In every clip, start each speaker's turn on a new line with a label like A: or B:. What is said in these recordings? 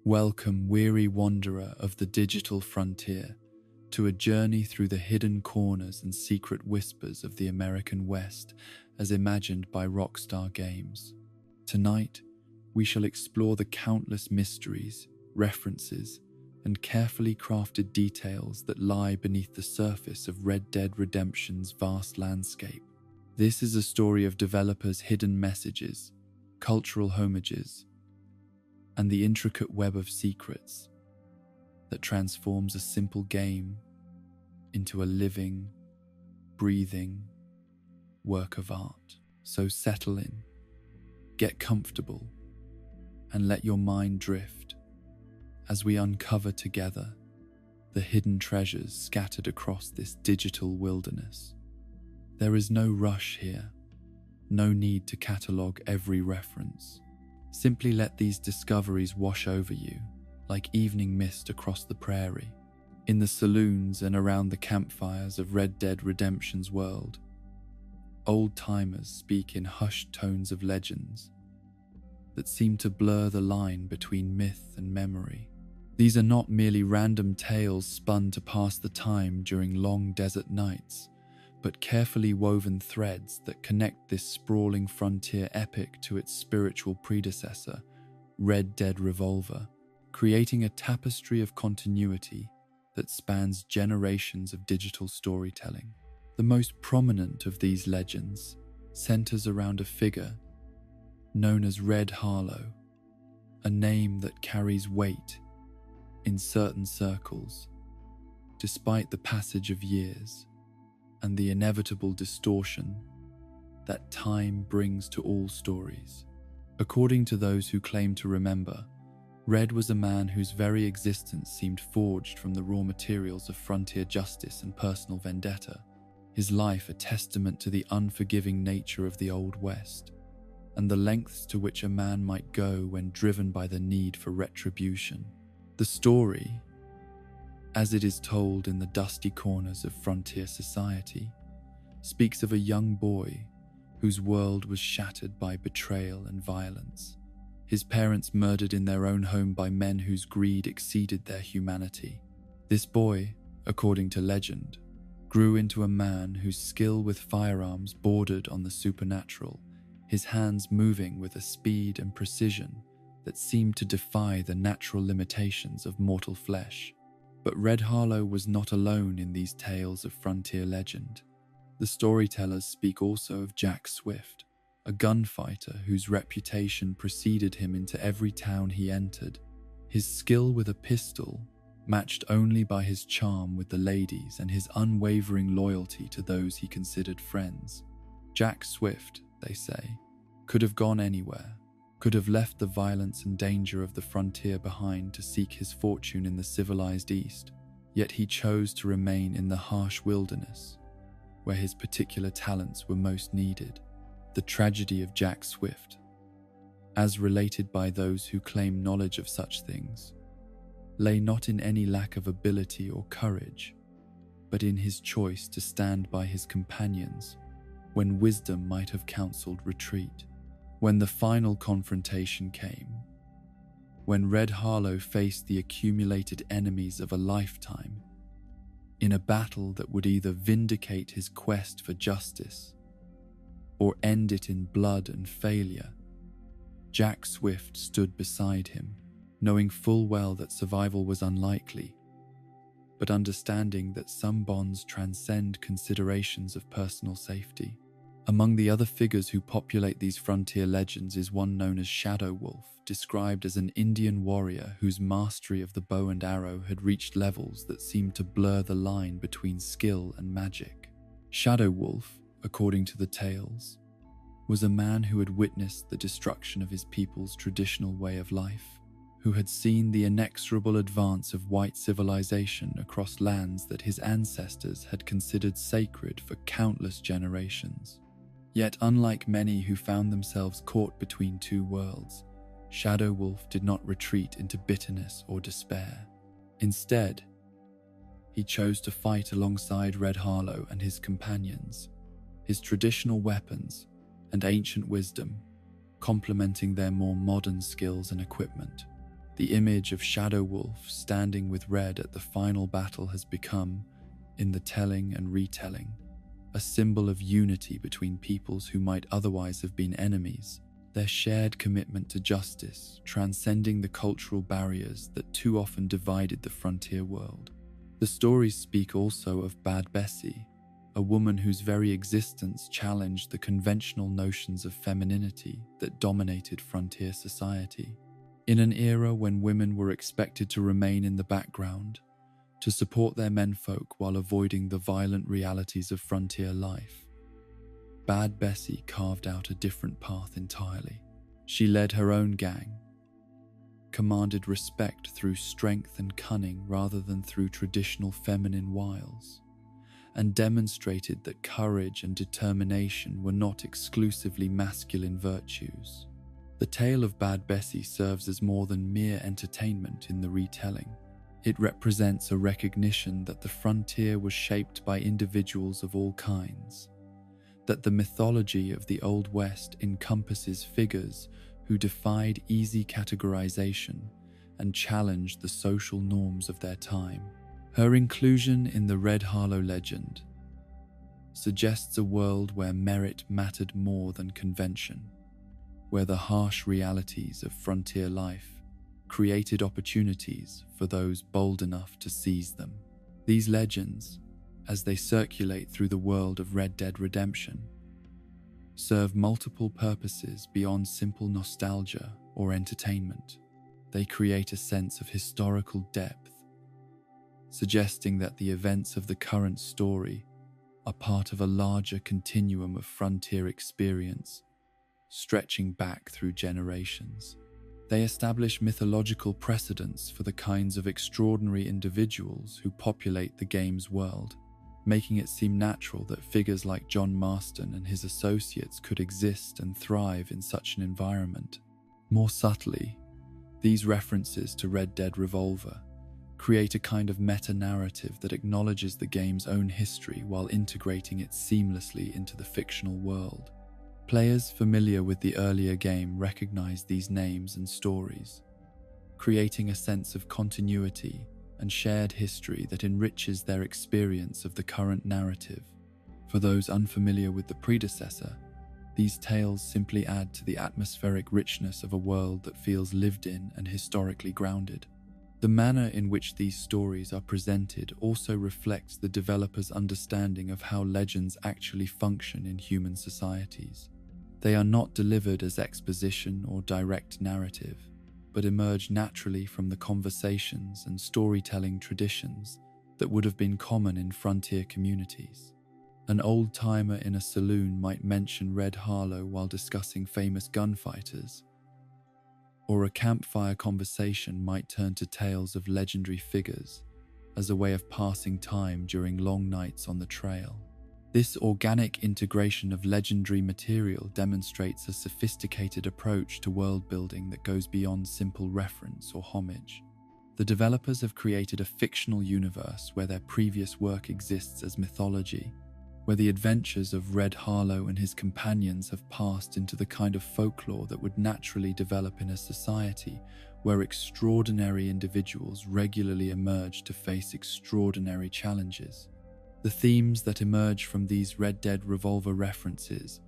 A: Welcome, weary wanderer of the digital frontier, to a journey through the hidden corners and secret whispers of the American West as imagined by Rockstar Games. Tonight, we shall explore the countless mysteries, references, and carefully crafted details that lie beneath the surface of Red Dead Redemption's vast landscape. This is a story of developers' hidden messages, cultural homages, and the intricate web of secrets that transforms a simple game into a living, breathing work of art. So settle in, get comfortable, and let your mind drift as we uncover together the hidden treasures scattered across this digital wilderness. There is no rush here, no need to catalogue every reference. Simply let these discoveries wash over you like evening mist across the prairie. In the saloons and around the campfires of Red Dead Redemption's world, old-timers speak in hushed tones of legends that seem to blur the line between myth and memory. These are not merely random tales spun to pass the time during long desert nights, but carefully woven threads that connect this sprawling frontier epic to its spiritual predecessor, Red Dead Revolver, creating a tapestry of continuity that spans generations of digital storytelling. The most prominent of these legends centers around a figure known as Red Harlow, a name that carries weight in certain circles, despite the passage of years and the inevitable distortion that time brings to all stories. According to those who claim to remember, Red was a man whose very existence seemed forged from the raw materials of frontier justice and personal vendetta, his life a testament to the unforgiving nature of the Old West, and the lengths to which a man might go when driven by the need for retribution. The story, as it is told in the dusty corners of frontier society, speaks of a young boy whose world was shattered by betrayal and violence, his parents murdered in their own home by men whose greed exceeded their humanity. This boy, according to legend, grew into a man whose skill with firearms bordered on the supernatural, his hands moving with a speed and precision that seemed to defy the natural limitations of mortal flesh. But Red Harlow was not alone in these tales of frontier legend. The storytellers speak also of Jack Swift, a gunfighter whose reputation preceded him into every town he entered, his skill with a pistol matched only by his charm with the ladies and his unwavering loyalty to those he considered friends. Jack Swift, they say, could have gone anywhere, could have left the violence and danger of the frontier behind to seek his fortune in the civilized East, yet he chose to remain in the harsh wilderness, where his particular talents were most needed. The tragedy of Jack Swift, as related by those who claim knowledge of such things, lay not in any lack of ability or courage, but in his choice to stand by his companions when wisdom might have counseled retreat. When the final confrontation came, when Red Harlow faced the accumulated enemies of a lifetime, in a battle that would either vindicate his quest for justice or end it in blood and failure, Jack Swift stood beside him, knowing full well that survival was unlikely, but understanding that some bonds transcend considerations of personal safety. Among the other figures who populate these frontier legends is one known as Shadow Wolf, described as an Indian warrior whose mastery of the bow and arrow had reached levels that seemed to blur the line between skill and magic. Shadow Wolf, according to the tales, was a man who had witnessed the destruction of his people's traditional way of life, who had seen the inexorable advance of white civilization across lands that his ancestors had considered sacred for countless generations. Yet, unlike many who found themselves caught between two worlds, Shadow Wolf did not retreat into bitterness or despair. Instead, he chose to fight alongside Red Harlow and his companions, his traditional weapons and ancient wisdom complementing their more modern skills and equipment. The image of Shadow Wolf standing with Red at the final battle has become, in the telling and retelling, a symbol of unity between peoples who might otherwise have been enemies, their shared commitment to justice transcending the cultural barriers that too often divided the frontier world. The stories speak also of Bad Bessie, a woman whose very existence challenged the conventional notions of femininity that dominated frontier society. In an era when women were expected to remain in the background, to support their menfolk while avoiding the violent realities of frontier life, Bad Bessie carved out a different path entirely. She led her own gang, commanded respect through strength and cunning rather than through traditional feminine wiles, and demonstrated that courage and determination were not exclusively masculine virtues. The tale of Bad Bessie serves as more than mere entertainment in the retelling. It represents a recognition that the frontier was shaped by individuals of all kinds, that the mythology of the Old West encompasses figures who defied easy categorization and challenged the social norms of their time. Her inclusion in the Red Harlow legend suggests a world where merit mattered more than convention, where the harsh realities of frontier life created opportunities for those bold enough to seize them. These legends, as they circulate through the world of Red Dead Redemption, serve multiple purposes beyond simple nostalgia or entertainment. They create a sense of historical depth, suggesting that the events of the current story are part of a larger continuum of frontier experience, stretching back through generations. They establish mythological precedents for the kinds of extraordinary individuals who populate the game's world, making it seem natural that figures like John Marston and his associates could exist and thrive in such an environment. More subtly, these references to Red Dead Revolver create a kind of meta-narrative that acknowledges the game's own history while integrating it seamlessly into the fictional world. Players familiar with the earlier game recognize these names and stories, creating a sense of continuity and shared history that enriches their experience of the current narrative. For those unfamiliar with the predecessor, these tales simply add to the atmospheric richness of a world that feels lived in and historically grounded. The manner in which these stories are presented also reflects the developer's understanding of how legends actually function in human societies. They are not delivered as exposition or direct narrative, but emerge naturally from the conversations and storytelling traditions that would have been common in frontier communities. An old-timer in a saloon might mention Red Harlow while discussing famous gunfighters, or a campfire conversation might turn to tales of legendary figures as a way of passing time during long nights on the trail. This organic integration of legendary material demonstrates a sophisticated approach to world building that goes beyond simple reference or homage. The developers have created a fictional universe where their previous work exists as mythology, where the adventures of Red Harlow and his companions have passed into the kind of folklore that would naturally develop in a society where extraordinary individuals regularly emerge to face extraordinary challenges. The themes that emerge from these Red Dead Revolver references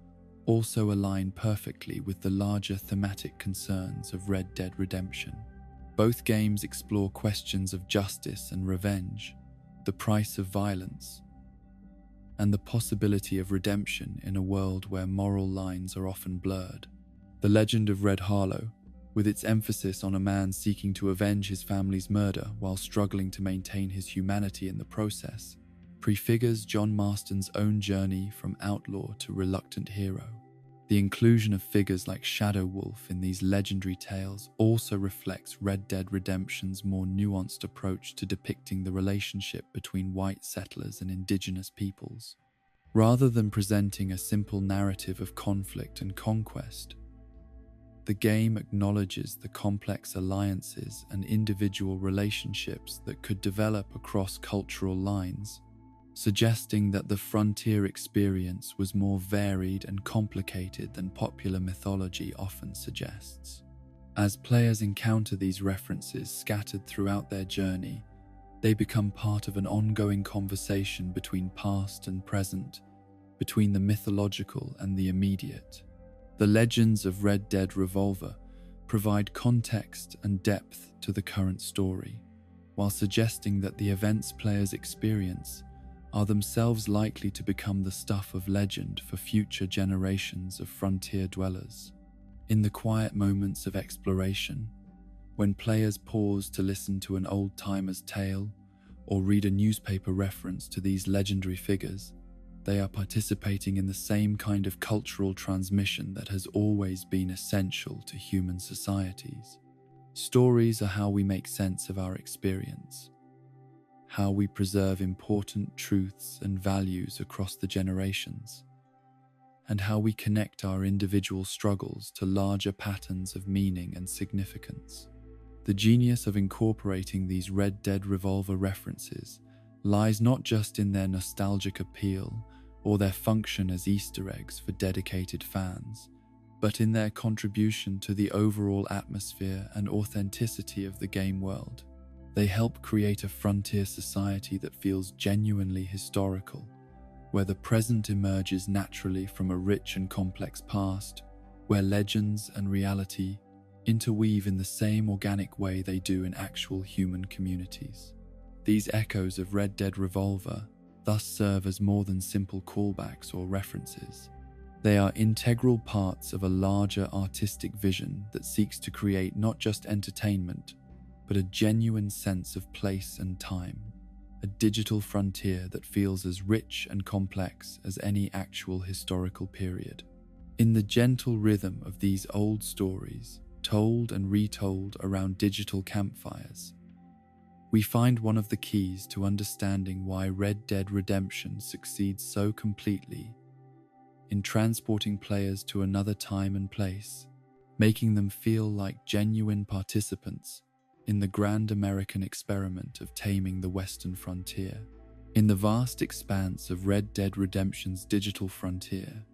A: also align perfectly with the larger thematic concerns of Red Dead Redemption. Both games explore questions of justice and revenge, the price of violence, and the possibility of redemption in a world where moral lines are often blurred. The legend of Red Harlow, with its emphasis on a man seeking to avenge his family's murder while struggling to maintain his humanity in the process, prefigures John Marston's own journey from outlaw to reluctant hero. The inclusion of figures like Shadow Wolf in these legendary tales also reflects Red Dead Redemption's more nuanced approach to depicting the relationship between white settlers and indigenous peoples. Rather than presenting a simple narrative of conflict and conquest, the game acknowledges the complex alliances and individual relationships that could develop across cultural lines, suggesting that the frontier experience was more varied and complicated than popular mythology often suggests. As players encounter these references scattered throughout their journey, they become part of an ongoing conversation between past and present, between the mythological and the immediate. The legends of Red Dead Revolver provide context and depth to the current story, while suggesting that the events players experience are themselves likely to become the stuff of legend for future generations of frontier dwellers. In the quiet moments of exploration, when players pause to listen to an old-timer's tale or read a newspaper reference to these legendary figures, they are participating in the same kind of cultural transmission that has always been essential to human societies. Stories are how we make sense of our experience, how we preserve important truths and values across the generations, and how we connect our individual struggles to larger patterns of meaning and significance. The genius of incorporating these Red Dead Revolver references lies not just in their nostalgic appeal or their function as Easter eggs for dedicated fans, but in their contribution to the overall atmosphere and authenticity of the game world. They help create a frontier society that feels genuinely historical, where the present emerges naturally from a rich and complex past, where legends and reality interweave in the same organic way they do in actual human communities. These echoes of Red Dead Revolver thus serve as more than simple callbacks or references. They are integral parts of a larger artistic vision that seeks to create not just entertainment, but a genuine sense of place and time, a digital frontier that feels as rich and complex as any actual historical period. In the gentle rhythm of these old stories, told and retold around digital campfires, we find one of the keys to understanding why Red Dead Redemption succeeds so completely in transporting players to another time and place, making them feel like genuine participants in the grand American experiment of taming the Western frontier. In the vast expanse of Red Dead Redemption's digital frontier,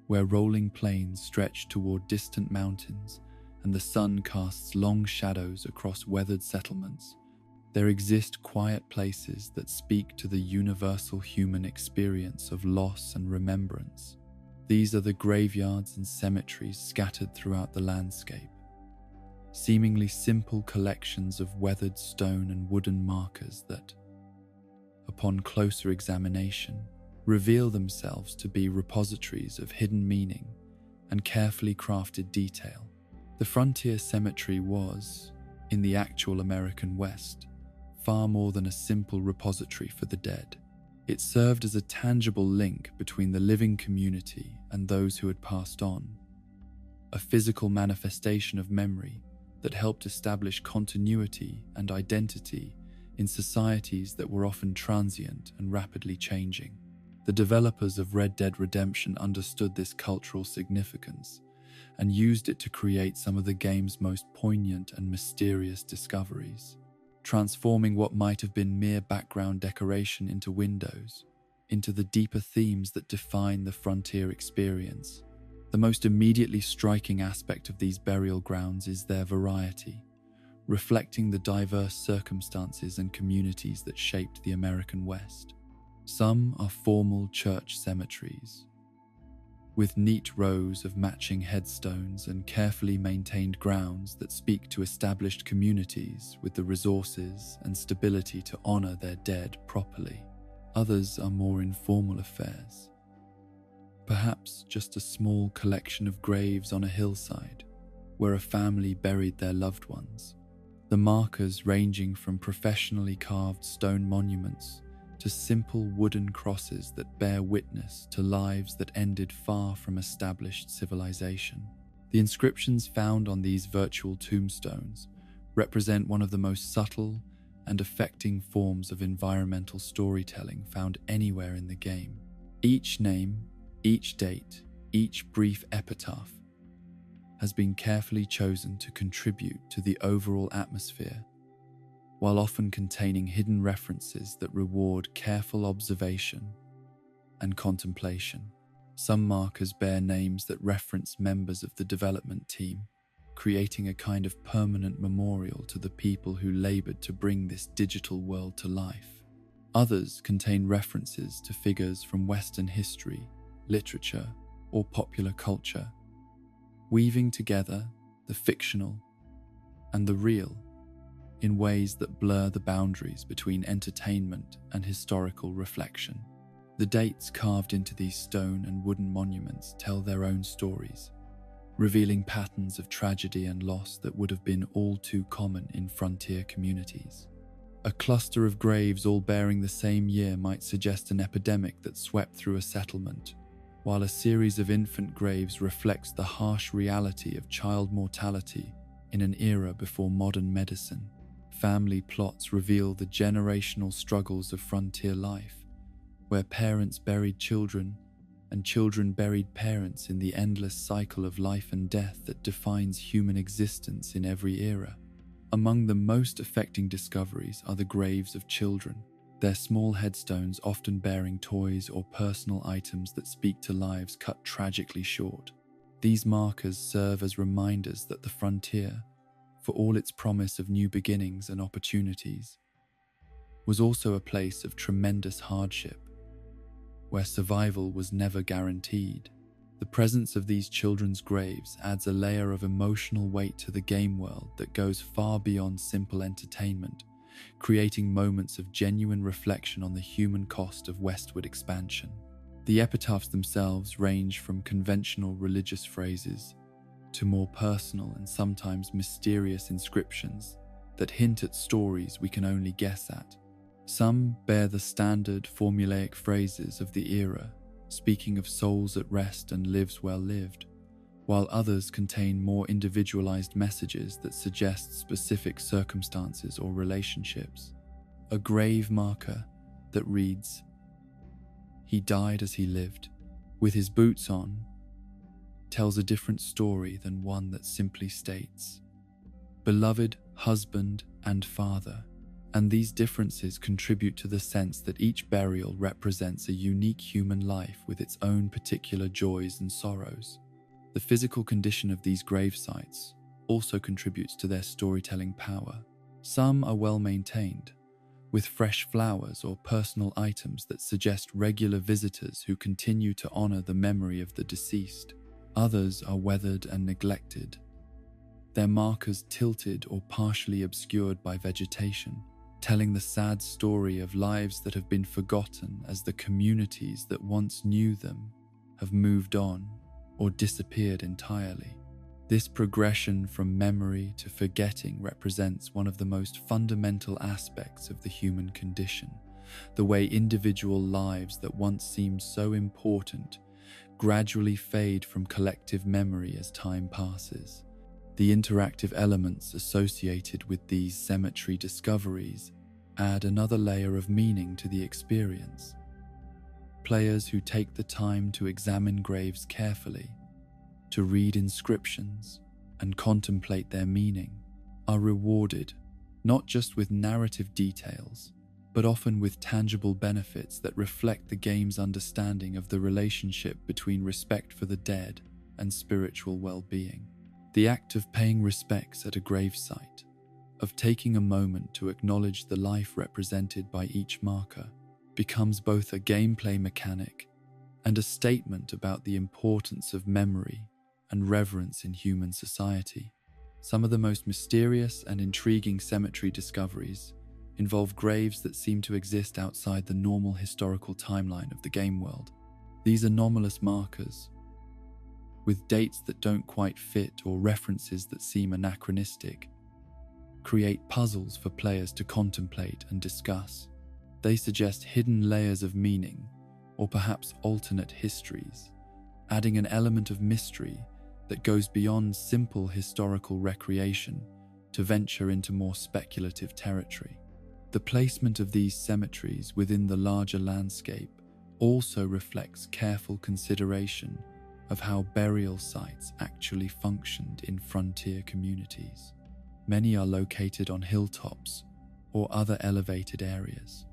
A: where rolling plains stretch toward distant mountains and the sun casts long shadows across weathered settlements, there exist quiet places that speak to the universal human experience of loss and remembrance. These are the graveyards and cemeteries scattered throughout the landscape, seemingly simple collections of weathered stone and wooden markers that, upon closer examination, reveal themselves to be repositories of hidden meaning and carefully crafted detail. The frontier cemetery was, in the actual American West, far more than a simple repository for the dead. It served as a tangible link between the living community and those who had passed on, a physical manifestation of memory that helped establish continuity and identity in societies that were often transient and rapidly changing. The developers of Red Dead Redemption understood this cultural significance and used it to create some of the game's most poignant and mysterious discoveries, transforming what might have been mere background decoration into windows, into the deeper themes that define the frontier experience. The most immediately striking aspect of these burial grounds is their variety, reflecting the diverse circumstances and communities that shaped the American West. Some are formal church cemeteries, with neat rows of matching headstones and carefully maintained grounds that speak to established communities with the resources and stability to honor their dead properly. Others are more informal affairs, perhaps just a small collection of graves on a hillside where a family buried their loved ones. The markers ranging from professionally carved stone monuments to simple wooden crosses that bear witness to lives that ended far from established civilization. The inscriptions found on these virtual tombstones represent one of the most subtle and affecting forms of environmental storytelling found anywhere in the game. Each name, each date, each brief epitaph has been carefully chosen to contribute to the overall atmosphere, while often containing hidden references that reward careful observation and contemplation. Some markers bear names that reference members of the development team, creating a kind of permanent memorial to the people who labored to bring this digital world to life. Others contain references to figures from Western history, literature, or popular culture, weaving together the fictional and the real in ways that blur the boundaries between entertainment and historical reflection. The dates carved into these stone and wooden monuments tell their own stories, revealing patterns of tragedy and loss that would have been all too common in frontier communities. A cluster of graves all bearing the same year might suggest an epidemic that swept through a settlement, while a series of infant graves reflects the harsh reality of child mortality in an era before modern medicine. Family plots reveal the generational struggles of frontier life, where parents buried children and children buried parents in the endless cycle of life and death that defines human existence in every era. Among the most affecting discoveries are the graves of children, their small headstones often bearing toys or personal items that speak to lives cut tragically short. These markers serve as reminders that the frontier, for all its promise of new beginnings and opportunities, was also a place of tremendous hardship, where survival was never guaranteed. The presence of these children's graves adds a layer of emotional weight to the game world that goes far beyond simple entertainment, creating moments of genuine reflection on the human cost of westward expansion. The epitaphs themselves range from conventional religious phrases to more personal and sometimes mysterious inscriptions that hint at stories we can only guess at. Some bear the standard formulaic phrases of the era, speaking of souls at rest and lives well lived, while others contain more individualized messages that suggest specific circumstances or relationships. A grave marker that reads, "He died as he lived, with his boots on," tells a different story than one that simply states, "Beloved husband and father." And these differences contribute to the sense that each burial represents a unique human life with its own particular joys and sorrows. The physical condition of these grave sites also contributes to their storytelling power. Some are well maintained, with fresh flowers or personal items that suggest regular visitors who continue to honor the memory of the deceased. Others are weathered and neglected, their markers tilted or partially obscured by vegetation, telling the sad story of lives that have been forgotten as the communities that once knew them have moved on or disappeared entirely. This progression from memory to forgetting represents one of the most fundamental aspects of the human condition, the way individual lives that once seemed so important gradually fade from collective memory as time passes. The interactive elements associated with these cemetery discoveries add another layer of meaning to the experience. Players who take the time to examine graves carefully, to read inscriptions, and contemplate their meaning, are rewarded not just with narrative details, but often with tangible benefits that reflect the game's understanding of the relationship between respect for the dead and spiritual well-being. The act of paying respects at a gravesite, of taking a moment to acknowledge the life represented by each marker, becomes both a gameplay mechanic and a statement about the importance of memory and reverence in human society. Some of the most mysterious and intriguing cemetery discoveries involve graves that seem to exist outside the normal historical timeline of the game world. These anomalous markers, with dates that don't quite fit or references that seem anachronistic, create puzzles for players to contemplate and discuss. They suggest hidden layers of meaning, or perhaps alternate histories, adding an element of mystery that goes beyond simple historical recreation to venture into more speculative territory. The placement of these cemeteries within the larger landscape also reflects careful consideration of how burial sites actually functioned in frontier communities. Many are located on hilltops or other elevated areas,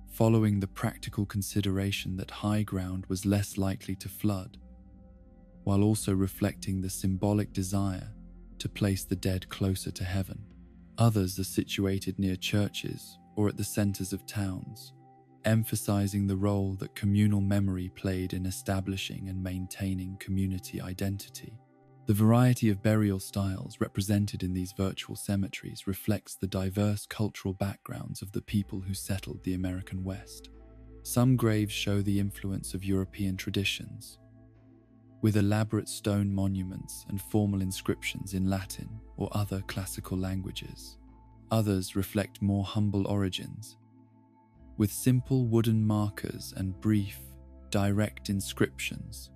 A: following the practical consideration that high ground was less likely to flood, while also reflecting the symbolic desire to place the dead closer to heaven. Others are situated near churches or at the centers of towns, emphasizing the role that communal memory played in establishing and maintaining community identity. The variety of burial styles represented in these virtual cemeteries reflects the diverse cultural backgrounds of the people who settled the American West. Some graves show the influence of European traditions, with elaborate stone monuments and formal inscriptions in Latin or other classical languages. Others reflect more humble origins, with simple wooden markers and brief, direct inscriptions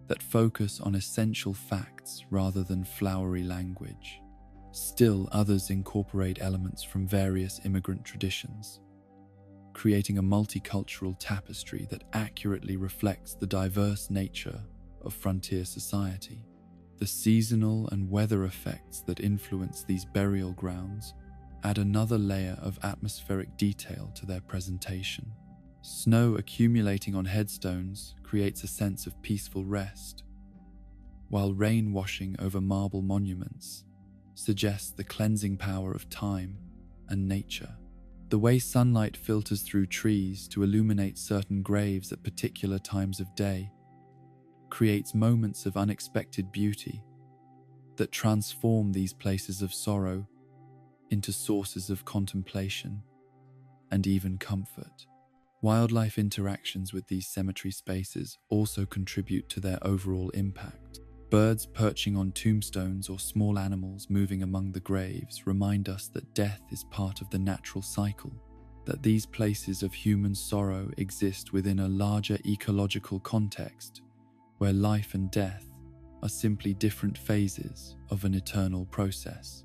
A: that focus on essential facts rather than flowery language. Still, others incorporate elements from various immigrant traditions, creating a multicultural tapestry that accurately reflects the diverse nature of frontier society. The seasonal and weather effects that influence these burial grounds add another layer of atmospheric detail to their presentation. Snow accumulating on headstones creates a sense of peaceful rest, while rain washing over marble monuments suggests the cleansing power of time and nature. The way sunlight filters through trees to illuminate certain graves at particular times of day creates moments of unexpected beauty that transform these places of sorrow into sources of contemplation and even comfort. Wildlife interactions with these cemetery spaces also contribute to their overall impact. Birds perching on tombstones or small animals moving among the graves remind us that death is part of the natural cycle, that these places of human sorrow exist within a larger ecological context where life and death are simply different phases of an eternal process.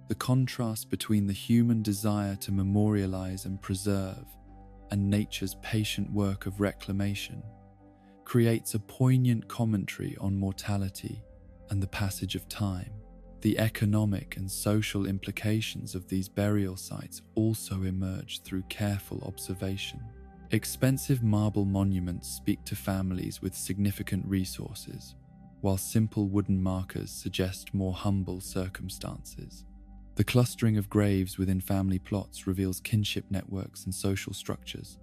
A: The contrast between the human desire to memorialize and preserve and nature's patient work of reclamation creates a poignant commentary on mortality and the passage of time. The economic and social implications of these burial sites also emerge through careful observation. Expensive marble monuments speak to families with significant resources, while simple wooden markers suggest more humble circumstances. The clustering of graves within family plots reveals kinship networks and social structures,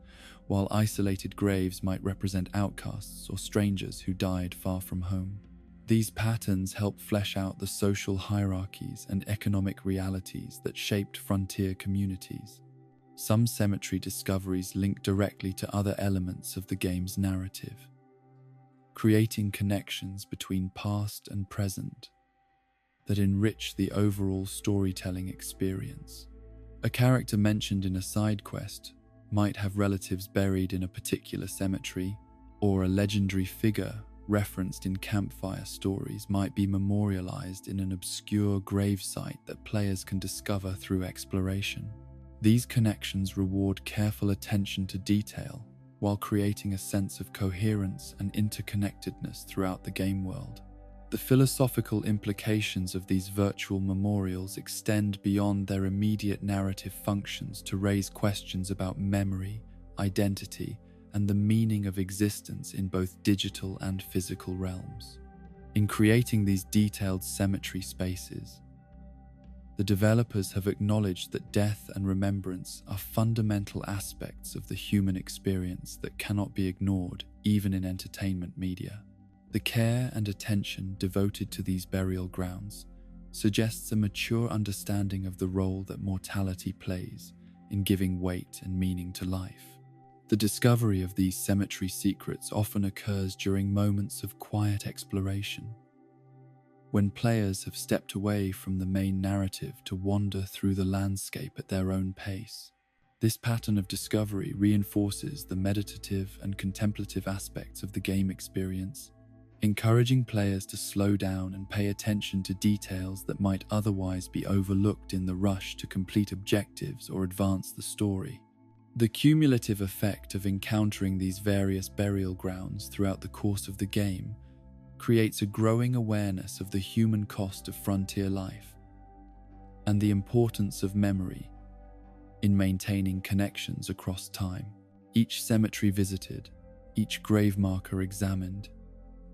A: while isolated graves might represent outcasts or strangers who died far from home. These patterns help flesh out the social hierarchies and economic realities that shaped frontier communities. Some cemetery discoveries link directly to other elements of the game's narrative, creating connections between past and present that enrich the overall storytelling experience. A character mentioned in a side quest might have relatives buried in a particular cemetery, or a legendary figure referenced in campfire stories might be memorialized in an obscure gravesite that players can discover through exploration. These connections reward careful attention to detail while creating a sense of coherence and interconnectedness throughout the game world. The philosophical implications of these virtual memorials extend beyond their immediate narrative functions to raise questions about memory, identity, and the meaning of existence in both digital and physical realms. In creating these detailed cemetery spaces, the developers have acknowledged that death and remembrance are fundamental aspects of the human experience that cannot be ignored, even in entertainment media. The care and attention devoted to these burial grounds suggests a mature understanding of the role that mortality plays in giving weight and meaning to life. The discovery of these cemetery secrets often occurs during moments of quiet exploration, when players have stepped away from the main narrative to wander through the landscape at their own pace. This pattern of discovery reinforces the meditative and contemplative aspects of the game experience, encouraging players to slow down and pay attention to details that might otherwise be overlooked in the rush to complete objectives or advance the story. The cumulative effect of encountering these various burial grounds throughout the course of the game creates a growing awareness of the human cost of frontier life and the importance of memory in maintaining connections across time. Each cemetery visited, each grave marker examined,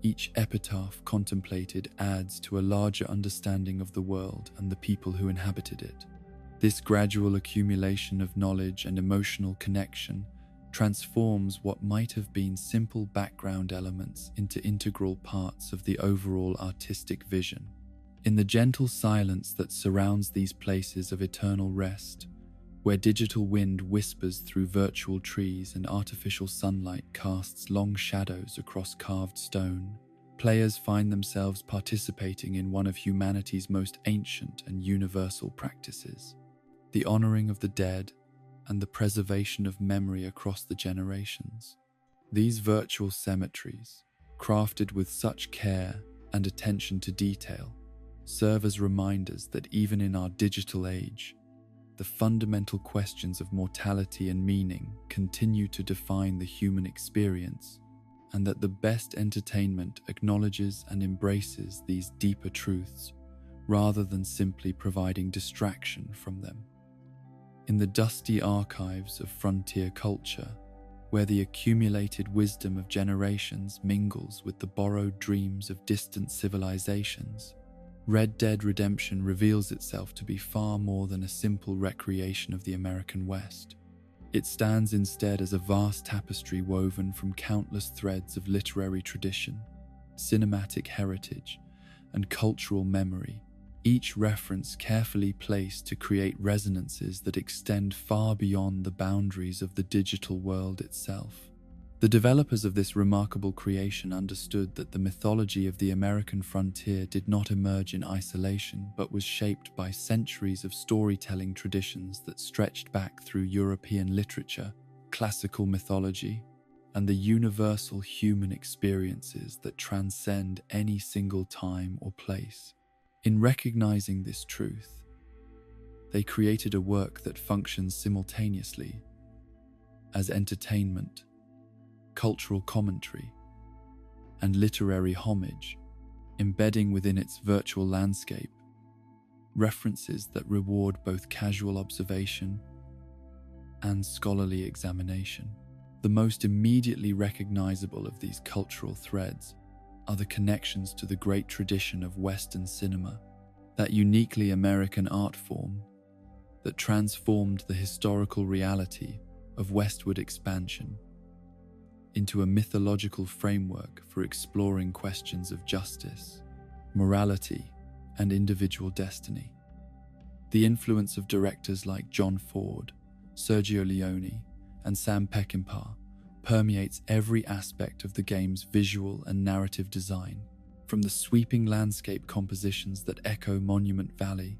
A: Each epitaph contemplated adds to a larger understanding of the world and the people who inhabited it. This gradual accumulation of knowledge and emotional connection transforms what might have been simple background elements into integral parts of the overall artistic vision. In the gentle silence that surrounds these places of eternal rest, where digital wind whispers through virtual trees and artificial sunlight casts long shadows across carved stone, players find themselves participating in one of humanity's most ancient and universal practices, the honoring of the dead and the preservation of memory across the generations. These virtual cemeteries, crafted with such care and attention to detail, serve as reminders that even in our digital age, the fundamental questions of mortality and meaning continue to define the human experience, and that the best entertainment acknowledges and embraces these deeper truths rather than simply providing distraction from them. In the dusty archives of frontier culture, where the accumulated wisdom of generations mingles with the borrowed dreams of distant civilizations, Red Dead Redemption reveals itself to be far more than a simple recreation of the American West. It stands instead as a vast tapestry woven from countless threads of literary tradition, cinematic heritage, and cultural memory, each reference carefully placed to create resonances that extend far beyond the boundaries of the digital world itself. The developers of this remarkable creation understood that the mythology of the American frontier did not emerge in isolation, but was shaped by centuries of storytelling traditions that stretched back through European literature, classical mythology, and the universal human experiences that transcend any single time or place. In recognizing this truth, they created a work that functions simultaneously as entertainment, cultural commentary, and literary homage, embedding within its virtual landscape references that reward both casual observation and scholarly examination. The most immediately recognizable of these cultural threads are the connections to the great tradition of Western cinema, that uniquely American art form that transformed the historical reality of westward expansion into a mythological framework for exploring questions of justice, morality, and individual destiny. The influence of directors like John Ford, Sergio Leone, and Sam Peckinpah permeates every aspect of the game's visual and narrative design, from the sweeping landscape compositions that echo Monument Valley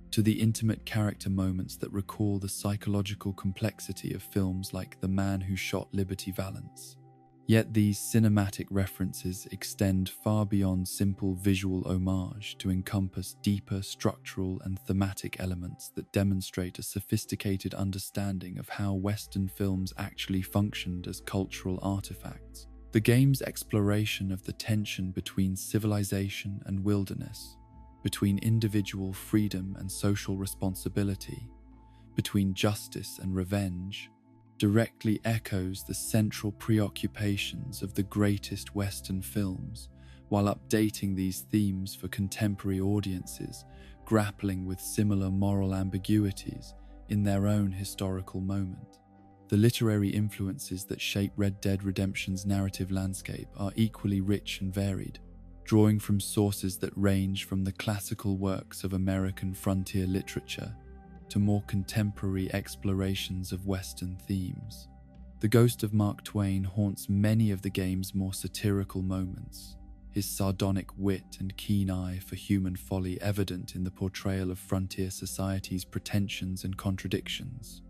A: to the intimate character moments that recall the psychological complexity of films like The Man Who Shot Liberty Valance. Yet these cinematic references extend far beyond simple visual homage to encompass deeper structural and thematic elements that demonstrate a sophisticated understanding of how Western films actually functioned as cultural artifacts. The game's exploration of the tension between civilization and wilderness, between individual freedom and social responsibility, between justice and revenge, directly echoes the central preoccupations of the greatest Western films, while updating these themes for contemporary audiences grappling with similar moral ambiguities in their own historical moment. The literary influences that shape Red Dead Redemption's narrative landscape are equally rich and varied, drawing from sources that range from the classical works of American frontier literature to more contemporary explorations of Western themes. The ghost of Mark Twain haunts many of the game's more satirical moments, his sardonic wit and keen eye for human folly evident in the portrayal of frontier society's pretensions and contradictions.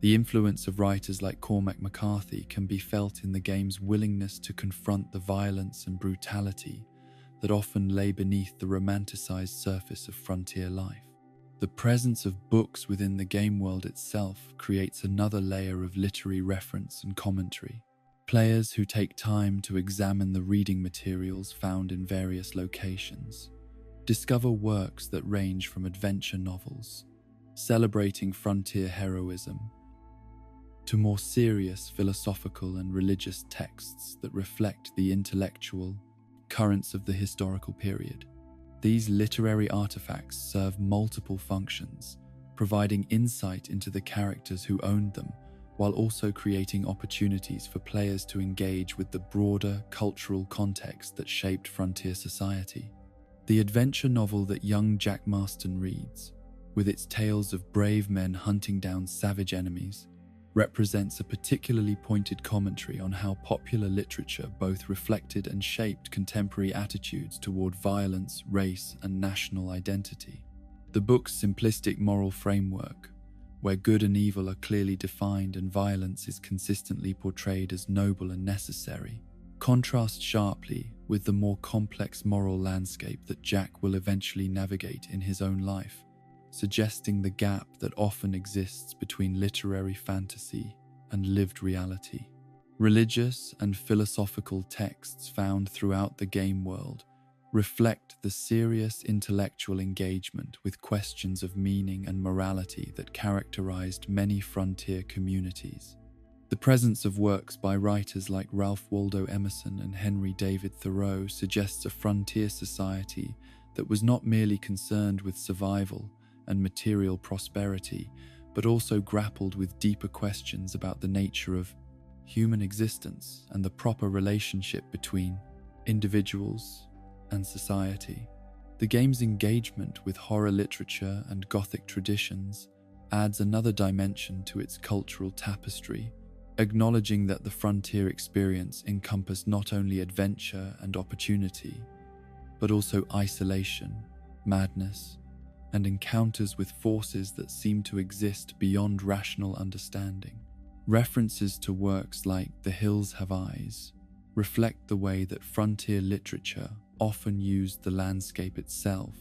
A: The influence of writers like Cormac McCarthy can be felt in the game's willingness to confront the violence and brutality that often lay beneath the romanticized surface of frontier life. The presence of books within the game world itself creates another layer of literary reference and commentary. Players who take time to examine the reading materials found in various locations discover works that range from adventure novels, celebrating frontier heroism, to more serious philosophical and religious texts that reflect the intellectual currents of the historical period. These literary artifacts serve multiple functions, providing insight into the characters who owned them, while also creating opportunities for players to engage with the broader cultural context that shaped frontier society. The adventure novel that young Jack Marston reads, with its tales of brave men hunting down savage enemies, represents a particularly pointed commentary on how popular literature both reflected and shaped contemporary attitudes toward violence, race, and national identity. The book's simplistic moral framework, where good and evil are clearly defined and violence is consistently portrayed as noble and necessary, contrasts sharply with the more complex moral landscape that Jack will eventually navigate in his own life, suggesting the gap that often exists between literary fantasy and lived reality. Religious and philosophical texts found throughout the game world reflect the serious intellectual engagement with questions of meaning and morality that characterized many frontier communities. The presence of works by writers like Ralph Waldo Emerson and Henry David Thoreau suggests a frontier society that was not merely concerned with survival and material prosperity, but also grappled with deeper questions about the nature of human existence and the proper relationship between individuals and society. The game's engagement with horror literature and Gothic traditions adds another dimension to its cultural tapestry, acknowledging that the frontier experience encompassed not only adventure and opportunity, but also isolation, madness, and encounters with forces that seem to exist beyond rational understanding. References to works like The Hills Have Eyes reflect the way that frontier literature often used the landscape itself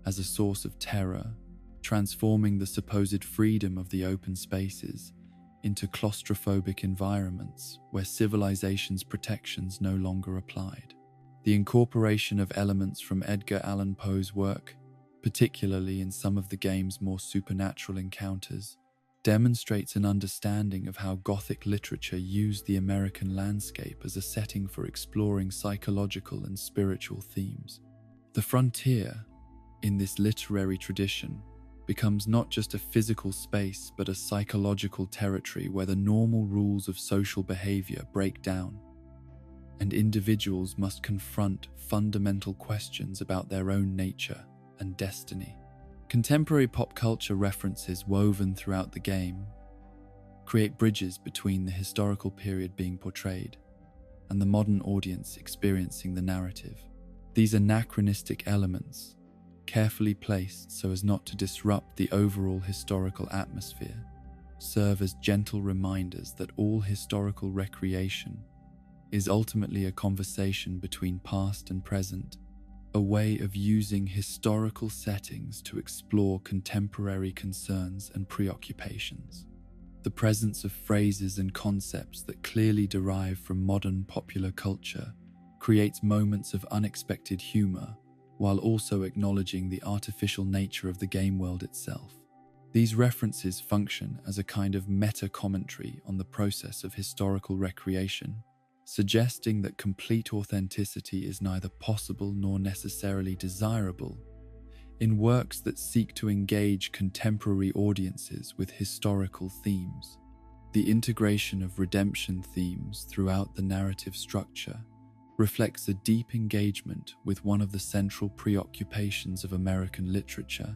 A: as a source of terror, transforming the supposed freedom of the open spaces into claustrophobic environments where civilization's protections no longer applied. The incorporation of elements from Edgar Allan Poe's work, particularly in some of the game's more supernatural encounters, demonstrates an understanding of how Gothic literature used the American landscape as a setting for exploring psychological and spiritual themes. The frontier, in this literary tradition, becomes not just a physical space but a psychological territory where the normal rules of social behavior break down, and individuals must confront fundamental questions about their own nature and destiny. Contemporary pop culture references woven throughout the game create bridges between the historical period being portrayed and the modern audience experiencing the narrative. These anachronistic elements, carefully placed so as not to disrupt the overall historical atmosphere, serve as gentle reminders that all historical recreation is ultimately a conversation between past and present, a way of using historical settings to explore contemporary concerns and preoccupations. The presence of phrases and concepts that clearly derive from modern popular culture creates moments of unexpected humor, while also acknowledging the artificial nature of the game world itself. These references function as a kind of meta-commentary on the process of historical recreation, suggesting that complete authenticity is neither possible nor necessarily desirable in works that seek to engage contemporary audiences with historical themes. The integration of redemption themes throughout the narrative structure reflects a deep engagement with one of the central preoccupations of American literature,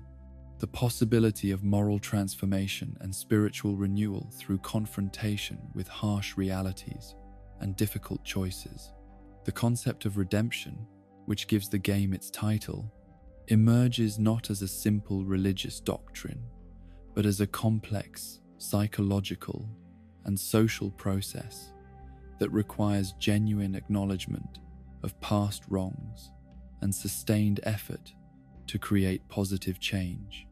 A: the possibility of moral transformation and spiritual renewal through confrontation with harsh realities and difficult choices. The concept of redemption, which gives the game its title, emerges not as a simple religious doctrine, but as a complex psychological and social process that requires genuine acknowledgement of past wrongs and sustained effort to create positive change.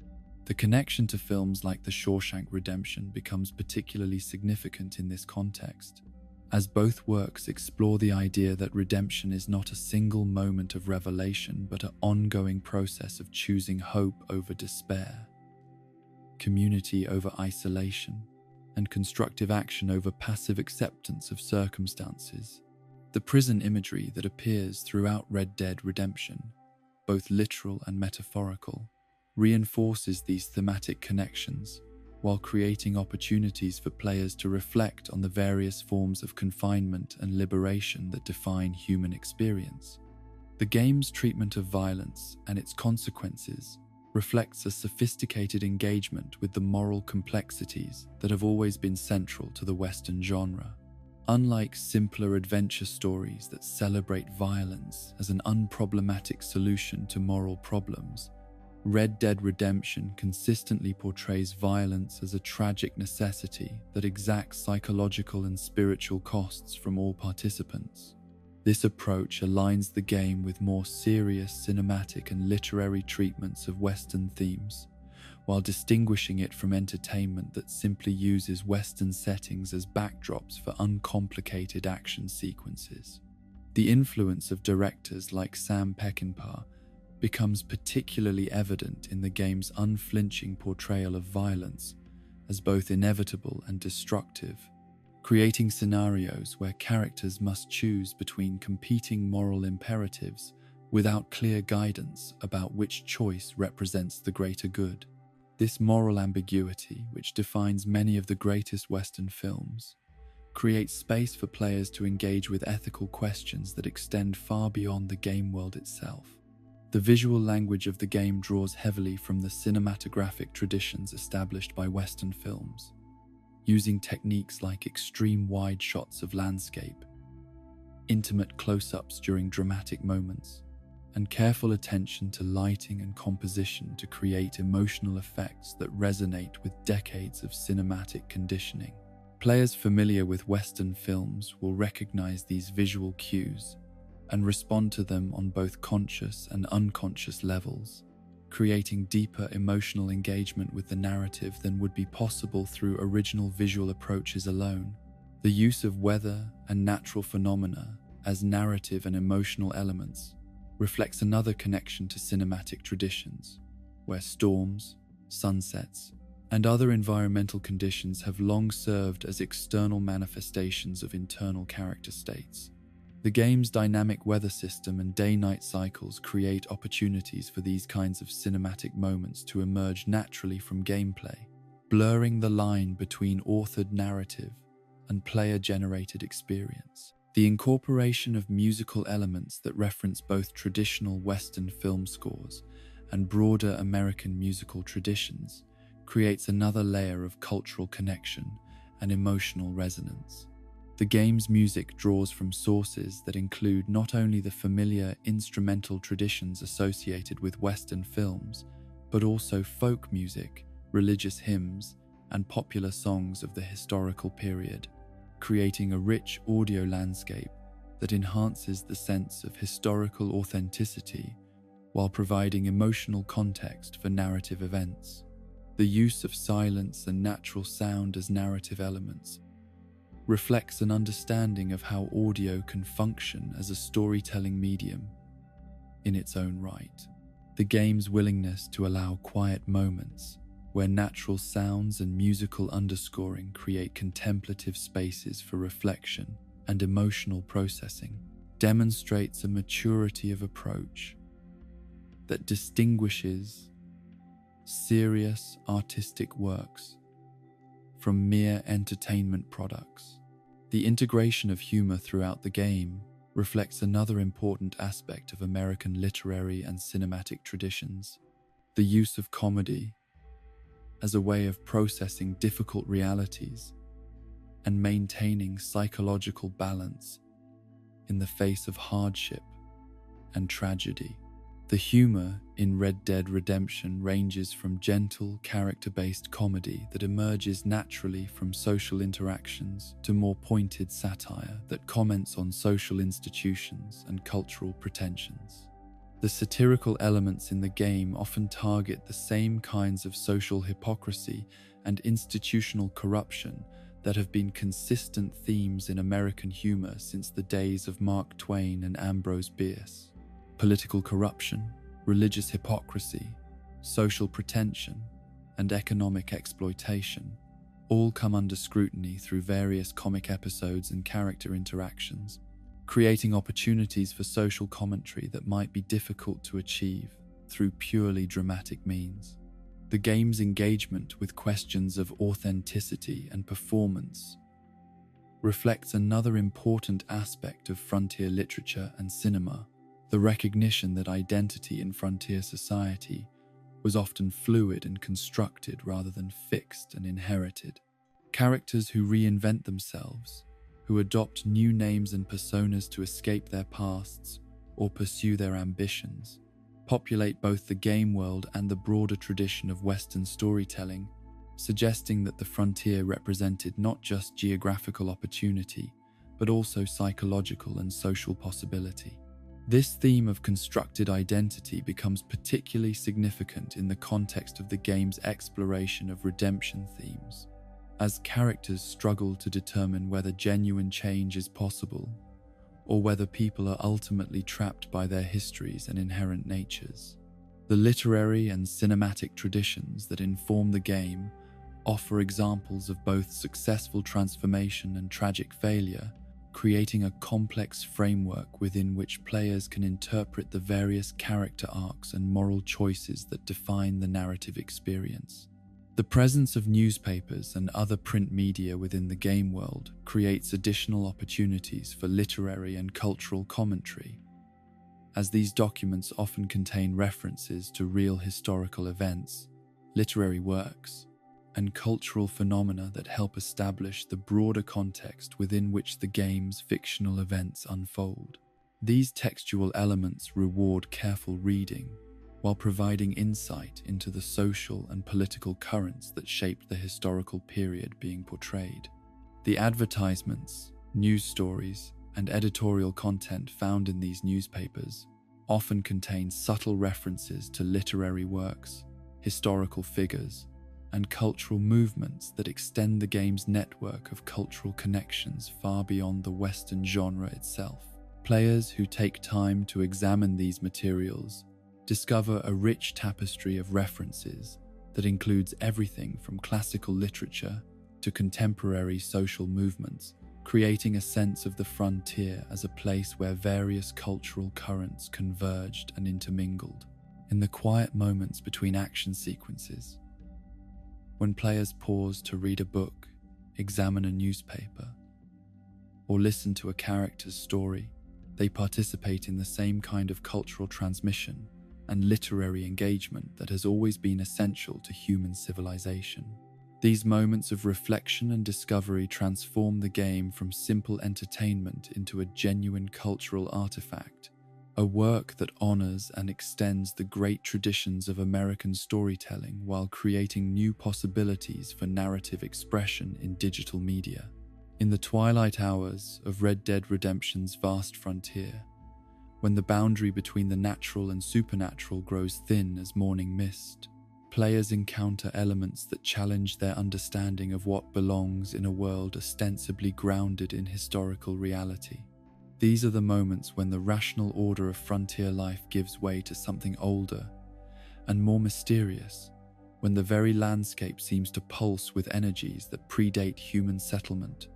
A: The connection to films like The Shawshank Redemption becomes particularly significant in this context, as both works explore the idea that redemption is not a single moment of revelation but an ongoing process of choosing hope over despair, community over isolation, and constructive action over passive acceptance of circumstances. The prison imagery that appears throughout Red Dead Redemption, both literal and metaphorical, reinforces these thematic connections while creating opportunities for players to reflect on the various forms of confinement and liberation that define human experience. The game's treatment of violence and its consequences reflects a sophisticated engagement with the moral complexities that have always been central to the Western genre. Unlike simpler adventure stories that celebrate violence as an unproblematic solution to moral problems, Red Dead Redemption consistently portrays violence as a tragic necessity that exacts psychological and spiritual costs from all participants. This approach aligns the game with more serious cinematic and literary treatments of Western themes, while distinguishing it from entertainment that simply uses Western settings as backdrops for uncomplicated action sequences. The influence of directors like Sam Peckinpah becomes particularly evident in the game's unflinching portrayal of violence as both inevitable and destructive, creating scenarios where characters must choose between competing moral imperatives without clear guidance about which choice represents the greater good. This moral ambiguity, which defines many of the greatest Western films, creates space for players to engage with ethical questions that extend far beyond the game world itself. The visual language of the game draws heavily from the cinematographic traditions established by Western films, using techniques like extreme wide shots of landscape, intimate close-ups during dramatic moments, and careful attention to lighting and composition to create emotional effects that resonate with decades of cinematic conditioning. Players familiar with Western films will recognize these visual cues and respond to them on both conscious and unconscious levels, creating deeper emotional engagement with the narrative than would be possible through original visual approaches alone. The use of weather and natural phenomena as narrative and emotional elements reflects another connection to cinematic traditions, where storms, sunsets, and other environmental conditions have long served as external manifestations of internal character states. The game's dynamic weather system and day-night cycles create opportunities for these kinds of cinematic moments to emerge naturally from gameplay, blurring the line between authored narrative and player-generated experience. The incorporation of musical elements that reference both traditional Western film scores and broader American musical traditions creates another layer of cultural connection and emotional resonance. The game's music draws from sources that include not only the familiar instrumental traditions associated with Western films, but also folk music, religious hymns, and popular songs of the historical period, creating a rich audio landscape that enhances the sense of historical authenticity while providing emotional context for narrative events. The use of silence and natural sound as narrative elements reflects an understanding of how audio can function as a storytelling medium in its own right. The game's willingness to allow quiet moments where natural sounds and musical underscoring create contemplative spaces for reflection and emotional processing demonstrates a maturity of approach that distinguishes serious artistic works from mere entertainment products. The integration of humor throughout the game reflects another important aspect of American literary and cinematic traditions: the use of comedy as a way of processing difficult realities and maintaining psychological balance in the face of hardship and tragedy. The humor in Red Dead Redemption ranges from gentle, character-based comedy that emerges naturally from social interactions to more pointed satire that comments on social institutions and cultural pretensions. The satirical elements in the game often target the same kinds of social hypocrisy and institutional corruption that have been consistent themes in American humor since the days of Mark Twain and Ambrose Bierce. Political corruption, religious hypocrisy, social pretension, and economic exploitation all come under scrutiny through various comic episodes and character interactions, creating opportunities for social commentary that might be difficult to achieve through purely dramatic means. The game's engagement with questions of authenticity and performance reflects another important aspect of frontier literature and cinema, the recognition that identity in frontier society was often fluid and constructed rather than fixed and inherited. Characters who reinvent themselves, who adopt new names and personas to escape their pasts or pursue their ambitions, populate both the game world and the broader tradition of Western storytelling, suggesting that the frontier represented not just geographical opportunity, but also psychological and social possibility. This theme of constructed identity becomes particularly significant in the context of the game's exploration of redemption themes, as characters struggle to determine whether genuine change is possible, or whether people are ultimately trapped by their histories and inherent natures. The literary and cinematic traditions that inform the game offer examples of both successful transformation and tragic failure, creating a complex framework within which players can interpret the various character arcs and moral choices that define the narrative experience. The presence of newspapers and other print media within the game world creates additional opportunities for literary and cultural commentary, as these documents often contain references to real historical events, literary works, and cultural phenomena that help establish the broader context within which the game's fictional events unfold. These textual elements reward careful reading, while providing insight into the social and political currents that shaped the historical period being portrayed. The advertisements, news stories, and editorial content found in these newspapers often contain subtle references to literary works, historical figures, and cultural movements that extend the game's network of cultural connections far beyond the Western genre itself. Players who take time to examine these materials discover a rich tapestry of references that includes everything from classical literature to contemporary social movements, creating a sense of the frontier as a place where various cultural currents converged and intermingled. In the quiet moments between action sequences, when players pause to read a book, examine a newspaper, or listen to a character's story, they participate in the same kind of cultural transmission and literary engagement that has always been essential to human civilization. These moments of reflection and discovery transform the game from simple entertainment into a genuine cultural artifact, a work that honors and extends the great traditions of American storytelling while creating new possibilities for narrative expression in digital media. In the twilight hours of Red Dead Redemption's vast frontier, when the boundary between the natural and supernatural grows thin as morning mist, players encounter elements that challenge their understanding of what belongs in a world ostensibly grounded in historical reality. These are the moments when the rational order of frontier life gives way to something older and more mysterious, when the very landscape seems to pulse with energies that predate human settlement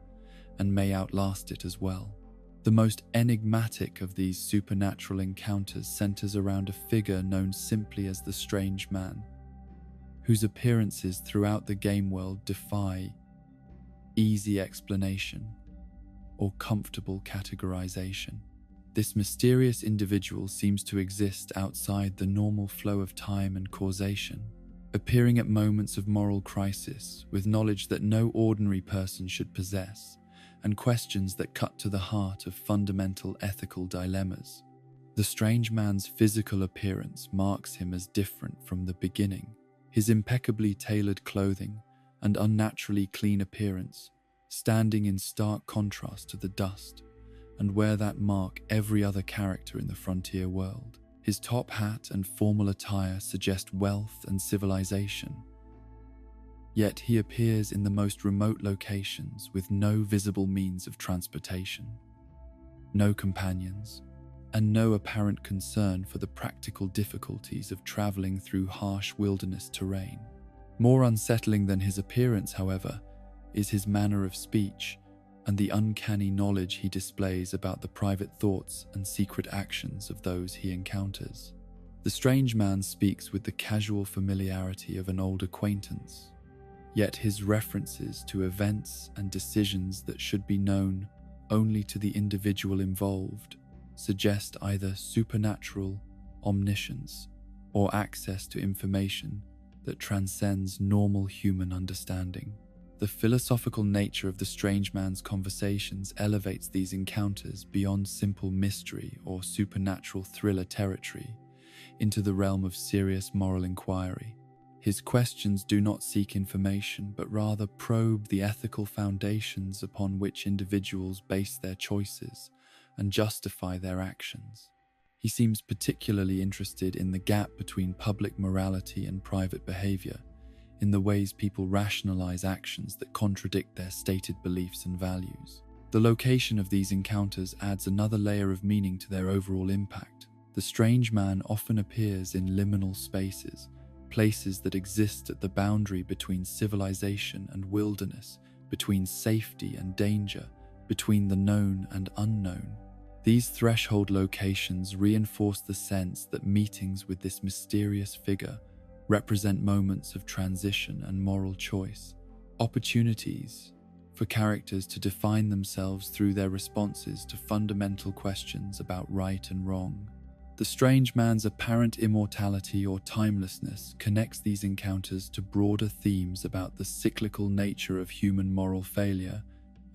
A: and may outlast it as well. The most enigmatic of these supernatural encounters centers around a figure known simply as the Strange Man, whose appearances throughout the game world defy easy explanation or comfortable categorization. This mysterious individual seems to exist outside the normal flow of time and causation, appearing at moments of moral crisis with knowledge that no ordinary person should possess, and questions that cut to the heart of fundamental ethical dilemmas. The Strange Man's physical appearance marks him as different from the beginning. His impeccably tailored clothing and unnaturally clean appearance standing in stark contrast to the dust and wear that mark every other character in the frontier world. His top hat and formal attire suggest wealth and civilization, yet he appears in the most remote locations with no visible means of transportation, no companions, and no apparent concern for the practical difficulties of traveling through harsh wilderness terrain. More unsettling than his appearance, however, is his manner of speech, and the uncanny knowledge he displays about the private thoughts and secret actions of those he encounters. The strange man speaks with the casual familiarity of an old acquaintance, yet his references to events and decisions that should be known only to the individual involved suggest either supernatural omniscience or access to information that transcends normal human understanding. The philosophical nature of the strange man's conversations elevates these encounters beyond simple mystery or supernatural thriller territory into the realm of serious moral inquiry. His questions do not seek information, but rather probe the ethical foundations upon which individuals base their choices and justify their actions. He seems particularly interested in the gap between public morality and private behavior, in the ways people rationalize actions that contradict their stated beliefs and values. The location of these encounters adds another layer of meaning to their overall impact. The strange man often appears in liminal spaces, places that exist at the boundary between civilization and wilderness, between safety and danger, between the known and unknown. These threshold locations reinforce the sense that meetings with this mysterious figure represent moments of transition and moral choice, opportunities for characters to define themselves through their responses to fundamental questions about right and wrong. The strange man's apparent immortality or timelessness connects these encounters to broader themes about the cyclical nature of human moral failure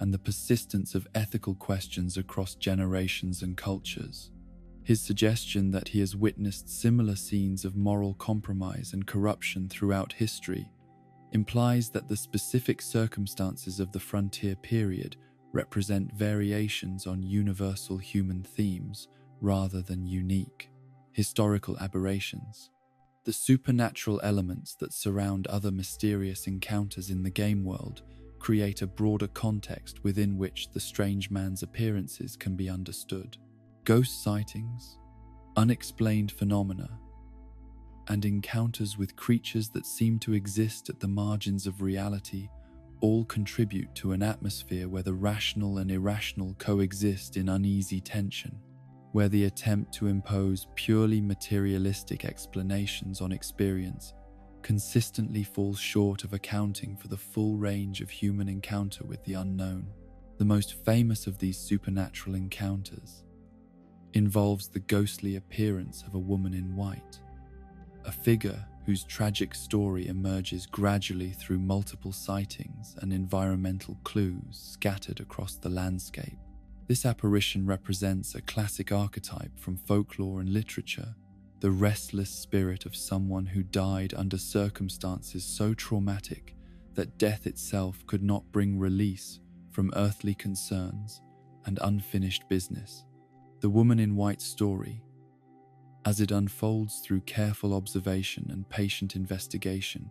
A: and the persistence of ethical questions across generations and cultures. His suggestion that he has witnessed similar scenes of moral compromise and corruption throughout history implies that the specific circumstances of the frontier period represent variations on universal human themes rather than unique historical aberrations. The supernatural elements that surround other mysterious encounters in the game world create a broader context within which the strange man's appearances can be understood. Ghost sightings, unexplained phenomena, and encounters with creatures that seem to exist at the margins of reality all contribute to an atmosphere where the rational and irrational coexist in uneasy tension, where the attempt to impose purely materialistic explanations on experience consistently falls short of accounting for the full range of human encounter with the unknown. The most famous of these supernatural encounters involves the ghostly appearance of a woman in white, a figure whose tragic story emerges gradually through multiple sightings and environmental clues scattered across the landscape. This apparition represents a classic archetype from folklore and literature, the restless spirit of someone who died under circumstances so traumatic that death itself could not bring release from earthly concerns and unfinished business. The woman in white story, as it unfolds through careful observation and patient investigation,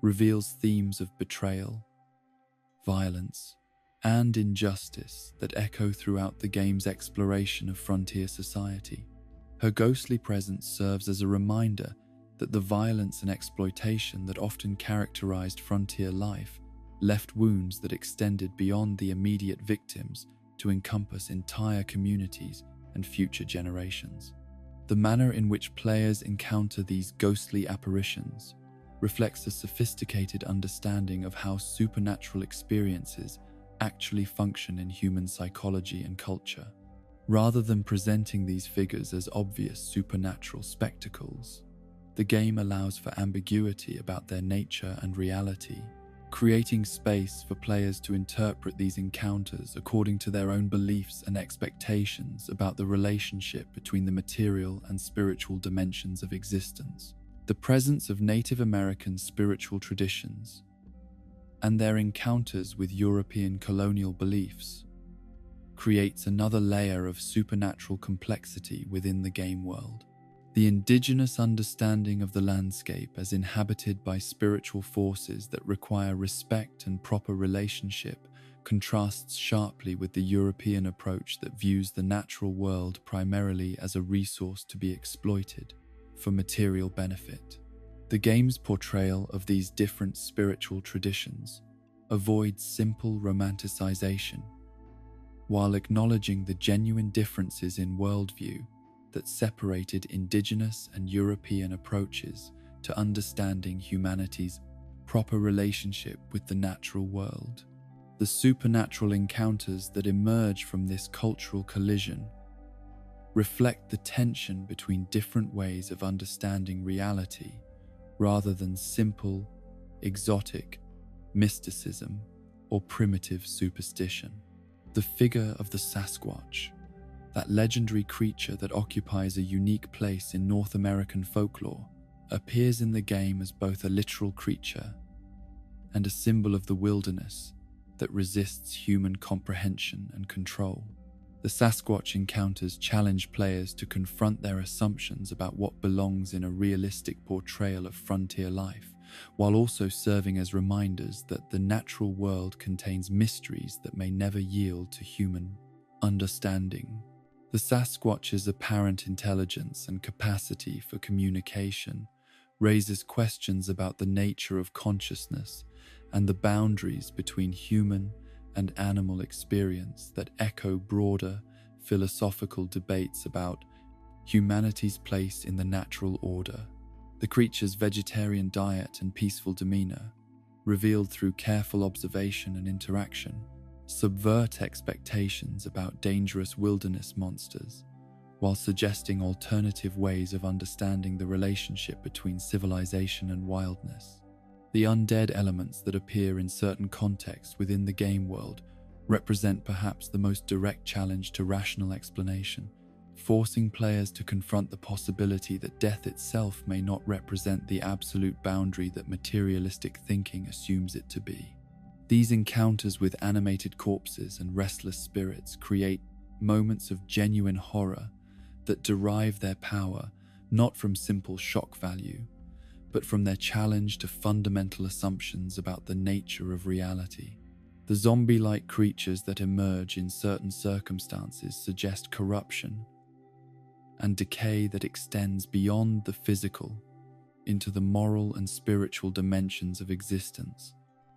A: reveals themes of betrayal, violence, and injustice that echo throughout the game's exploration of frontier society. Her ghostly presence serves as a reminder that the violence and exploitation that often characterized frontier life left wounds that extended beyond the immediate victims to encompass entire communities and future generations. The manner in which players encounter these ghostly apparitions reflects a sophisticated understanding of how supernatural experiences actually function in human psychology and culture. Rather than presenting these figures as obvious supernatural spectacles, the game allows for ambiguity about their nature and reality, creating space for players to interpret these encounters according to their own beliefs and expectations about the relationship between the material and spiritual dimensions of existence. The presence of Native American spiritual traditions and their encounters with European colonial beliefs creates another layer of supernatural complexity within the game world. The indigenous understanding of the landscape as inhabited by spiritual forces that require respect and proper relationship contrasts sharply with the European approach that views the natural world primarily as a resource to be exploited for material benefit. The game's portrayal of these different spiritual traditions avoids simple romanticization, while acknowledging the genuine differences in worldview that separated indigenous and European approaches to understanding humanity's proper relationship with the natural world. The supernatural encounters that emerge from this cultural collision reflect the tension between different ways of understanding reality rather than simple, exotic mysticism or primitive superstition. The figure of the Sasquatch, that legendary creature that occupies a unique place in North American folklore, appears in the game as both a literal creature and a symbol of the wilderness that resists human comprehension and control. The Sasquatch encounters challenge players to confront their assumptions about what belongs in a realistic portrayal of frontier life, while also serving as reminders that the natural world contains mysteries that may never yield to human understanding. The Sasquatch's apparent intelligence and capacity for communication raises questions about the nature of consciousness and the boundaries between human and animal experience that echo broader philosophical debates about humanity's place in the natural order. The creature's vegetarian diet and peaceful demeanor, revealed through careful observation and interaction, subvert expectations about dangerous wilderness monsters, while suggesting alternative ways of understanding the relationship between civilization and wildness. The undead elements that appear in certain contexts within the game world represent perhaps the most direct challenge to rational explanation, forcing players to confront the possibility that death itself may not represent the absolute boundary that materialistic thinking assumes it to be. These encounters with animated corpses and restless spirits create moments of genuine horror that derive their power not from simple shock value, but from their challenge to fundamental assumptions about the nature of reality. The zombie-like creatures that emerge in certain circumstances suggest corruption and decay that extends beyond the physical into the moral and spiritual dimensions of existence.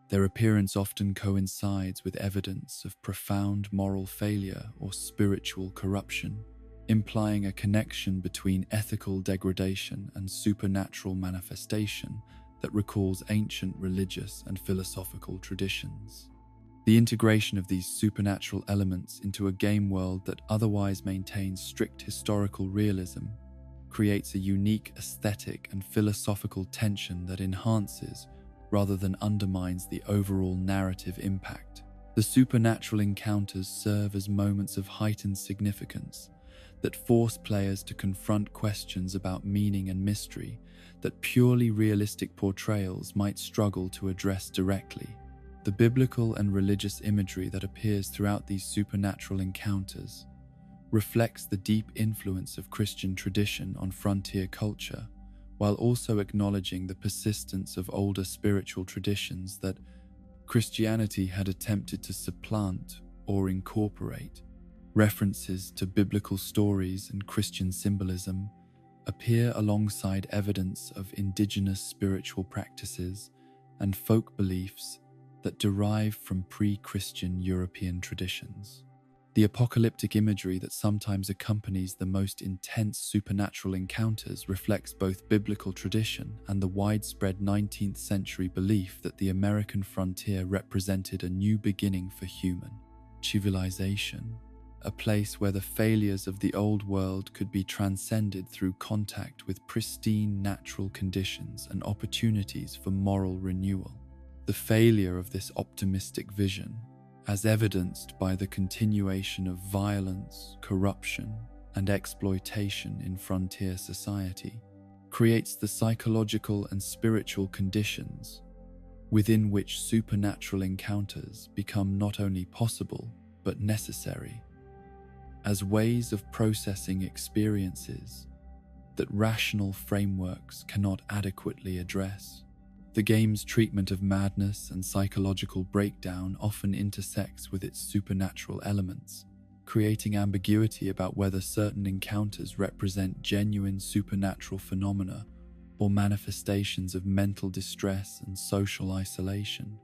A: Their appearance often coincides with evidence of profound moral failure or spiritual corruption, implying a connection between ethical degradation and supernatural manifestation that recalls ancient religious and philosophical traditions. The integration of these supernatural elements into a game world that otherwise maintains strict historical realism creates a unique aesthetic and philosophical tension that enhances rather than undermines the overall narrative impact. The supernatural encounters serve as moments of heightened significance that force players to confront questions about meaning and mystery that purely realistic portrayals might struggle to address directly. The biblical and religious imagery that appears throughout these supernatural encounters reflects the deep influence of Christian tradition on frontier culture, while also acknowledging the persistence of older spiritual traditions that Christianity had attempted to supplant or incorporate. References to biblical stories and Christian symbolism appear alongside evidence of indigenous spiritual practices and folk beliefs that derive from pre-Christian European traditions. The apocalyptic imagery that sometimes accompanies the most intense supernatural encounters reflects both biblical tradition and the widespread 19th century belief that the American frontier represented a new beginning for human civilization, a place where the failures of the old world could be transcended through contact with pristine natural conditions and opportunities for moral renewal. The failure of this optimistic vision, as evidenced by the continuation of violence, corruption, and exploitation in frontier society, creates the psychological and spiritual conditions within which supernatural encounters become not only possible but necessary, as ways of processing experiences that rational frameworks cannot adequately address. The game's treatment of madness and psychological breakdown often intersects with its supernatural elements, creating ambiguity about whether certain encounters represent genuine supernatural phenomena or manifestations of mental distress and social isolation.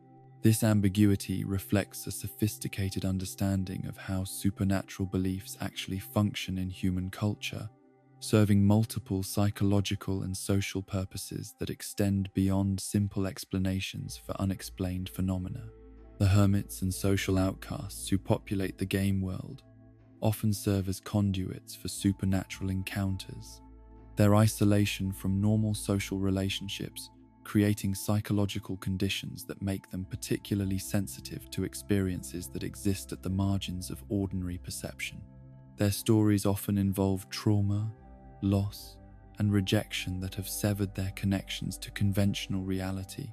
A: This ambiguity reflects a sophisticated understanding of how supernatural beliefs actually function in human culture, serving multiple psychological and social purposes that extend beyond simple explanations for unexplained phenomena. The hermits and social outcasts who populate the game world often serve as conduits for supernatural encounters, their isolation from normal social relationships creating psychological conditions that make them particularly sensitive to experiences that exist at the margins of ordinary perception. Their stories often involve trauma, loss, and rejection that have severed their connections to conventional reality,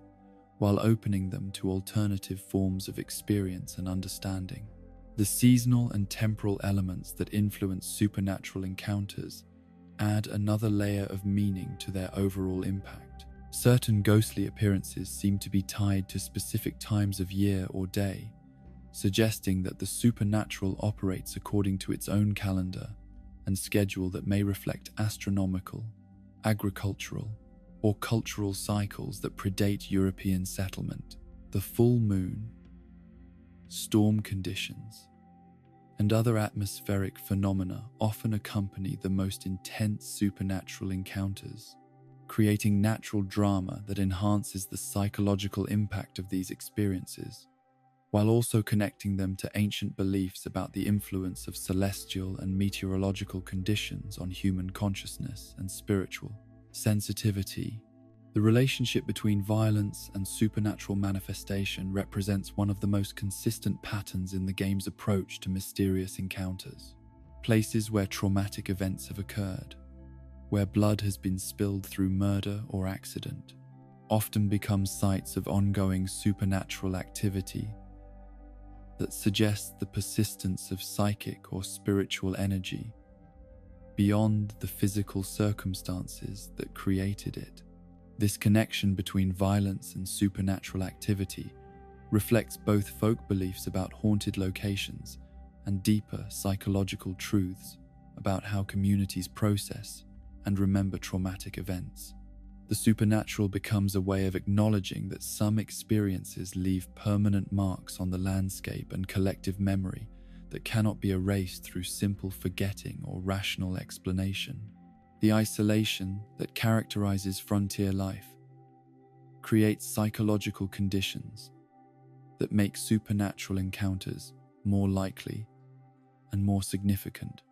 A: while opening them to alternative forms of experience and understanding. The seasonal and temporal elements that influence supernatural encounters add another layer of meaning to their overall impact. Certain ghostly appearances seem to be tied to specific times of year or day, suggesting that the supernatural operates according to its own calendar and schedule that may reflect astronomical, agricultural, or cultural cycles that predate European settlement. The full moon, storm conditions, and other atmospheric phenomena often accompany the most intense supernatural encounters, creating natural drama that enhances the psychological impact of these experiences, while also connecting them to ancient beliefs about the influence of celestial and meteorological conditions on human consciousness and spiritual sensitivity. The relationship between violence and supernatural manifestation represents one of the most consistent patterns in the game's approach to mysterious encounters. Places where traumatic events have occurred, where blood has been spilled through murder or accident, often become sites of ongoing supernatural activity that suggests the persistence of psychic or spiritual energy beyond the physical circumstances that created it. This connection between violence and supernatural activity reflects both folk beliefs about haunted locations and deeper psychological truths about how communities process and remember traumatic events. The supernatural becomes a way of acknowledging that some experiences leave permanent marks on the landscape and collective memory that cannot be erased through simple forgetting or rational explanation. The isolation that characterizes frontier life creates psychological conditions that make supernatural encounters more likely and more significant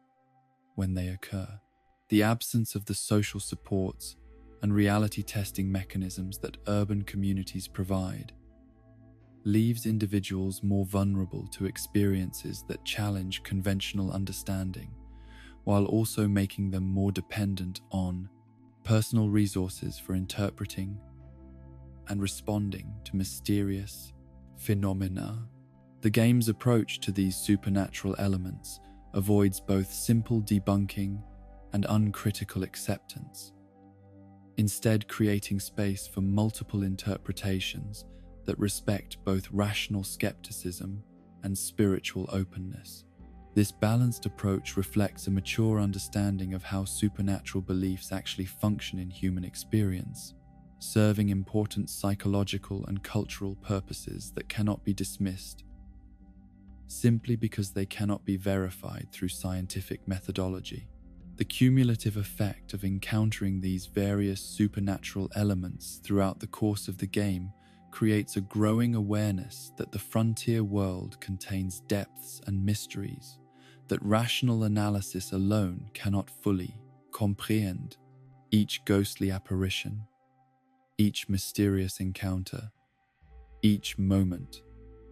A: when they occur. The absence of the social supports and reality testing mechanisms that urban communities provide leaves individuals more vulnerable to experiences that challenge conventional understanding, while also making them more dependent on personal resources for interpreting and responding to mysterious phenomena. The game's approach to these supernatural elements avoids both simple debunking and uncritical acceptance, instead creating space for multiple interpretations that respect both rational skepticism and spiritual openness. This balanced approach reflects a mature understanding of how supernatural beliefs actually function in human experience, serving important psychological and cultural purposes that cannot be dismissed simply because they cannot be verified through scientific methodology. The cumulative effect of encountering these various supernatural elements throughout the course of the game creates a growing awareness that the frontier world contains depths and mysteries that rational analysis alone cannot fully comprehend. Each ghostly apparition, each mysterious encounter, each moment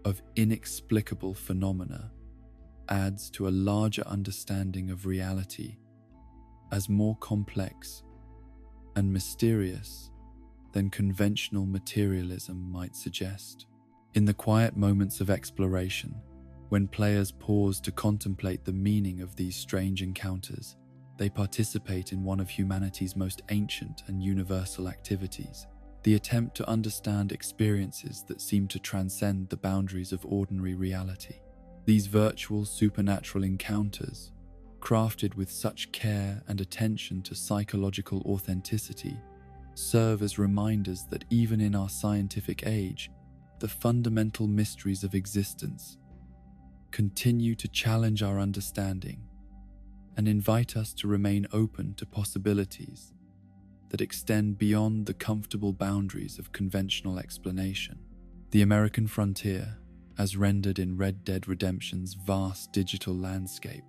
A: of inexplicable phenomena adds to a larger understanding of reality as more complex and mysterious than conventional materialism might suggest. In the quiet moments of exploration, when players pause to contemplate the meaning of these strange encounters, they participate in one of humanity's most ancient and universal activities, the attempt to understand experiences that seem to transcend the boundaries of ordinary reality. These virtual supernatural encounters, crafted with such care and attention to psychological authenticity, serve as reminders that even in our scientific age, the fundamental mysteries of existence continue to challenge our understanding and invite us to remain open to possibilities that extend beyond the comfortable boundaries of conventional explanation. The American frontier, as rendered in Red Dead Redemption's vast digital landscape,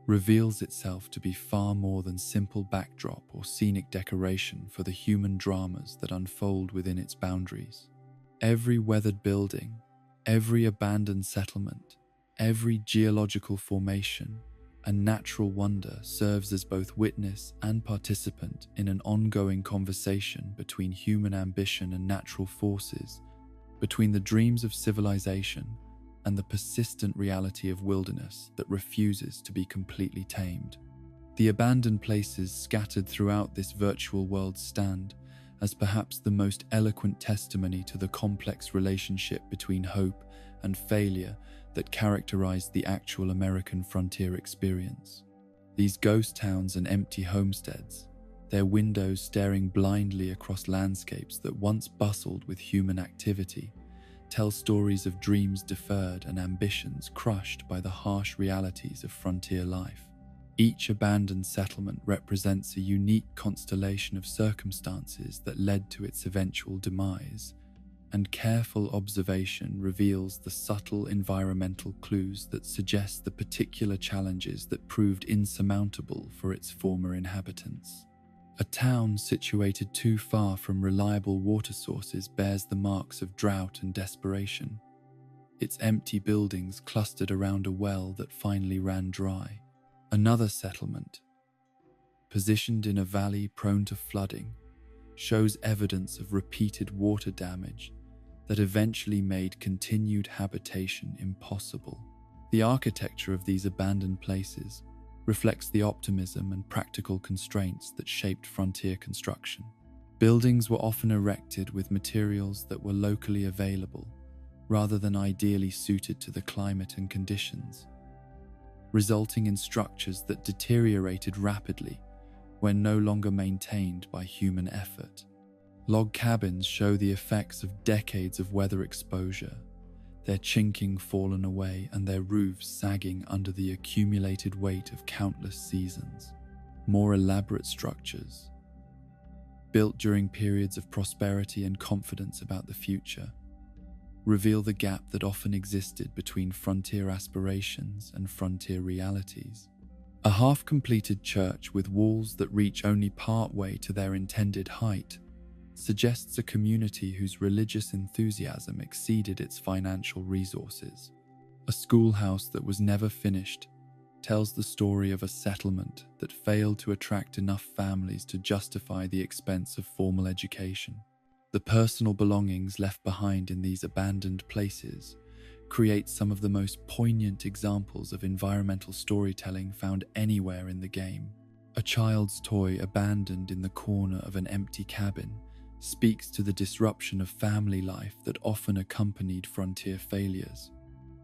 A: reveals itself to be far more than simple backdrop or scenic decoration for the human dramas that unfold within its boundaries. Every weathered building, every abandoned settlement, every geological formation and natural wonder serves as both witness and participant in an ongoing conversation between human ambition and natural forces, between the dreams of civilization and the persistent reality of wilderness that refuses to be completely tamed. The abandoned places scattered throughout this virtual world stand as perhaps the most eloquent testimony to the complex relationship between hope and failure that characterized the actual American frontier experience. These ghost towns and empty homesteads, their windows staring blindly across landscapes that once bustled with human activity, tell stories of dreams deferred and ambitions crushed by the harsh realities of frontier life. Each abandoned settlement represents a unique constellation of circumstances that led to its eventual demise, and careful observation reveals the subtle environmental clues that suggest the particular challenges that proved insurmountable for its former inhabitants. A town situated too far from reliable water sources bears the marks of drought and desperation, its empty buildings clustered around a well that finally ran dry. Another settlement, positioned in a valley prone to flooding, shows evidence of repeated water damage that eventually made continued habitation impossible. The architecture of these abandoned places reflects the optimism and practical constraints that shaped frontier construction. Buildings were often erected with materials that were locally available, rather than ideally suited to the climate and conditions, resulting in structures that deteriorated rapidly when no longer maintained by human effort. Log cabins show the effects of decades of weather exposure, their chinking fallen away and their roofs sagging under the accumulated weight of countless seasons. More elaborate structures, built during periods of prosperity and confidence about the future, reveal the gap that often existed between frontier aspirations and frontier realities. A half-completed church with walls that reach only part-way to their intended height suggests a community whose religious enthusiasm exceeded its financial resources. A schoolhouse that was never finished tells the story of a settlement that failed to attract enough families to justify the expense of formal education. The personal belongings left behind in these abandoned places create some of the most poignant examples of environmental storytelling found anywhere in the game. A child's toy abandoned in the corner of an empty cabin speaks to the disruption of family life that often accompanied frontier failures.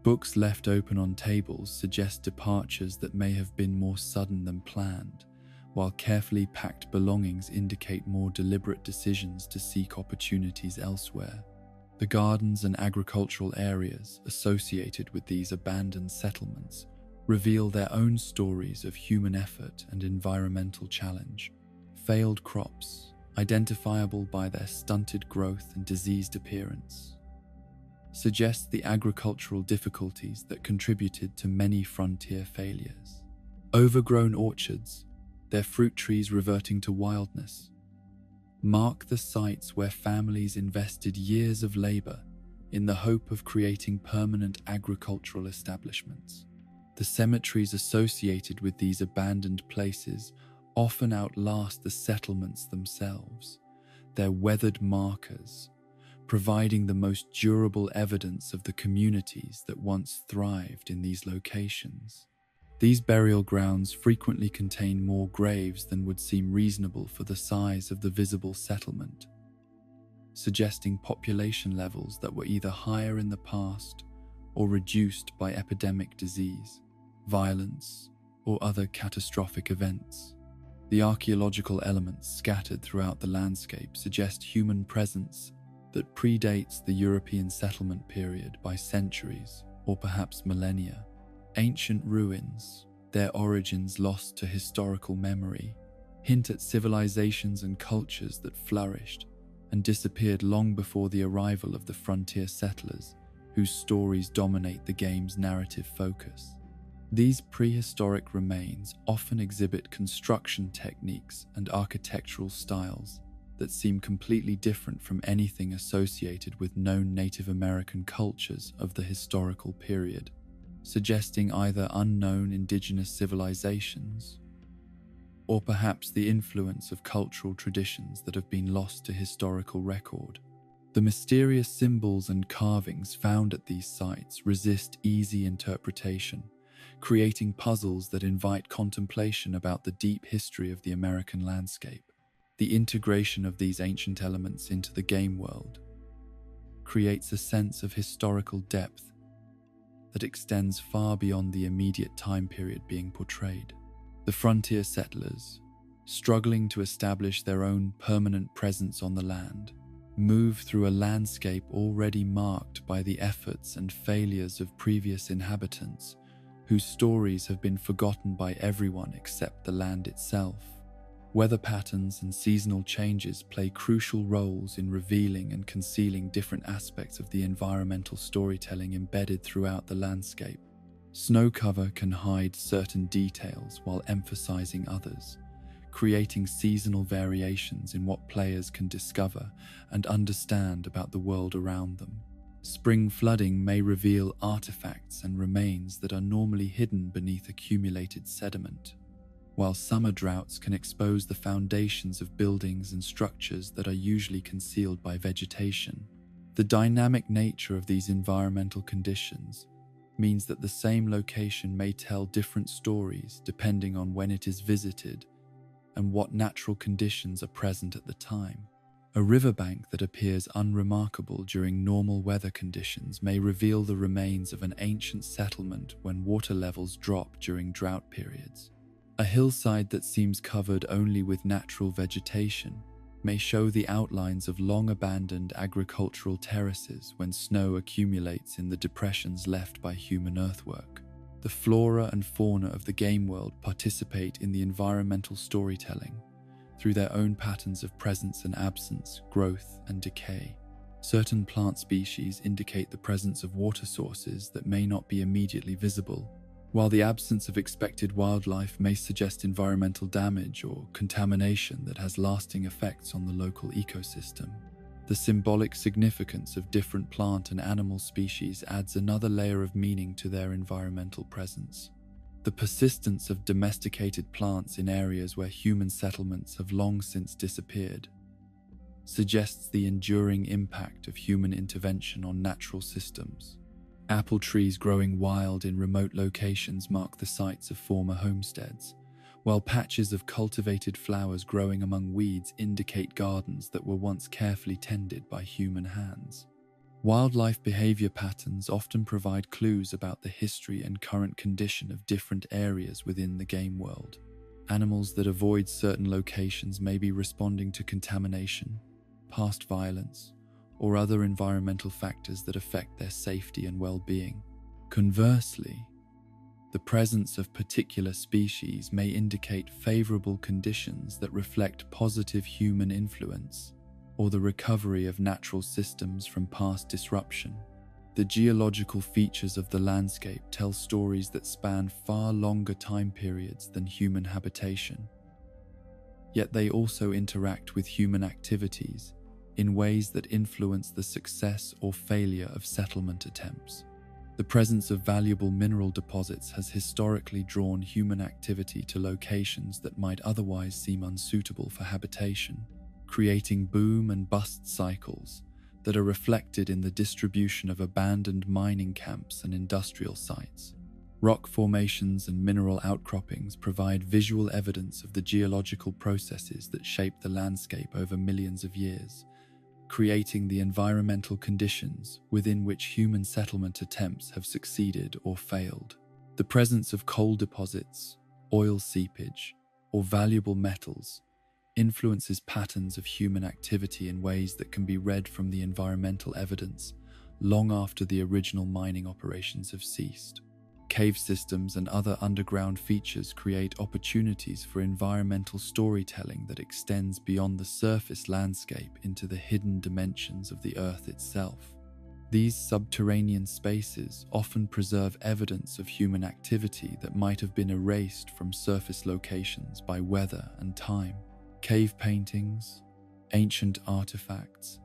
A: Books left open on tables suggest departures that may have been more sudden than planned, while carefully packed belongings indicate more deliberate decisions to seek opportunities elsewhere. The gardens and agricultural areas associated with these abandoned settlements reveal their own stories of human effort and environmental challenge. Failed crops, identifiable by their stunted growth and diseased appearance, suggest the agricultural difficulties that contributed to many frontier failures. Overgrown orchards, their fruit trees reverting to wildness, mark the sites where families invested years of labor in the hope of creating permanent agricultural establishments. The cemeteries associated with these abandoned places often outlast the settlements themselves, their weathered markers providing the most durable evidence of the communities that once thrived in these locations. These burial grounds frequently contain more graves than would seem reasonable for the size of the visible settlement, suggesting population levels that were either higher in the past or reduced by epidemic disease, violence, or other catastrophic events. The archaeological elements scattered throughout the landscape suggest human presence that predates the European settlement period by centuries or perhaps millennia. Ancient ruins, their origins lost to historical memory, hint at civilizations and cultures that flourished and disappeared long before the arrival of the frontier settlers, whose stories dominate the game's narrative focus. These prehistoric remains often exhibit construction techniques and architectural styles that seem completely different from anything associated with known Native American cultures of the historical period, suggesting either unknown indigenous civilizations or perhaps the influence of cultural traditions that have been lost to historical record. The mysterious symbols and carvings found at these sites resist easy interpretation, creating puzzles that invite contemplation about the deep history of the American landscape. The integration of these ancient elements into the game world creates a sense of historical depth that extends far beyond the immediate time period being portrayed. The frontier settlers, struggling to establish their own permanent presence on the land, move through a landscape already marked by the efforts and failures of previous inhabitants, whose stories have been forgotten by everyone except the land itself. Weather patterns and seasonal changes play crucial roles in revealing and concealing different aspects of the environmental storytelling embedded throughout the landscape. Snow cover can hide certain details while emphasizing others, creating seasonal variations in what players can discover and understand about the world around them. Spring flooding may reveal artifacts and remains that are normally hidden beneath accumulated sediment, while summer droughts can expose the foundations of buildings and structures that are usually concealed by vegetation. The dynamic nature of these environmental conditions means that the same location may tell different stories depending on when it is visited and what natural conditions are present at the time. A riverbank that appears unremarkable during normal weather conditions may reveal the remains of an ancient settlement when water levels drop during drought periods. A hillside that seems covered only with natural vegetation may show the outlines of long-abandoned agricultural terraces when snow accumulates in the depressions left by human earthwork. The flora and fauna of the game world participate in the environmental storytelling through their own patterns of presence and absence, growth and decay. Certain plant species indicate the presence of water sources that may not be immediately visible, while the absence of expected wildlife may suggest environmental damage or contamination that has lasting effects on the local ecosystem. The symbolic significance of different plant and animal species adds another layer of meaning to their environmental presence. The persistence of domesticated plants in areas where human settlements have long since disappeared suggests the enduring impact of human intervention on natural systems. Apple trees growing wild in remote locations mark the sites of former homesteads, while patches of cultivated flowers growing among weeds indicate gardens that were once carefully tended by human hands. Wildlife behavior patterns often provide clues about the history and current condition of different areas within the game world. Animals that avoid certain locations may be responding to contamination, past violence, or other environmental factors that affect their safety and well-being. Conversely, the presence of particular species may indicate favorable conditions that reflect positive human influence or the recovery of natural systems from past disruption. The geological features of the landscape tell stories that span far longer time periods than human habitation. Yet they also interact with human activities in ways that influence the success or failure of settlement attempts. The presence of valuable mineral deposits has historically drawn human activity to locations that might otherwise seem unsuitable for habitation, creating boom and bust cycles that are reflected in the distribution of abandoned mining camps and industrial sites. Rock formations and mineral outcroppings provide visual evidence of the geological processes that shape the landscape over millions of years, creating the environmental conditions within which human settlement attempts have succeeded or failed. The presence of coal deposits, oil seepage, or valuable metals influences patterns of human activity in ways that can be read from the environmental evidence long after the original mining operations have ceased. Cave systems and other underground features create opportunities for environmental storytelling that extends beyond the surface landscape into the hidden dimensions of the Earth itself. These subterranean spaces often preserve evidence of human activity that might have been erased from surface locations by weather and time. Cave paintings, ancient artifacts,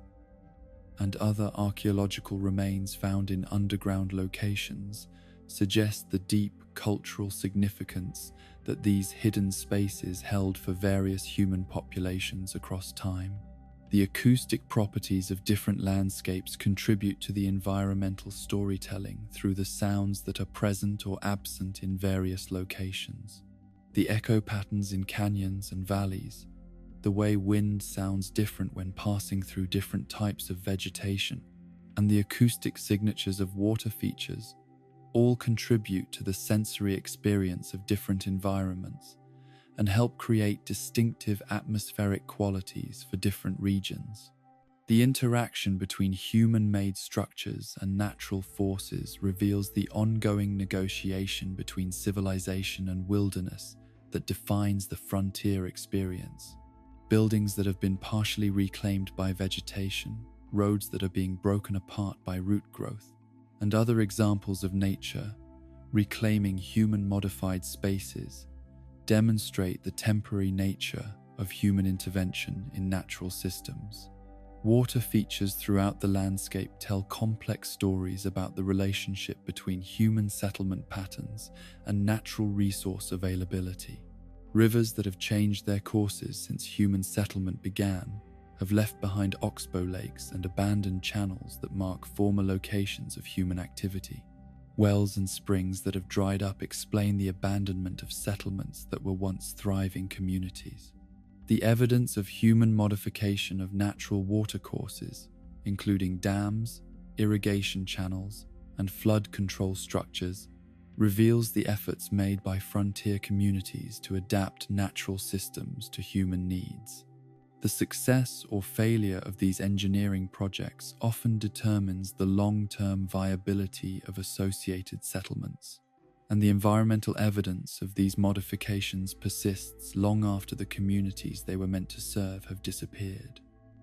A: and other archaeological remains found in underground locations suggest the deep cultural significance that these hidden spaces held for various human populations across time. The acoustic properties of different landscapes contribute to the environmental storytelling through the sounds that are present or absent in various locations. The echo patterns in canyons and valleys, the way wind sounds different when passing through different types of vegetation, and the acoustic signatures of water features all contribute to the sensory experience of different environments and help create distinctive atmospheric qualities for different regions. The interaction between human-made structures and natural forces reveals the ongoing negotiation between civilization and wilderness that defines the frontier experience. Buildings that have been partially reclaimed by vegetation, roads that are being broken apart by root growth, and other examples of nature reclaiming human-modified spaces demonstrate the temporary nature of human intervention in natural systems. Water features throughout the landscape tell complex stories about the relationship between human settlement patterns and natural resource availability. Rivers that have changed their courses since human settlement began have left behind oxbow lakes and abandoned channels that mark former locations of human activity. Wells and springs that have dried up explain the abandonment of settlements that were once thriving communities. The evidence of human modification of natural watercourses, including dams, irrigation channels, and flood control structures, reveals the efforts made by frontier communities to adapt natural systems to human needs. The success or failure of these engineering projects often determines the long-term viability of associated settlements, and the environmental evidence of these modifications persists long after the communities they were meant to serve have disappeared.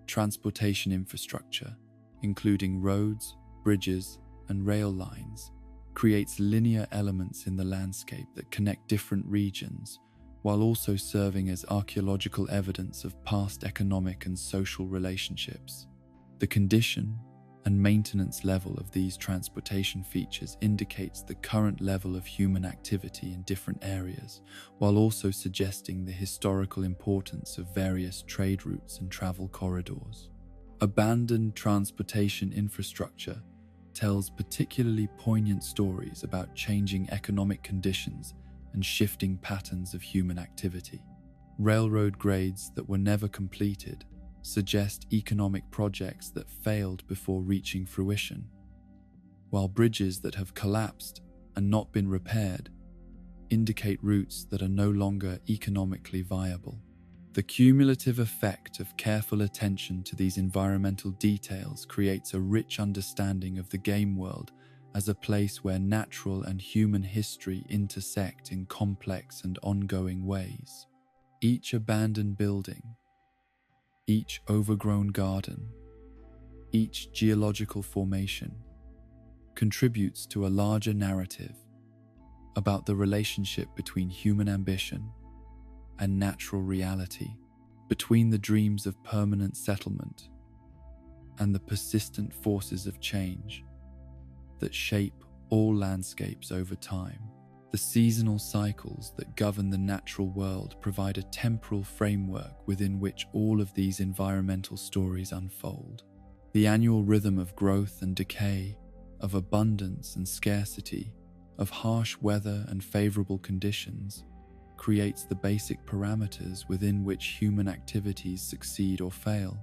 A: Transportation infrastructure, including roads, bridges, and rail lines, creates linear elements in the landscape that connect different regions, while also serving as archaeological evidence of past economic and social relationships. The condition and maintenance level of these transportation features indicates the current level of human activity in different areas, while also suggesting the historical importance of various trade routes and travel corridors. Abandoned transportation infrastructure tells particularly poignant stories about changing economic conditions and shifting patterns of human activity. Railroad grades that were never completed suggest economic projects that failed before reaching fruition, while bridges that have collapsed and not been repaired indicate routes that are no longer economically viable. The cumulative effect of careful attention to these environmental details creates a rich understanding of the game world as a place where natural and human history intersect in complex and ongoing ways. Each abandoned building, each overgrown garden, each geological formation contributes to a larger narrative about the relationship between human ambition and natural reality, between the dreams of permanent settlement and the persistent forces of change that shape all landscapes over time. The seasonal cycles that govern the natural world provide a temporal framework within which all of these environmental stories unfold. The annual rhythm of growth and decay, of abundance and scarcity, of harsh weather and favorable conditions, creates the basic parameters within which human activities succeed or fail.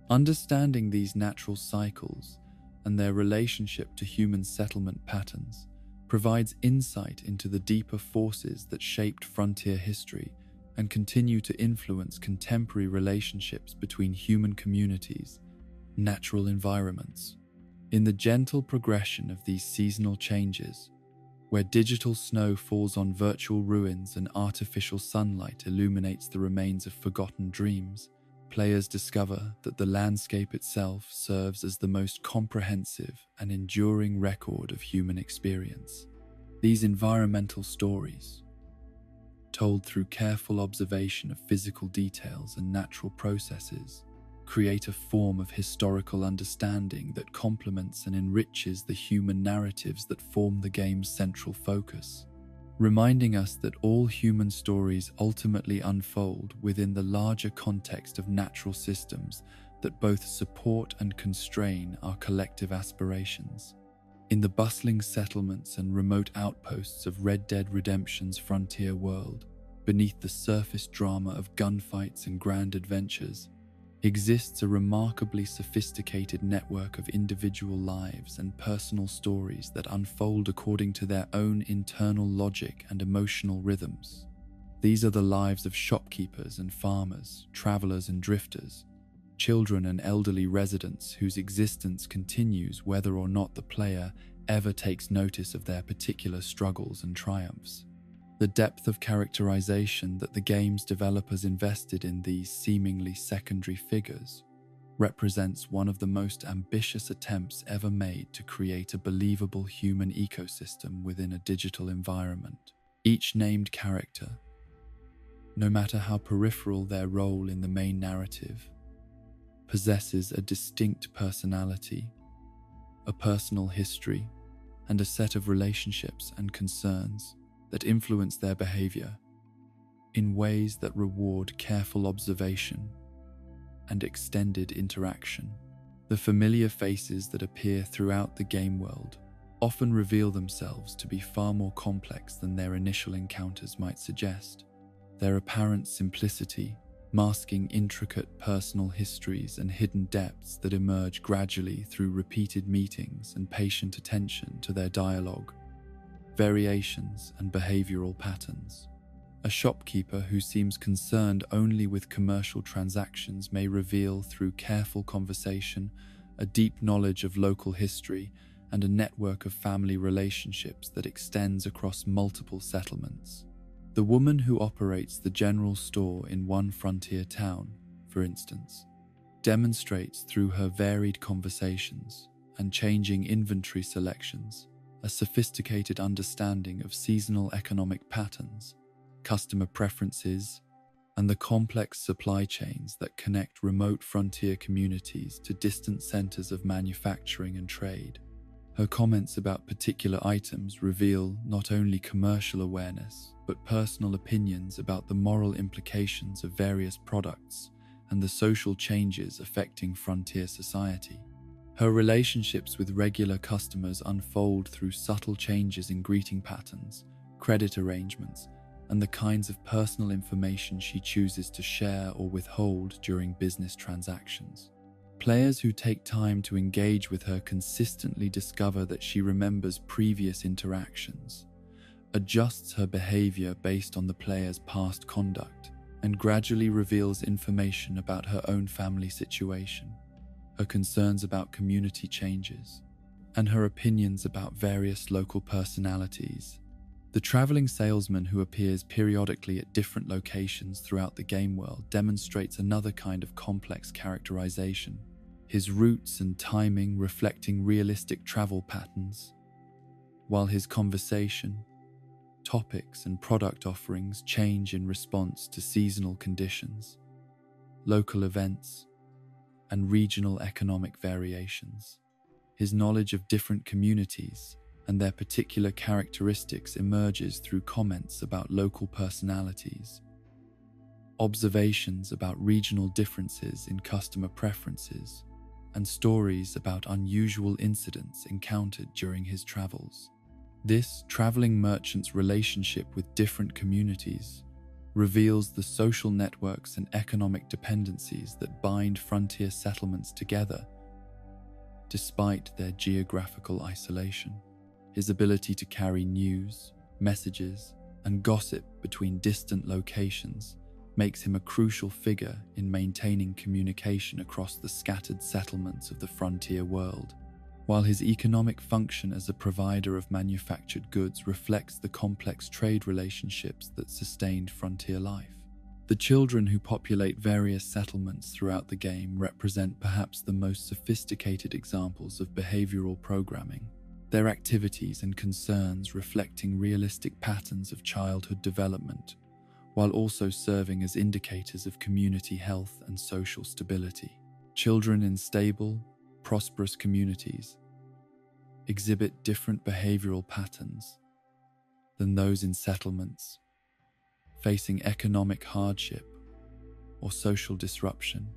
A: Understanding these natural cycles and their relationship to human settlement patterns provides insight into the deeper forces that shaped frontier history and continue to influence contemporary relationships between human communities and natural environments. In the gentle progression of these seasonal changes, where digital snow falls on virtual ruins and artificial sunlight illuminates the remains of forgotten dreams, players discover that the landscape itself serves as the most comprehensive and enduring record of human experience. These environmental stories, told through careful observation of physical details and natural processes, create a form of historical understanding that complements and enriches the human narratives that form the game's central focus, reminding us that all human stories ultimately unfold within the larger context of natural systems that both support and constrain our collective aspirations. In the bustling settlements and remote outposts of Red Dead Redemption's frontier world, beneath the surface drama of gunfights and grand adventures, exists a remarkably sophisticated network of individual lives and personal stories that unfold according to their own internal logic and emotional rhythms. These are the lives of shopkeepers and farmers, travelers and drifters, children and elderly residents whose existence continues whether or not the player ever takes notice of their particular struggles and triumphs. The depth of characterization that the game's developers invested in these seemingly secondary figures represents one of the most ambitious attempts ever made to create a believable human ecosystem within a digital environment. Each named character, no matter how peripheral their role in the main narrative, possesses a distinct personality, a personal history, and a set of relationships and concerns that influence their behavior in ways that reward careful observation and extended interaction. The familiar faces that appear throughout the game world often reveal themselves to be far more complex than their initial encounters might suggest, their apparent simplicity masking intricate personal histories and hidden depths that emerge gradually through repeated meetings and patient attention to their dialogue, variations, and behavioral patterns. A shopkeeper who seems concerned only with commercial transactions may reveal through careful conversation a deep knowledge of local history and a network of family relationships that extends across multiple settlements. The woman who operates the general store in one frontier town, for instance, demonstrates through her varied conversations and changing inventory selections a sophisticated understanding of seasonal economic patterns, customer preferences, and the complex supply chains that connect remote frontier communities to distant centers of manufacturing and trade. Her comments about particular items reveal not only commercial awareness, but personal opinions about the moral implications of various products and the social changes affecting frontier society. Her relationships with regular customers unfold through subtle changes in greeting patterns, credit arrangements, and the kinds of personal information she chooses to share or withhold during business transactions. Players who take time to engage with her consistently discover that she remembers previous interactions, adjusts her behavior based on the player's past conduct, and gradually reveals information about her own family situation, her concerns about community changes, and her opinions about various local personalities. The traveling salesman who appears periodically at different locations throughout the game world demonstrates another kind of complex characterization, his routes and timing reflecting realistic travel patterns, while his conversation, topics, and product offerings change in response to seasonal conditions, local events, and regional economic variations. His knowledge of different communities and their particular characteristics emerges through comments about local personalities, observations about regional differences in customer preferences, and stories about unusual incidents encountered during his travels. This traveling merchant's relationship with different communities reveals the social networks and economic dependencies that bind frontier settlements together, despite their geographical isolation. His ability to carry news, messages, and gossip between distant locations makes him a crucial figure in maintaining communication across the scattered settlements of the frontier world, while his economic function as a provider of manufactured goods reflects the complex trade relationships that sustained frontier life. The children who populate various settlements throughout the game represent perhaps the most sophisticated examples of behavioral programming, their activities and concerns reflecting realistic patterns of childhood development, while also serving as indicators of community health and social stability. Children in stable, prosperous communities exhibit different behavioral patterns than those in settlements facing economic hardship or social disruption,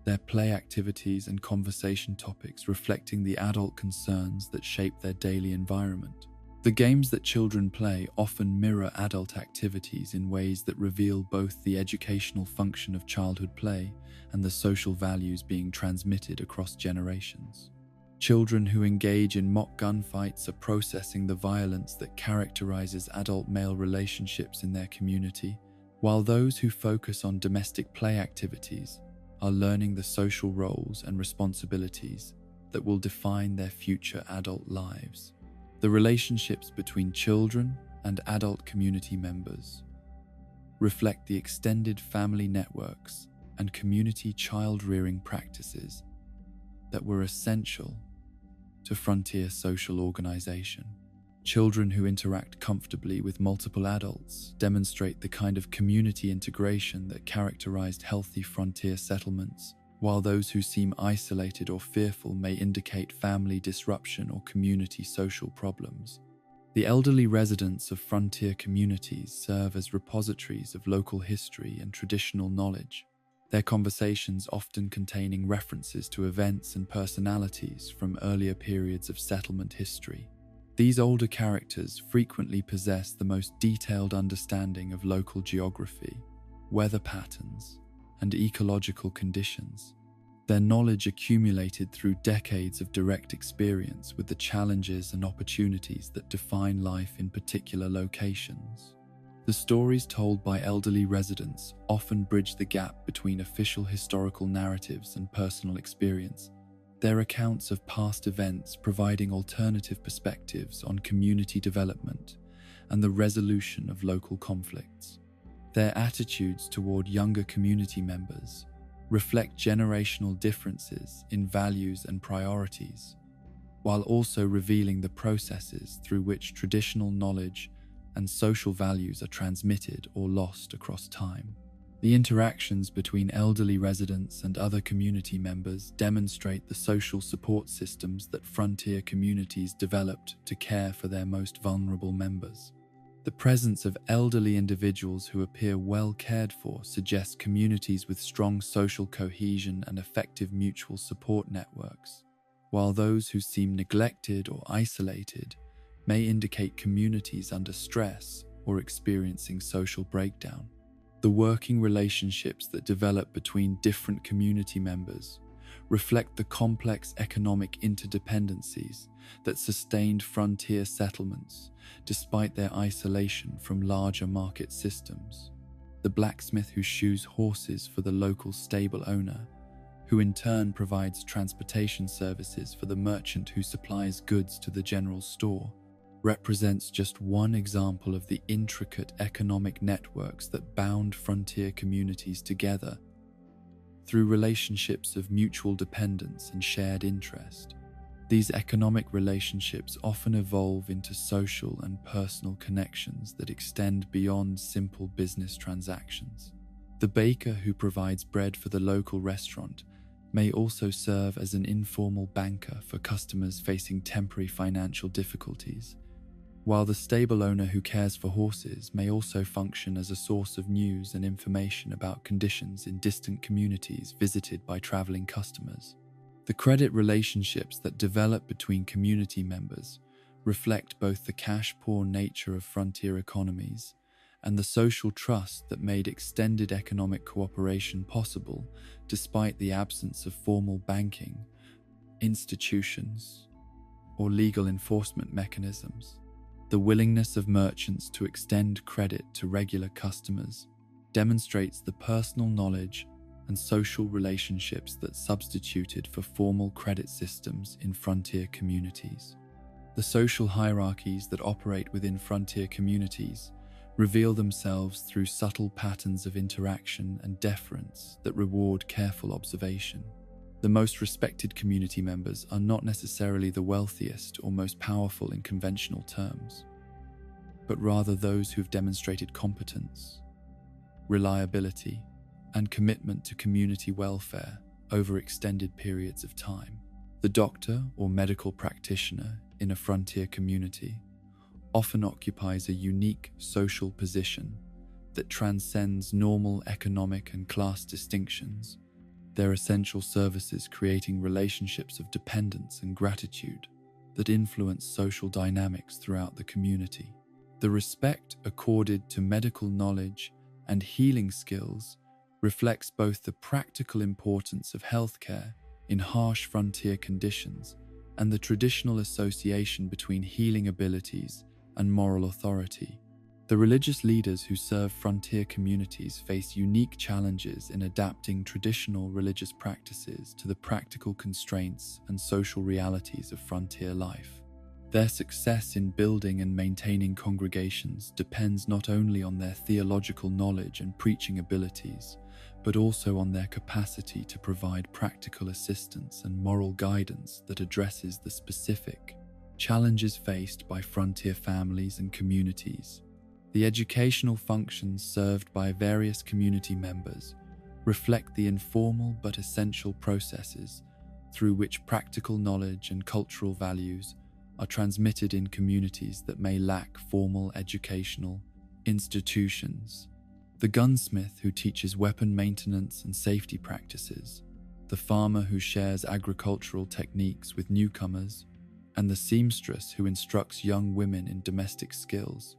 A: their play activities and conversation topics reflecting the adult concerns that shape their daily environment. The games that children play often mirror adult activities in ways that reveal both the educational function of childhood play and the social values being transmitted across generations. Children who engage in mock gunfights are processing the violence that characterizes adult male relationships in their community, while those who focus on domestic play activities are learning the social roles and responsibilities that will define their future adult lives. The relationships between children and adult community members reflect the extended family networks and community child-rearing practices that were essential to frontier social organization. Children who interact comfortably with multiple adults demonstrate the kind of community integration that characterized healthy frontier settlements, while those who seem isolated or fearful may indicate family disruption or community social problems. The elderly residents of frontier communities serve as repositories of local history and traditional knowledge, their conversations often containing references to events and personalities from earlier periods of settlement history. These older characters frequently possess the most detailed understanding of local geography, weather patterns, and ecological conditions. Their knowledge accumulated through decades of direct experience with the challenges and opportunities that define life in particular locations. The stories told by elderly residents often bridge the gap between official historical narratives and personal experience, their accounts of past events providing alternative perspectives on community development and the resolution of local conflicts. Their attitudes toward younger community members reflect generational differences in values and priorities, while also revealing the processes through which traditional knowledge and social values are transmitted or lost across time. The interactions between elderly residents and other community members demonstrate the social support systems that frontier communities developed to care for their most vulnerable members. The presence of elderly individuals who appear well cared for suggests communities with strong social cohesion and effective mutual support networks, while those who seem neglected or isolated may indicate communities under stress or experiencing social breakdown. The working relationships that develop between different community members reflect the complex economic interdependencies that sustained frontier settlements despite their isolation from larger market systems. The blacksmith who shoes horses for the local stable owner, who in turn provides transportation services for the merchant who supplies goods to the general store, represents just one example of the intricate economic networks that bound frontier communities together through relationships of mutual dependence and shared interest. These economic relationships often evolve into social and personal connections that extend beyond simple business transactions. The baker who provides bread for the local restaurant may also serve as an informal banker for customers facing temporary financial difficulties, while the stable owner who cares for horses may also function as a source of news and information about conditions in distant communities visited by traveling customers. The credit relationships that develop between community members reflect both the cash-poor nature of frontier economies and the social trust that made extended economic cooperation possible despite the absence of formal banking, institutions, or legal enforcement mechanisms. The willingness of merchants to extend credit to regular customers demonstrates the personal knowledge and social relationships that substituted for formal credit systems in frontier communities. The social hierarchies that operate within frontier communities reveal themselves through subtle patterns of interaction and deference that reward careful observation. The most respected community members are not necessarily the wealthiest or most powerful in conventional terms, but rather those who've demonstrated competence, reliability, and commitment to community welfare over extended periods of time. The doctor or medical practitioner in a frontier community often occupies a unique social position that transcends normal economic and class distinctions, their essential services creating relationships of dependence and gratitude that influence social dynamics throughout the community. The respect accorded to medical knowledge and healing skills reflects both the practical importance of healthcare in harsh frontier conditions and the traditional association between healing abilities and moral authority. The religious leaders who serve frontier communities face unique challenges in adapting traditional religious practices to the practical constraints and social realities of frontier life. Their success in building and maintaining congregations depends not only on their theological knowledge and preaching abilities, but also on their capacity to provide practical assistance and moral guidance that addresses the specific challenges faced by frontier families and communities. The educational functions served by various community members reflect the informal but essential processes through which practical knowledge and cultural values are transmitted in communities that may lack formal educational institutions. The gunsmith who teaches weapon maintenance and safety practices, the farmer who shares agricultural techniques with newcomers, and the seamstress who instructs young women in domestic skills,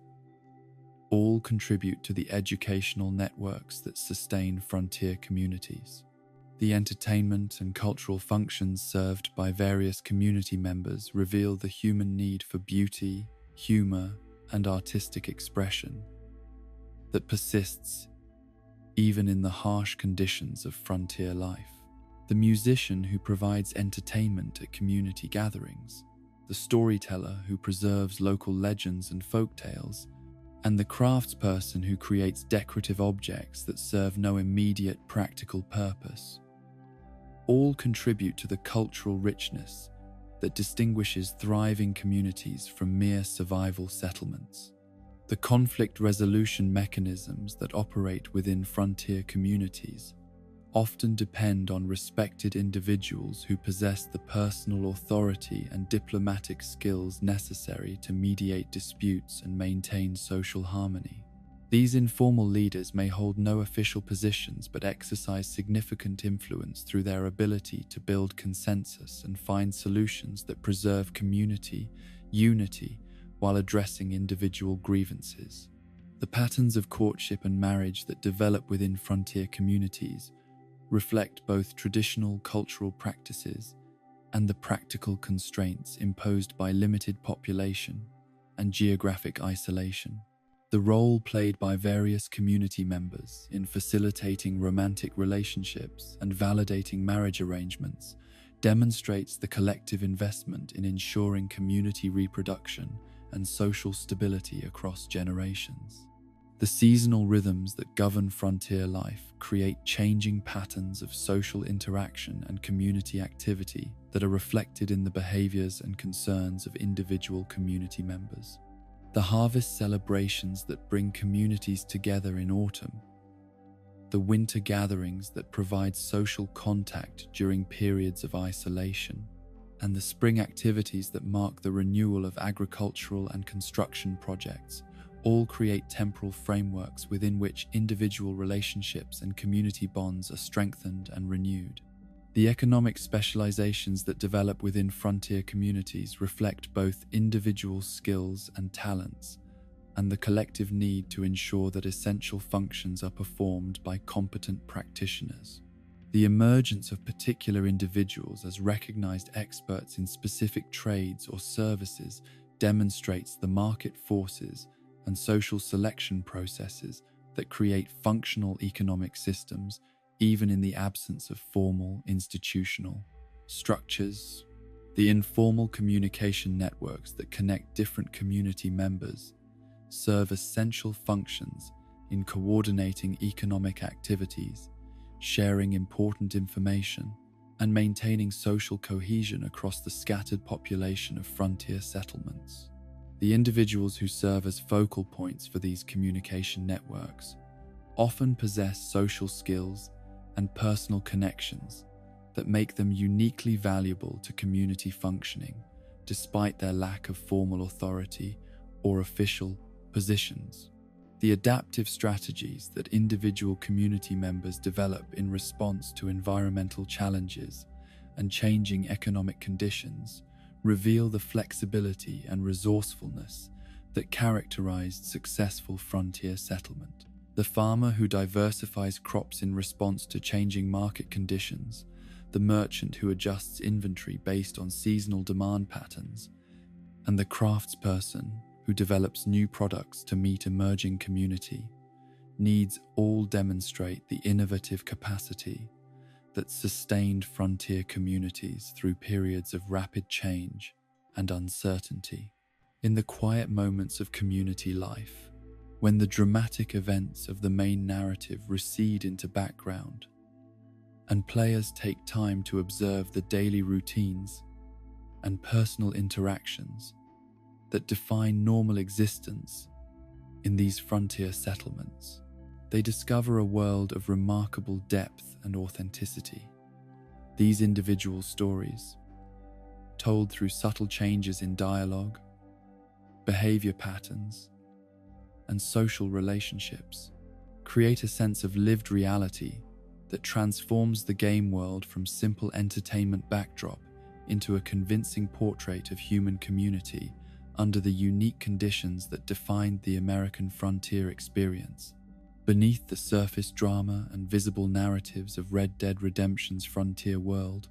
A: all contribute to the educational networks that sustain frontier communities. The entertainment and cultural functions served by various community members reveal the human need for beauty, humor, and artistic expression that persists even in the harsh conditions of frontier life. The musician who provides entertainment at community gatherings, the storyteller who preserves local legends and folktales, and the craftsperson who creates decorative objects that serve no immediate practical purpose, all contribute to the cultural richness that distinguishes thriving communities from mere survival settlements. The conflict resolution mechanisms that operate within frontier communities often depend on respected individuals who possess the personal authority and diplomatic skills necessary to mediate disputes and maintain social harmony. These informal leaders may hold no official positions but exercise significant influence through their ability to build consensus and find solutions that preserve community unity while addressing individual grievances. The patterns of courtship and marriage that develop within frontier communities reflect both traditional cultural practices and the practical constraints imposed by limited population and geographic isolation. The role played by various community members in facilitating romantic relationships and validating marriage arrangements demonstrates the collective investment in ensuring community reproduction and social stability across generations. The seasonal rhythms that govern frontier life create changing patterns of social interaction and community activity that are reflected in the behaviors and concerns of individual community members. The harvest celebrations that bring communities together in autumn, the winter gatherings that provide social contact during periods of isolation, and the spring activities that mark the renewal of agricultural and construction projects all create temporal frameworks within which individual relationships and community bonds are strengthened and renewed. The economic specializations that develop within frontier communities reflect both individual skills and talents, and the collective need to ensure that essential functions are performed by competent practitioners. The emergence of particular individuals as recognized experts in specific trades or services demonstrates the market forces and social selection processes that create functional economic systems even in the absence of formal institutional structures. The informal communication networks that connect different community members serve essential functions in coordinating economic activities, sharing important information, and maintaining social cohesion across the scattered population of frontier settlements. The individuals who serve as focal points for these communication networks often possess social skills and personal connections that make them uniquely valuable to community functioning, despite their lack of formal authority or official positions. The adaptive strategies that individual community members develop in response to environmental challenges and changing economic conditions reveal the flexibility and resourcefulness that characterized successful frontier settlement. The farmer who diversifies crops in response to changing market conditions, the merchant who adjusts inventory based on seasonal demand patterns, and the craftsperson who develops new products to meet emerging community needs all demonstrate the innovative capacity that sustained frontier communities through periods of rapid change and uncertainty. In the quiet moments of community life, when the dramatic events of the main narrative recede into background, and players take time to observe the daily routines and personal interactions that define normal existence in these frontier settlements, they discover a world of remarkable depth and authenticity. These individual stories, told through subtle changes in dialogue, behavior patterns, and social relationships, create a sense of lived reality that transforms the game world from simple entertainment backdrop into a convincing portrait of human community under the unique conditions that defined the American frontier experience. Beneath the surface drama and visible narratives of Red Dead Redemption's frontier world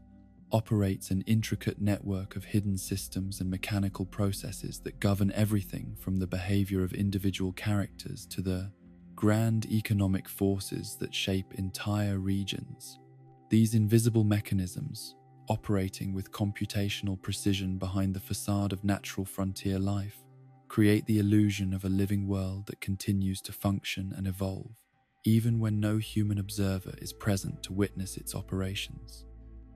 A: operates an intricate network of hidden systems and mechanical processes that govern everything from the behavior of individual characters to the grand economic forces that shape entire regions. These invisible mechanisms, operating with computational precision behind the facade of natural frontier life, create the illusion of a living world that continues to function and evolve, even when no human observer is present to witness its operations.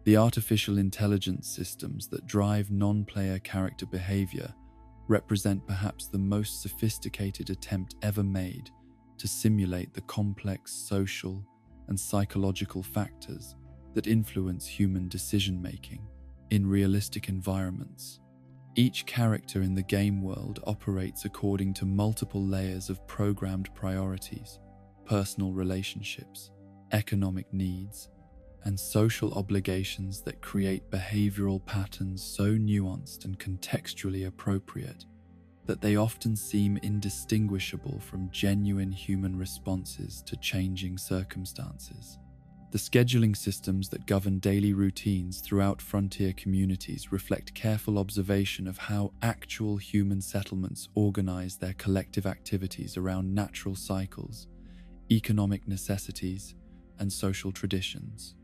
A: The artificial intelligence systems that drive non-player character behavior represent perhaps the most sophisticated attempt ever made to simulate the complex social and psychological factors that influence human decision-making in realistic environments. Each character in the game world operates according to multiple layers of programmed priorities, personal relationships, economic needs, and social obligations that create behavioral patterns so nuanced and contextually appropriate that they often seem indistinguishable from genuine human responses to changing circumstances. The scheduling systems that govern daily routines throughout frontier communities reflect careful observation of how actual human settlements organize their collective activities around natural cycles, economic necessities, and social traditions.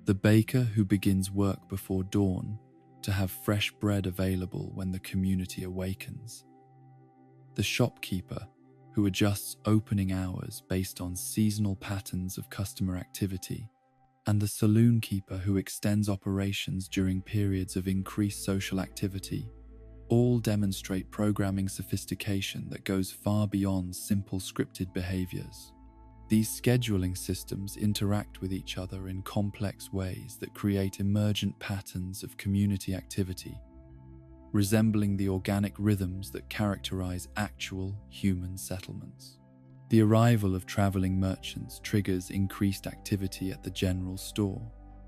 A: The baker who begins work before dawn to have fresh bread available when the community awakens. The shopkeeper who adjusts opening hours based on seasonal patterns of customer activity, and the saloon keeper who extends operations during periods of increased social activity, all demonstrate programming sophistication that goes far beyond simple scripted behaviors. These scheduling systems interact with each other in complex ways that create emergent patterns of community activity, resembling the organic rhythms that characterize actual human settlements. The arrival of traveling merchants triggers increased activity at the general store,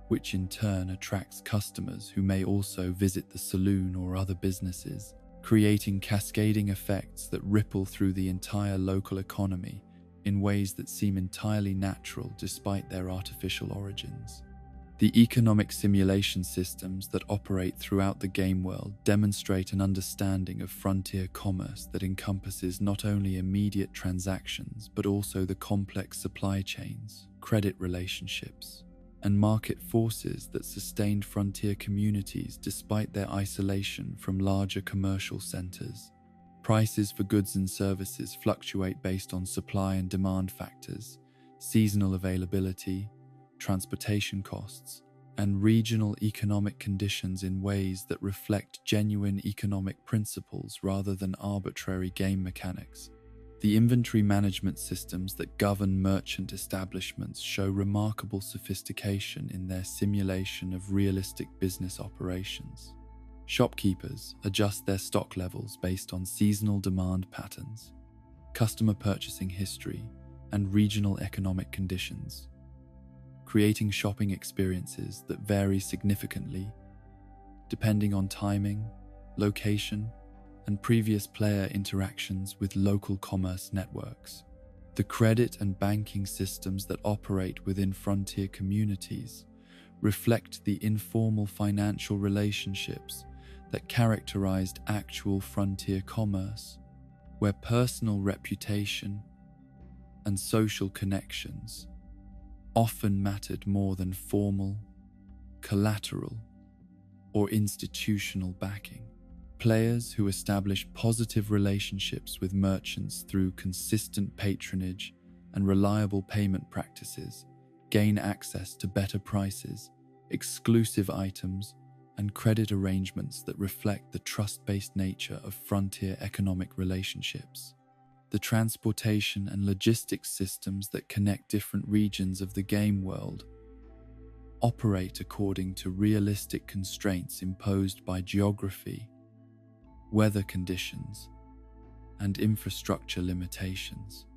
A: which in turn attracts customers who may also visit the saloon or other businesses, creating cascading effects that ripple through the entire local economy in ways that seem entirely natural despite their artificial origins. The economic simulation systems that operate throughout the game world demonstrate an understanding of frontier commerce that encompasses not only immediate transactions but also the complex supply chains, credit relationships, and market forces that sustained frontier communities despite their isolation from larger commercial centers. Prices for goods and services fluctuate based on supply and demand factors, seasonal availability, transportation costs, and regional economic conditions in ways that reflect genuine economic principles rather than arbitrary game mechanics. The inventory management systems that govern merchant establishments show remarkable sophistication in their simulation of realistic business operations. Shopkeepers adjust their stock levels based on seasonal demand patterns, customer purchasing history, and regional economic conditions, creating shopping experiences that vary significantly depending on timing, location, and previous player interactions with local commerce networks. The credit and banking systems that operate within frontier communities reflect the informal financial relationships that characterized actual frontier commerce, where personal reputation and social connections often mattered more than formal, collateral, or institutional backing. Players who establish positive relationships with merchants through consistent patronage and reliable payment practices gain access to better prices, exclusive items, and credit arrangements that reflect the trust-based nature of frontier economic relationships. The transportation and logistics systems that connect different regions of the game world operate according to realistic constraints imposed by geography, weather conditions, and infrastructure limitations.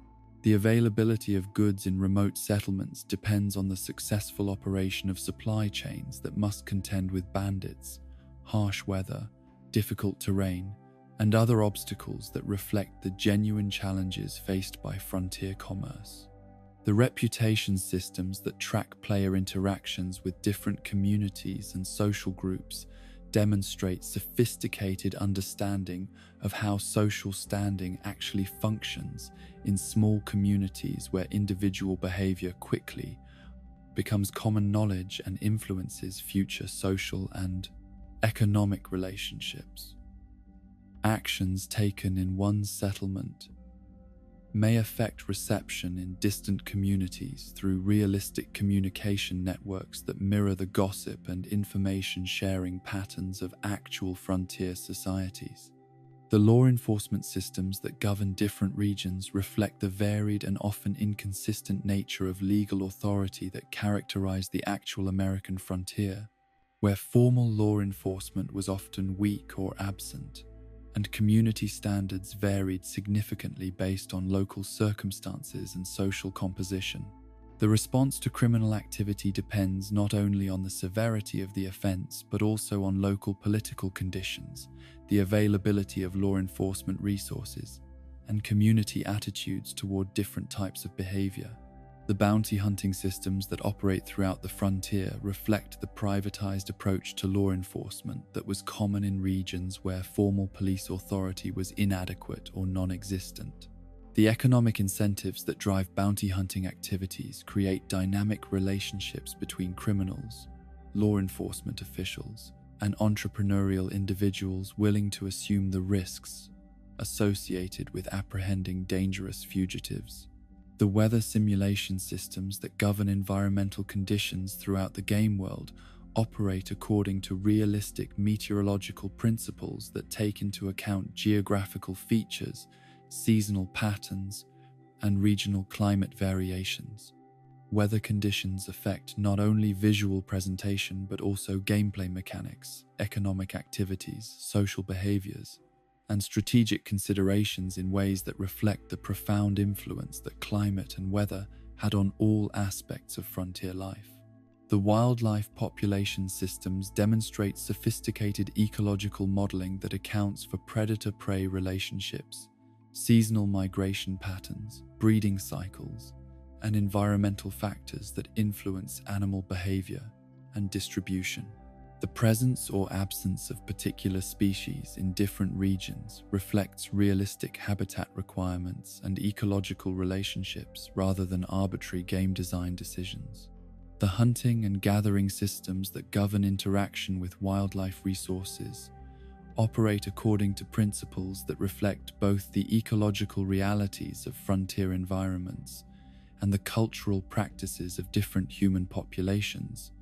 A: The availability of goods in remote settlements depends on the successful operation of supply chains that must contend with bandits, harsh weather, difficult terrain, and other obstacles that reflect the genuine challenges faced by frontier commerce. The reputation systems that track player interactions with different communities and social groups demonstrate sophisticated understanding of how social standing actually functions in small communities where individual behavior quickly becomes common knowledge and influences future social and economic relationships. Actions taken in one settlement may affect reception in distant communities through realistic communication networks that mirror the gossip and information sharing patterns of actual frontier societies. The law enforcement systems that govern different regions reflect the varied and often inconsistent nature of legal authority that characterized the actual American frontier, where formal law enforcement was often weak or absent, and community standards varied significantly based on local circumstances and social composition. The response to criminal activity depends not only on the severity of the offense but also on local political conditions, the availability of law enforcement resources, and community attitudes toward different types of behavior. The bounty hunting systems that operate throughout the frontier reflect the privatized approach to law enforcement that was common in regions where formal police authority was inadequate or non-existent. The economic incentives that drive bounty hunting activities create dynamic relationships between criminals, law enforcement officials, and entrepreneurial individuals willing to assume the risks associated with apprehending dangerous fugitives. The weather simulation systems that govern environmental conditions throughout the game world operate according to realistic meteorological principles that take into account geographical features, seasonal patterns, and regional climate variations. Weather conditions affect not only visual presentation but also gameplay mechanics, economic activities, social behaviors, and strategic considerations in ways that reflect the profound influence that climate and weather had on all aspects of frontier life. The wildlife population systems demonstrate sophisticated ecological modeling that accounts for predator-prey relationships, seasonal migration patterns, breeding cycles, and environmental factors that influence animal behavior. and distribution. The presence or absence of particular species in different regions reflects realistic habitat requirements and ecological relationships rather than arbitrary game design decisions. The hunting and gathering systems that govern interaction with wildlife resources operate according to principles that reflect both the ecological realities of frontier environments and the cultural practices of different human populations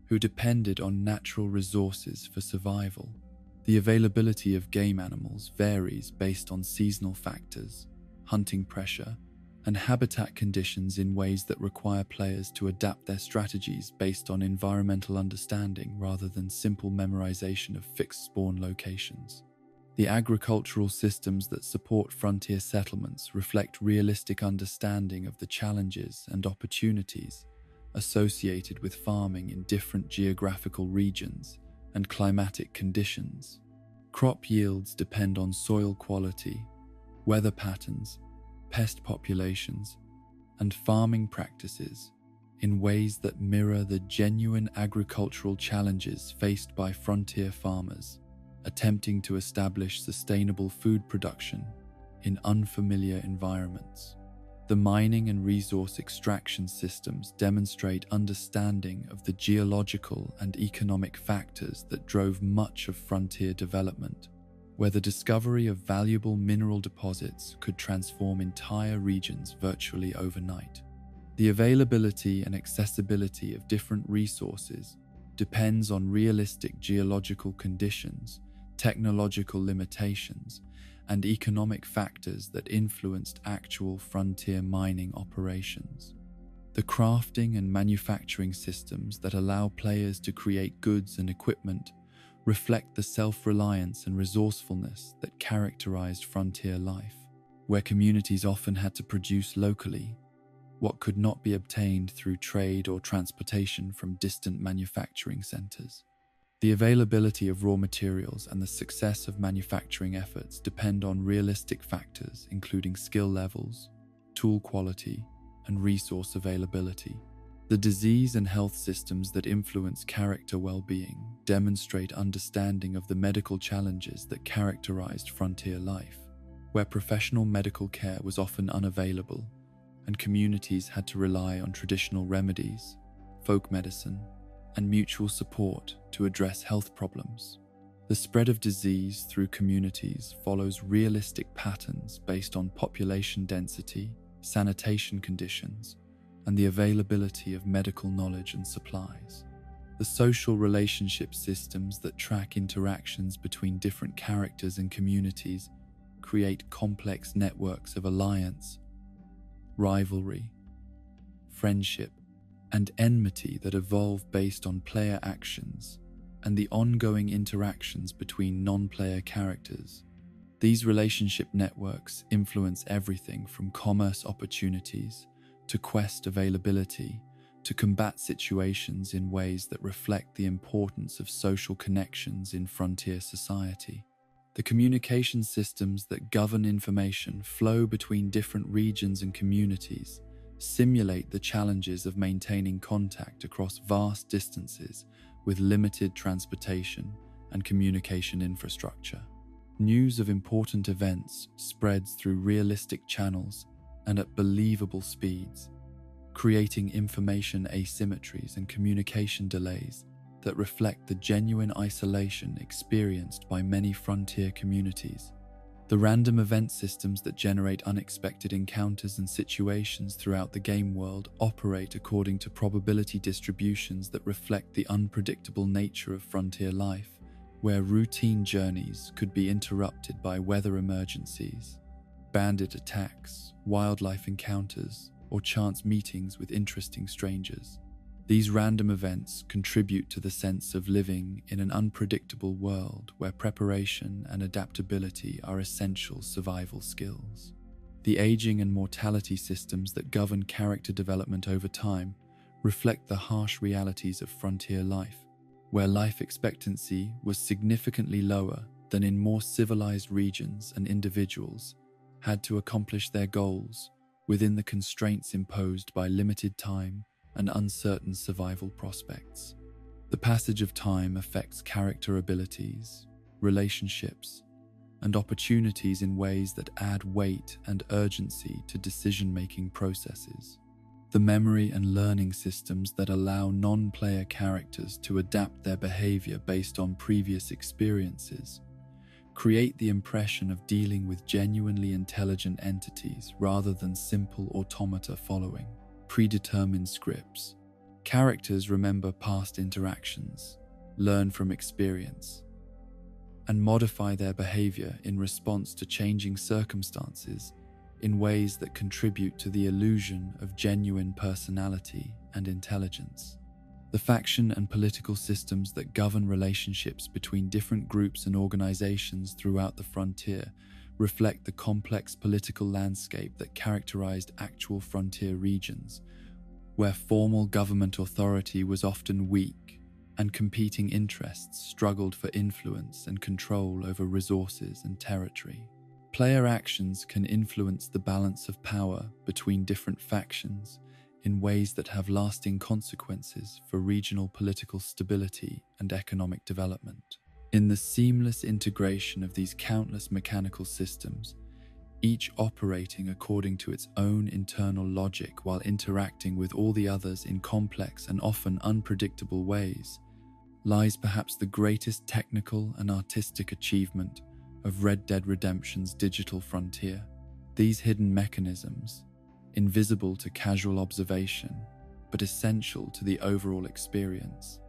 A: who depended on natural resources for survival. The availability of game animals varies based on seasonal factors, hunting pressure, and habitat conditions in ways that require players to adapt their strategies based on environmental understanding rather than simple memorization of fixed spawn locations. The agricultural systems that support frontier settlements reflect realistic understanding of the challenges and opportunities associated with farming in different geographical regions and climatic conditions. Crop yields depend on soil quality, weather patterns, pest populations, and farming practices in ways that mirror the genuine agricultural challenges faced by frontier farmers attempting to establish sustainable food production in unfamiliar environments. The mining and resource extraction systems demonstrate understanding of the geological and economic factors that drove much of frontier development, where the discovery of valuable mineral deposits could transform entire regions virtually overnight. The availability and accessibility of different resources depends on realistic geological conditions, technological limitations, and economic factors that influenced actual frontier mining operations. The crafting and manufacturing systems that allow players to create goods and equipment reflect the self-reliance and resourcefulness that characterized frontier life, where communities often had to produce locally what could not be obtained through trade or transportation from distant manufacturing centers. The availability of raw materials and the success of manufacturing efforts depend on realistic factors including skill levels, tool quality, and resource availability. The disease and health systems that influence character well-being demonstrate understanding of the medical challenges that characterized frontier life, where professional medical care was often unavailable and communities had to rely on traditional remedies, folk medicine, and mutual support to address health problems. The spread of disease through communities follows realistic patterns based on population density, sanitation conditions, and the availability of medical knowledge and supplies. The social relationship systems that track interactions between different characters and communities create complex networks of alliance, rivalry, friendship, and enmity that evolve based on player actions and the ongoing interactions between non-player characters. These relationship networks influence everything from commerce opportunities to quest availability to combat situations in ways that reflect the importance of social connections in frontier society. The communication systems that govern information flow between different regions and communities simulate the challenges of maintaining contact across vast distances with limited transportation and communication infrastructure. News of important events spreads through realistic channels and at believable speeds, creating information asymmetries and communication delays that reflect the genuine isolation experienced by many frontier communities. The random event systems that generate unexpected encounters and situations throughout the game world operate according to probability distributions that reflect the unpredictable nature of frontier life, where routine journeys could be interrupted by weather emergencies, bandit attacks, wildlife encounters, or chance meetings with interesting strangers. These random events contribute to the sense of living in an unpredictable world where preparation and adaptability are essential survival skills. The aging and mortality systems that govern character development over time reflect the harsh realities of frontier life, where life expectancy was significantly lower than in more civilized regions, and individuals had to accomplish their goals within the constraints imposed by limited time and uncertain survival prospects. The passage of time affects character abilities, relationships, and opportunities in ways that add weight and urgency to decision-making processes. The memory and learning systems that allow non-player characters to adapt their behavior based on previous experiences create the impression of dealing with genuinely intelligent entities rather than simple automata following predetermined scripts. Characters remember past interactions, learn from experience, and modify their behavior in response to changing circumstances in ways that contribute to the illusion of genuine personality and intelligence. The faction and political systems that govern relationships between different groups and organizations throughout the frontier reflect the complex political landscape that characterized actual frontier regions, where formal government authority was often weak and competing interests struggled for influence and control over resources and territory. Player actions can influence the balance of power between different factions in ways that have lasting consequences for regional political stability and economic development. In the seamless integration of these countless mechanical systems, each operating according to its own internal logic while interacting with all the others in complex and often unpredictable ways, lies perhaps the greatest technical and artistic achievement of Red Dead Redemption's digital frontier. These hidden mechanisms, invisible to casual observation, but essential to the overall experience,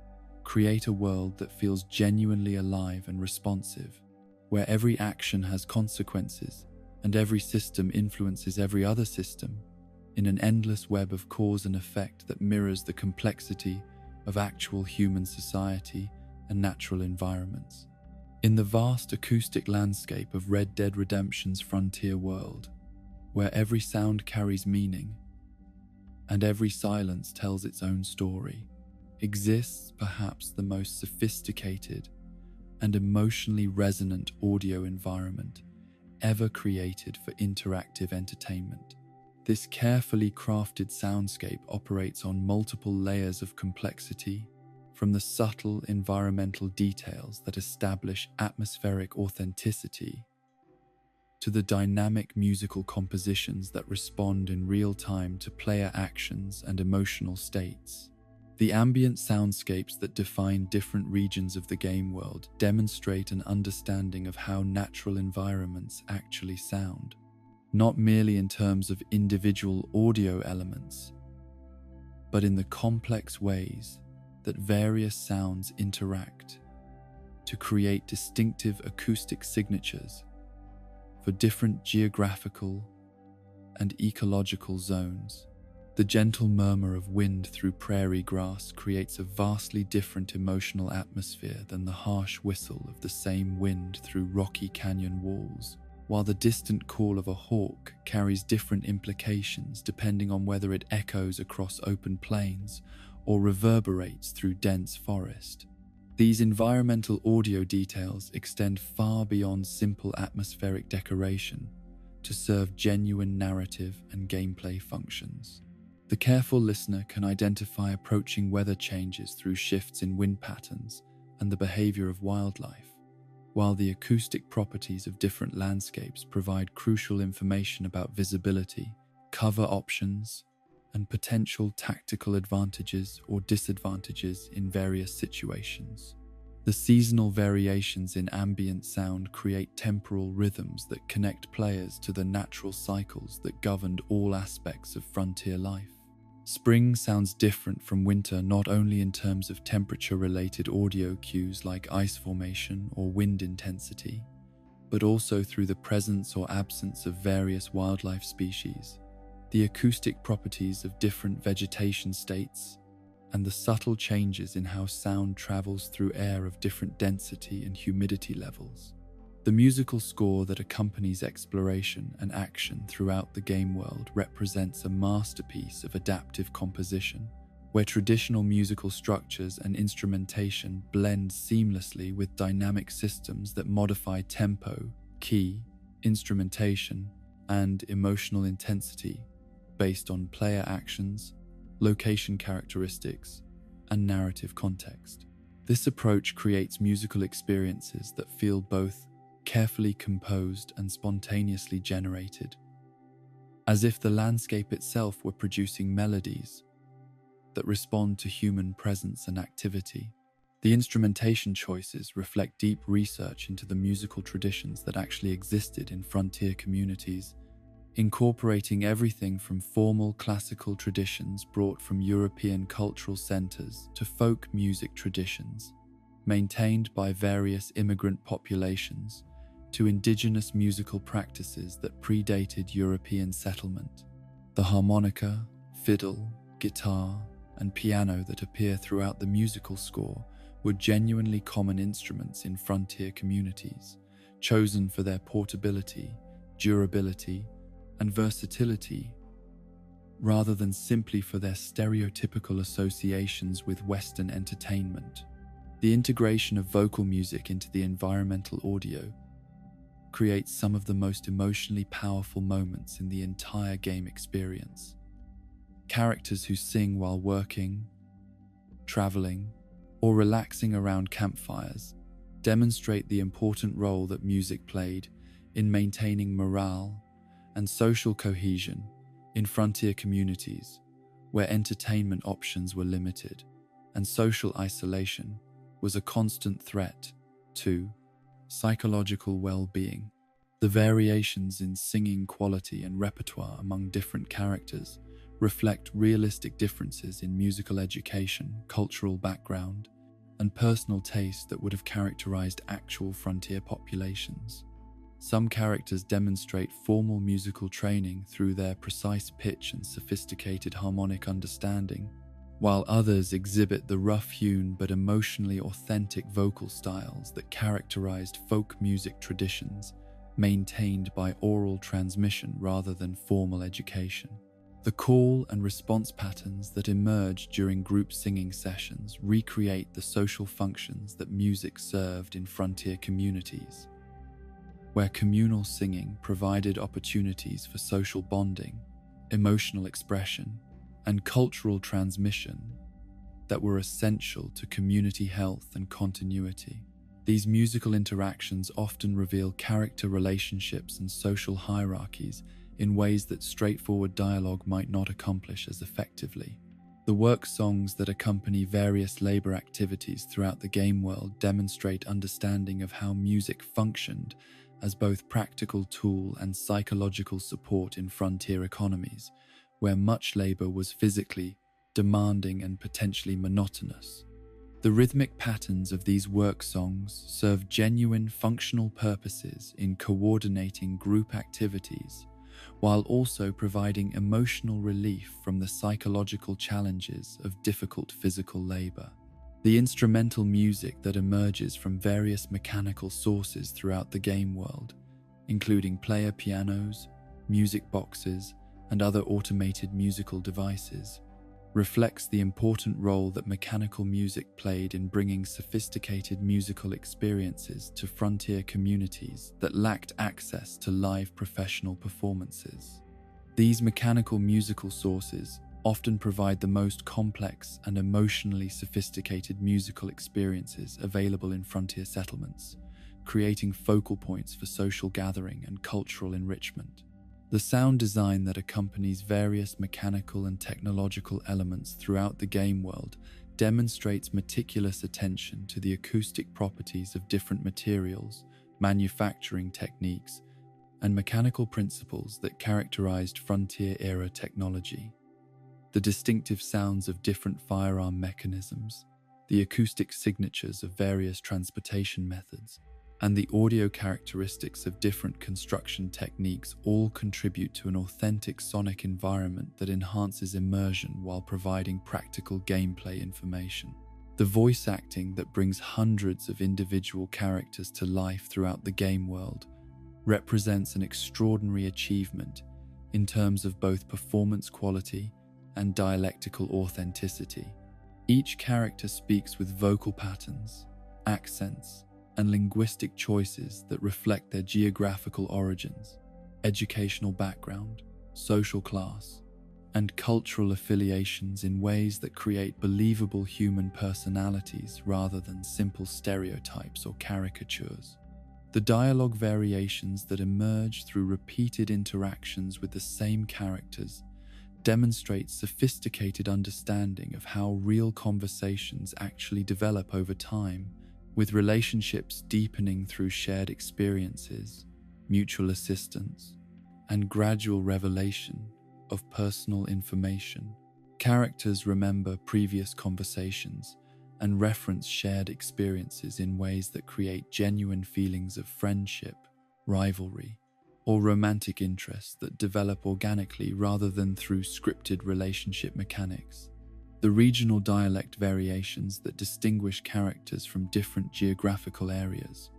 A: create a world that feels genuinely alive and responsive, where every action has consequences and every system influences every other system in an endless web of cause and effect that mirrors the complexity of actual human society and natural environments. In the vast acoustic landscape of Red Dead Redemption's frontier world, where every sound carries meaning and every silence tells its own story, exists perhaps the most sophisticated and emotionally resonant audio environment ever created for interactive entertainment. This carefully crafted soundscape operates on multiple layers of complexity, from the subtle environmental details that establish atmospheric authenticity to the dynamic musical compositions that respond in real time to player actions and emotional states. The ambient soundscapes that define different regions of the game world demonstrate an understanding of how natural environments actually sound, not merely in terms of individual audio elements, but in the complex ways that various sounds interact to create distinctive acoustic signatures for different geographical and ecological zones. The gentle murmur of wind through prairie grass creates a vastly different emotional atmosphere than the harsh whistle of the same wind through rocky canyon walls, while the distant call of a hawk carries different implications depending on whether it echoes across open plains or reverberates through dense forest. These environmental audio details extend far beyond simple atmospheric decoration to serve genuine narrative and gameplay functions. The careful listener can identify approaching weather changes through shifts in wind patterns and the behavior of wildlife, while the acoustic properties of different landscapes provide crucial information about visibility, cover options, and potential tactical advantages or disadvantages in various situations. The seasonal variations in ambient sound create temporal rhythms that connect players to the natural cycles that governed all aspects of frontier life. Spring sounds different from winter not only in terms of temperature-related audio cues like ice formation or wind intensity, but also through the presence or absence of various wildlife species, the acoustic properties of different vegetation states, and the subtle changes in how sound travels through air of different density and humidity levels. The musical score that accompanies exploration and action throughout the game world represents a masterpiece of adaptive composition, where traditional musical structures and instrumentation blend seamlessly with dynamic systems that modify tempo, key, instrumentation, and emotional intensity based on player actions, location characteristics, and narrative context. This approach creates musical experiences that feel both carefully composed and spontaneously generated, as if the landscape itself were producing melodies that respond to human presence and activity. The instrumentation choices reflect deep research into the musical traditions that actually existed in frontier communities, incorporating everything from formal classical traditions brought from European cultural centers to folk music traditions, maintained by various immigrant populations, to indigenous musical practices that predated European settlement. The harmonica, fiddle, guitar, and piano that appear throughout the musical score were genuinely common instruments in frontier communities, chosen for their portability, durability, and versatility, rather than simply for their stereotypical associations with Western entertainment. The integration of vocal music into the environmental audio creates some of the most emotionally powerful moments in the entire game experience. Characters who sing while working, traveling, or relaxing around campfires demonstrate the important role that music played in maintaining morale and social cohesion in frontier communities where entertainment options were limited and social isolation was a constant threat to psychological well-being. The variations in singing quality and repertoire among different characters reflect realistic differences in musical education, cultural background, and personal taste that would have characterized actual frontier populations. Some characters demonstrate formal musical training through their precise pitch and sophisticated harmonic understanding, while others exhibit the rough-hewn but emotionally authentic vocal styles that characterized folk music traditions maintained by oral transmission rather than formal education. The call and response patterns that emerge during group singing sessions recreate the social functions that music served in frontier communities, where communal singing provided opportunities for social bonding, emotional expression, and cultural transmission that were essential to community health and continuity. These musical interactions often reveal character relationships and social hierarchies in ways that straightforward dialogue might not accomplish as effectively. The work songs that accompany various labor activities throughout the game world demonstrate understanding of how music functioned as both practical tool and psychological support in frontier economies, where much labor was physically demanding and potentially monotonous. The rhythmic patterns of these work songs serve genuine functional purposes in coordinating group activities, while also providing emotional relief from the psychological challenges of difficult physical labor. The instrumental music that emerges from various mechanical sources throughout the game world, including player pianos, music boxes, and other automated musical devices, reflects the important role that mechanical music played in bringing sophisticated musical experiences to frontier communities that lacked access to live professional performances. These mechanical musical sources often provide the most complex and emotionally sophisticated musical experiences available in frontier settlements, creating focal points for social gathering and cultural enrichment. The sound design that accompanies various mechanical and technological elements throughout the game world demonstrates meticulous attention to the acoustic properties of different materials, manufacturing techniques, and mechanical principles that characterized frontier-era technology. The distinctive sounds of different firearm mechanisms, the acoustic signatures of various transportation methods, and the audio characteristics of different construction techniques all contribute to an authentic sonic environment that enhances immersion while providing practical gameplay information. The voice acting that brings hundreds of individual characters to life throughout the game world represents an extraordinary achievement in terms of both performance quality and dialectical authenticity. Each character speaks with vocal patterns, accents, and linguistic choices that reflect their geographical origins, educational background, social class, and cultural affiliations in ways that create believable human personalities rather than simple stereotypes or caricatures. The dialogue variations that emerge through repeated interactions with the same characters demonstrate sophisticated understanding of how real conversations actually develop over time, with relationships deepening through shared experiences, mutual assistance, and gradual revelation of personal information. Characters remember previous conversations and reference shared experiences in ways that create genuine feelings of friendship, rivalry, or romantic interest that develop organically rather than through scripted relationship mechanics. The regional dialect variations that distinguish characters from different geographical areas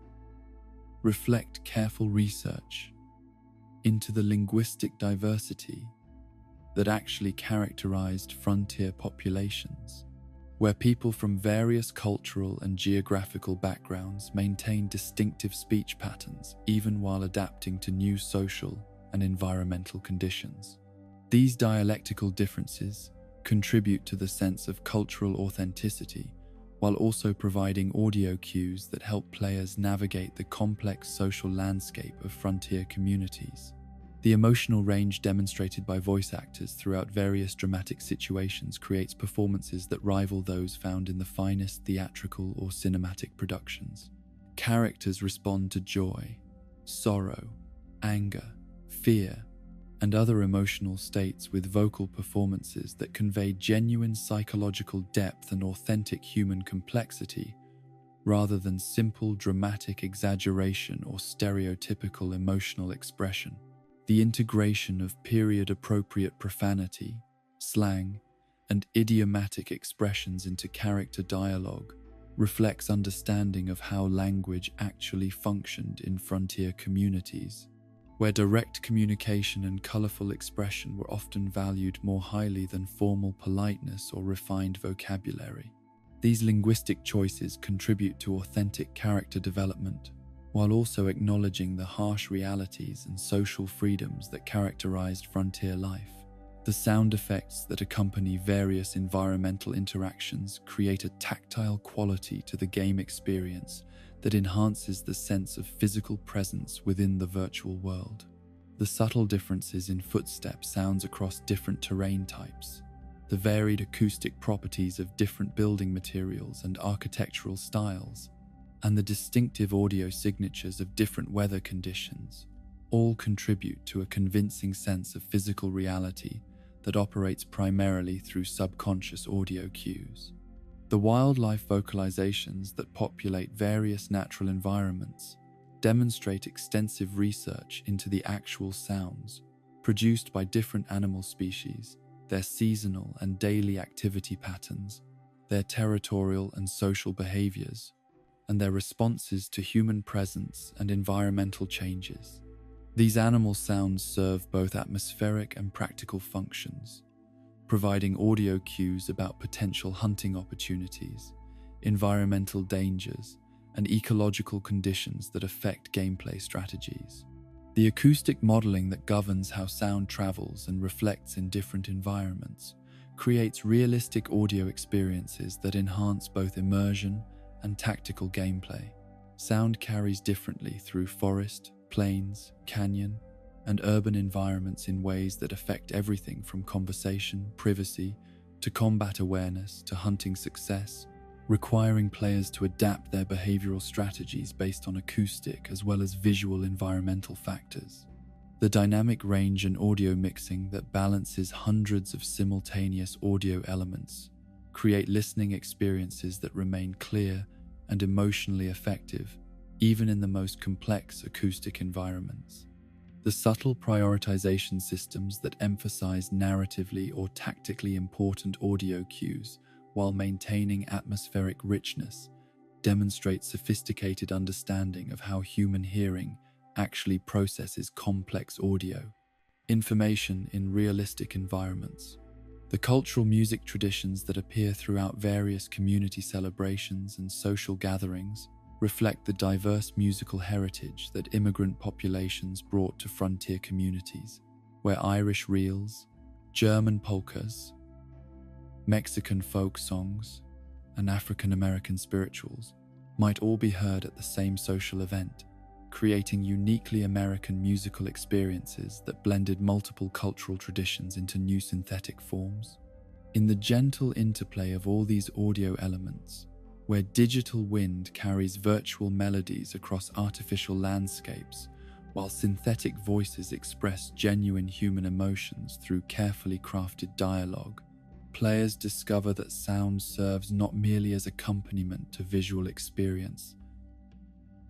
A: reflect careful research into the linguistic diversity that actually characterized frontier populations, where people from various cultural and geographical backgrounds maintain distinctive speech patterns even while adapting to new social and environmental conditions. These dialectical differences contribute to the sense of cultural authenticity while also providing audio cues that help players navigate the complex social landscape of frontier communities. The emotional range demonstrated by voice actors throughout various dramatic situations creates performances that rival those found in the finest theatrical or cinematic productions. Characters respond to joy, sorrow, anger, fear, and other emotional states with vocal performances that convey genuine psychological depth and authentic human complexity, rather than simple dramatic exaggeration or stereotypical emotional expression. The integration of period-appropriate profanity, slang, and idiomatic expressions into character dialogue reflects understanding of how language actually functioned in frontier communities, where direct communication and colorful expression were often valued more highly than formal politeness or refined vocabulary. These linguistic choices contribute to authentic character development, while also acknowledging the harsh realities and social freedoms that characterized frontier life. The sound effects that accompany various environmental interactions create a tactile quality to the game experience that enhances the sense of physical presence within the virtual world. The subtle differences in footstep sounds across different terrain types, the varied acoustic properties of different building materials and architectural styles, and the distinctive audio signatures of different weather conditions all contribute to a convincing sense of physical reality that operates primarily through subconscious audio cues. The wildlife vocalizations that populate various natural environments demonstrate extensive research into the actual sounds produced by different animal species, their seasonal and daily activity patterns, their territorial and social behaviors, and their responses to human presence and environmental changes. These animal sounds serve both atmospheric and practical functions, providing audio cues about potential hunting opportunities, environmental dangers, and ecological conditions that affect gameplay strategies. The acoustic modeling that governs how sound travels and reflects in different environments creates realistic audio experiences that enhance both immersion and tactical gameplay. Sound carries differently through forest, plains, canyon, and urban environments in ways that affect everything from conversation, privacy, to combat awareness, to hunting success, requiring players to adapt their behavioral strategies based on acoustic as well as visual environmental factors. The dynamic range and audio mixing that balances hundreds of simultaneous audio elements create listening experiences that remain clear and emotionally effective, even in the most complex acoustic environments. The subtle prioritization systems that emphasize narratively or tactically important audio cues while maintaining atmospheric richness demonstrate sophisticated understanding of how human hearing actually processes complex audio information in realistic environments. The cultural music traditions that appear throughout various community celebrations and social gatherings reflect the diverse musical heritage that immigrant populations brought to frontier communities, where Irish reels, German polkas, Mexican folk songs, and African American spirituals might all be heard at the same social event, creating uniquely American musical experiences that blended multiple cultural traditions into new synthetic forms. In the gentle interplay of all these audio elements, where digital wind carries virtual melodies across artificial landscapes, while synthetic voices express genuine human emotions through carefully crafted dialogue, players discover that sound serves not merely as accompaniment to visual experience,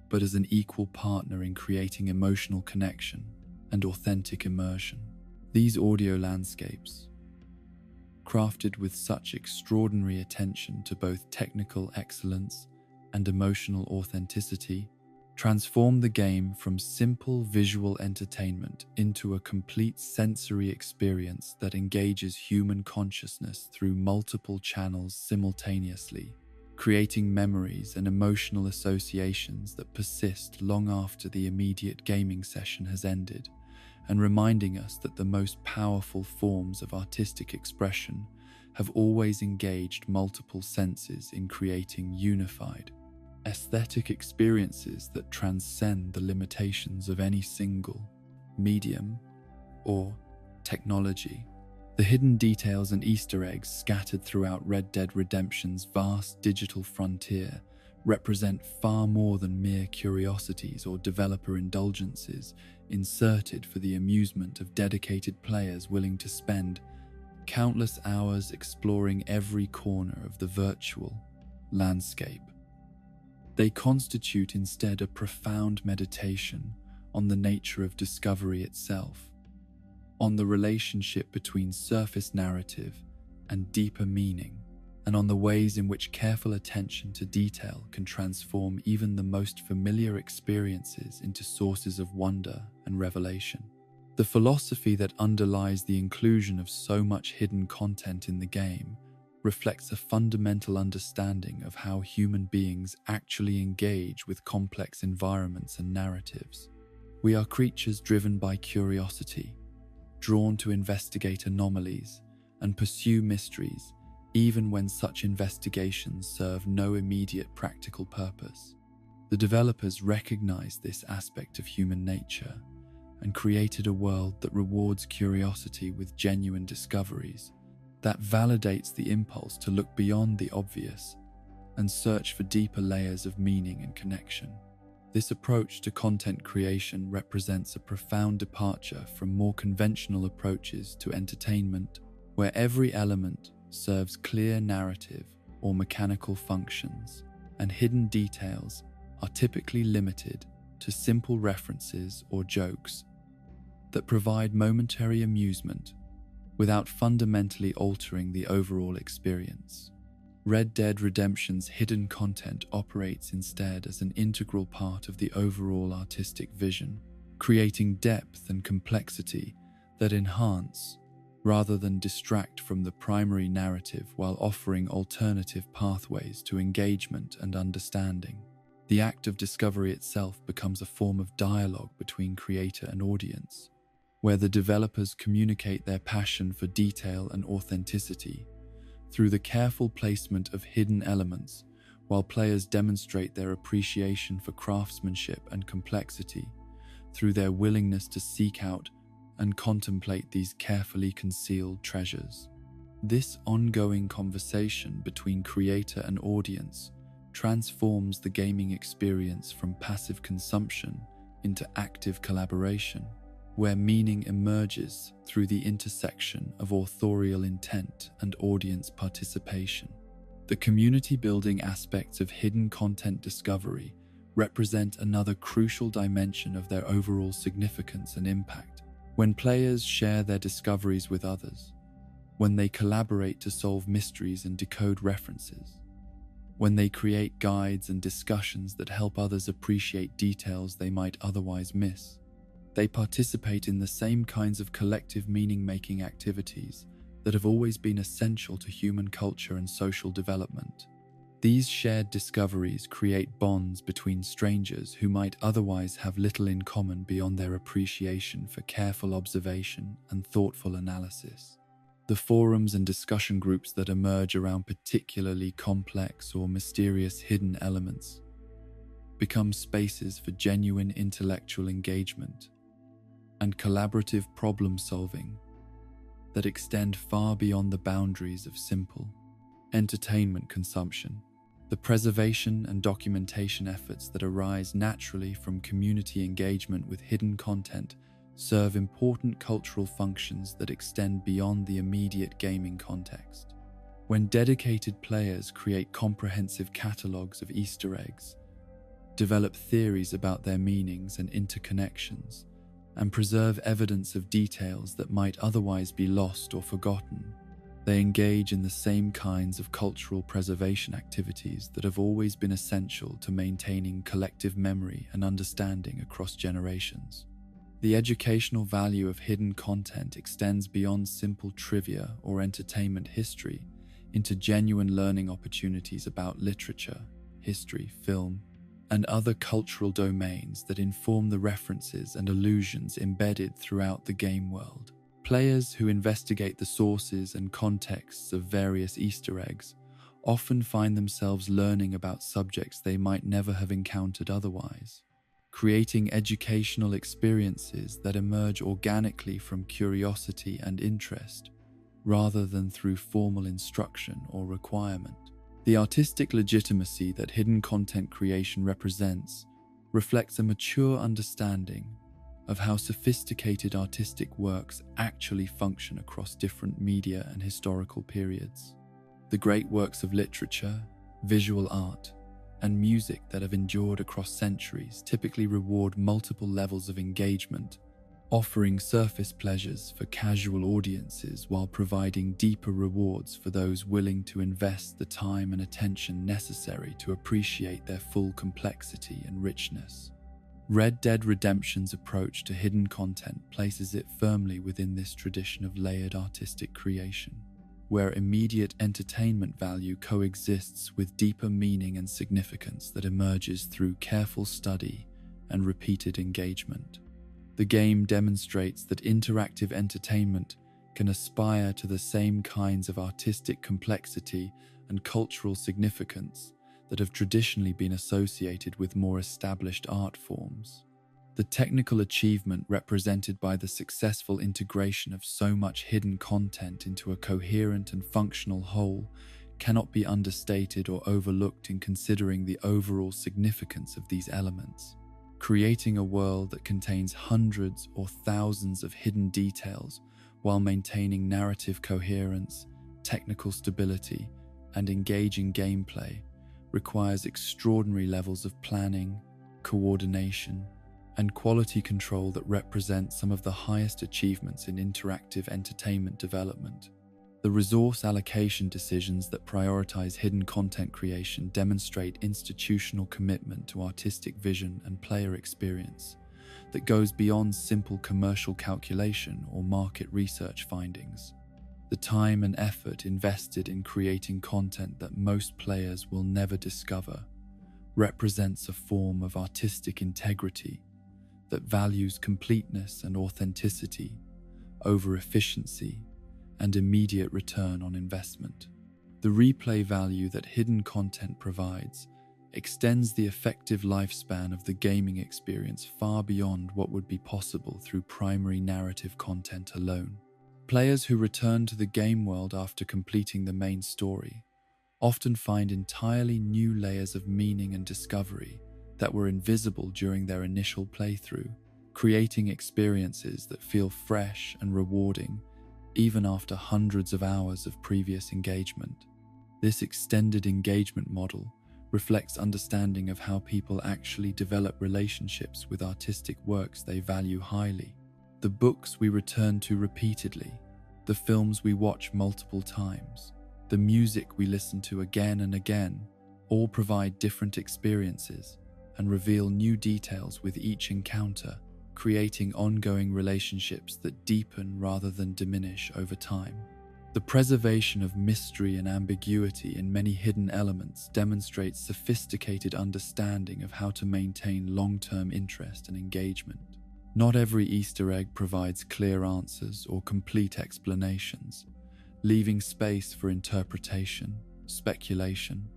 A: but as an equal partner in creating emotional connection and authentic immersion. These audio landscapes, crafted with such extraordinary attention to both technical excellence and emotional authenticity, transform the game from simple visual entertainment into a complete sensory experience that engages human consciousness through multiple channels simultaneously, creating memories and emotional associations that persist long after the immediate gaming session has ended, and reminding us that the most powerful forms of artistic expression have always engaged multiple senses in creating unified, aesthetic experiences that transcend the limitations of any single medium or technology. The hidden details and Easter eggs scattered throughout Red Dead Redemption's vast digital frontier represent far more than mere curiosities or developer indulgences inserted for the amusement of dedicated players willing to spend countless hours exploring every corner of the virtual landscape. They constitute instead a profound meditation on the nature of discovery itself, on the relationship between surface narrative and deeper meaning, and on the ways in which careful attention to detail can transform even the most familiar experiences into sources of wonder and revelation. The philosophy that underlies the inclusion of so much hidden content in the game reflects a fundamental understanding of how human beings actually engage with complex environments and narratives. We are creatures driven by curiosity, drawn to investigate anomalies and pursue mysteries, even when such investigations serve no immediate practical purpose. The developers recognized this aspect of human nature and created a world that rewards curiosity with genuine discoveries, that validates the impulse to look beyond the obvious and search for deeper layers of meaning and connection. This approach to content creation represents a profound departure from more conventional approaches to entertainment, where every element serves clear narrative or mechanical functions, and hidden details are typically limited to simple references or jokes that provide momentary amusement without fundamentally altering the overall experience. Red Dead Redemption's hidden content operates instead as an integral part of the overall artistic vision, creating depth and complexity that enhance rather than distract from the primary narrative while offering alternative pathways to engagement and understanding. The act of discovery itself becomes a form of dialogue between creator and audience, where the developers communicate their passion for detail and authenticity through the careful placement of hidden elements, while players demonstrate their appreciation for craftsmanship and complexity through their willingness to seek out and contemplate these carefully concealed treasures. This ongoing conversation between creator and audience transforms the gaming experience from passive consumption into active collaboration, where meaning emerges through the intersection of authorial intent and audience participation. The community-building aspects of hidden content discovery represent another crucial dimension of their overall significance and impact. When players share their discoveries with others, when they collaborate to solve mysteries and decode references, when they create guides and discussions that help others appreciate details they might otherwise miss, they participate in the same kinds of collective meaning-making activities that have always been essential to human culture and social development. These shared discoveries create bonds between strangers who might otherwise have little in common beyond their appreciation for careful observation and thoughtful analysis. The forums and discussion groups that emerge around particularly complex or mysterious hidden elements become spaces for genuine intellectual engagement and collaborative problem-solving that extend far beyond the boundaries of simple entertainment consumption. The preservation and documentation efforts that arise naturally from community engagement with hidden content serve important cultural functions that extend beyond the immediate gaming context. When dedicated players create comprehensive catalogues of Easter eggs, develop theories about their meanings and interconnections, and preserve evidence of details that might otherwise be lost or forgotten, they engage in the same kinds of cultural preservation activities that have always been essential to maintaining collective memory and understanding across generations. The educational value of hidden content extends beyond simple trivia or entertainment history into genuine learning opportunities about literature, history, film, and other cultural domains that inform the references and allusions embedded throughout the game world. Players who investigate the sources and contexts of various Easter eggs often find themselves learning about subjects they might never have encountered otherwise, creating educational experiences that emerge organically from curiosity and interest, rather than through formal instruction or requirement. The artistic legitimacy that hidden content creation represents reflects a mature understanding of how sophisticated artistic works actually function across different media and historical periods. The great works of literature, visual art, and music that have endured across centuries typically reward multiple levels of engagement, offering surface pleasures for casual audiences while providing deeper rewards for those willing to invest the time and attention necessary to appreciate their full complexity and richness. Red Dead Redemption's approach to hidden content places it firmly within this tradition of layered artistic creation, where immediate entertainment value coexists with deeper meaning and significance that emerges through careful study and repeated engagement. The game demonstrates that interactive entertainment can aspire to the same kinds of artistic complexity and cultural significance that have traditionally been associated with more established art forms. The technical achievement represented by the successful integration of so much hidden content into a coherent and functional whole cannot be understated or overlooked in considering the overall significance of these elements. Creating a world that contains hundreds or thousands of hidden details while maintaining narrative coherence, technical stability, and engaging gameplay requires extraordinary levels of planning, coordination, and quality control that represent some of the highest achievements in interactive entertainment development. The resource allocation decisions that prioritize hidden content creation demonstrate institutional commitment to artistic vision and player experience that goes beyond simple commercial calculation or market research findings. The time and effort invested in creating content that most players will never discover represents a form of artistic integrity that values completeness and authenticity over efficiency and immediate return on investment. The replay value that hidden content provides extends the effective lifespan of the gaming experience far beyond what would be possible through primary narrative content alone. Players who return to the game world after completing the main story often find entirely new layers of meaning and discovery that were invisible during their initial playthrough, creating experiences that feel fresh and rewarding even after hundreds of hours of previous engagement. This extended engagement model reflects understanding of how people actually develop relationships with artistic works they value highly. The books we return to repeatedly, the films we watch multiple times, the music we listen to again and again, all provide different experiences and reveal new details with each encounter, creating ongoing relationships that deepen rather than diminish over time. The preservation of mystery and ambiguity in many hidden elements demonstrates sophisticated understanding of how to maintain long-term interest and engagement. Not every Easter egg provides clear answers or complete explanations, leaving space for interpretation, speculation,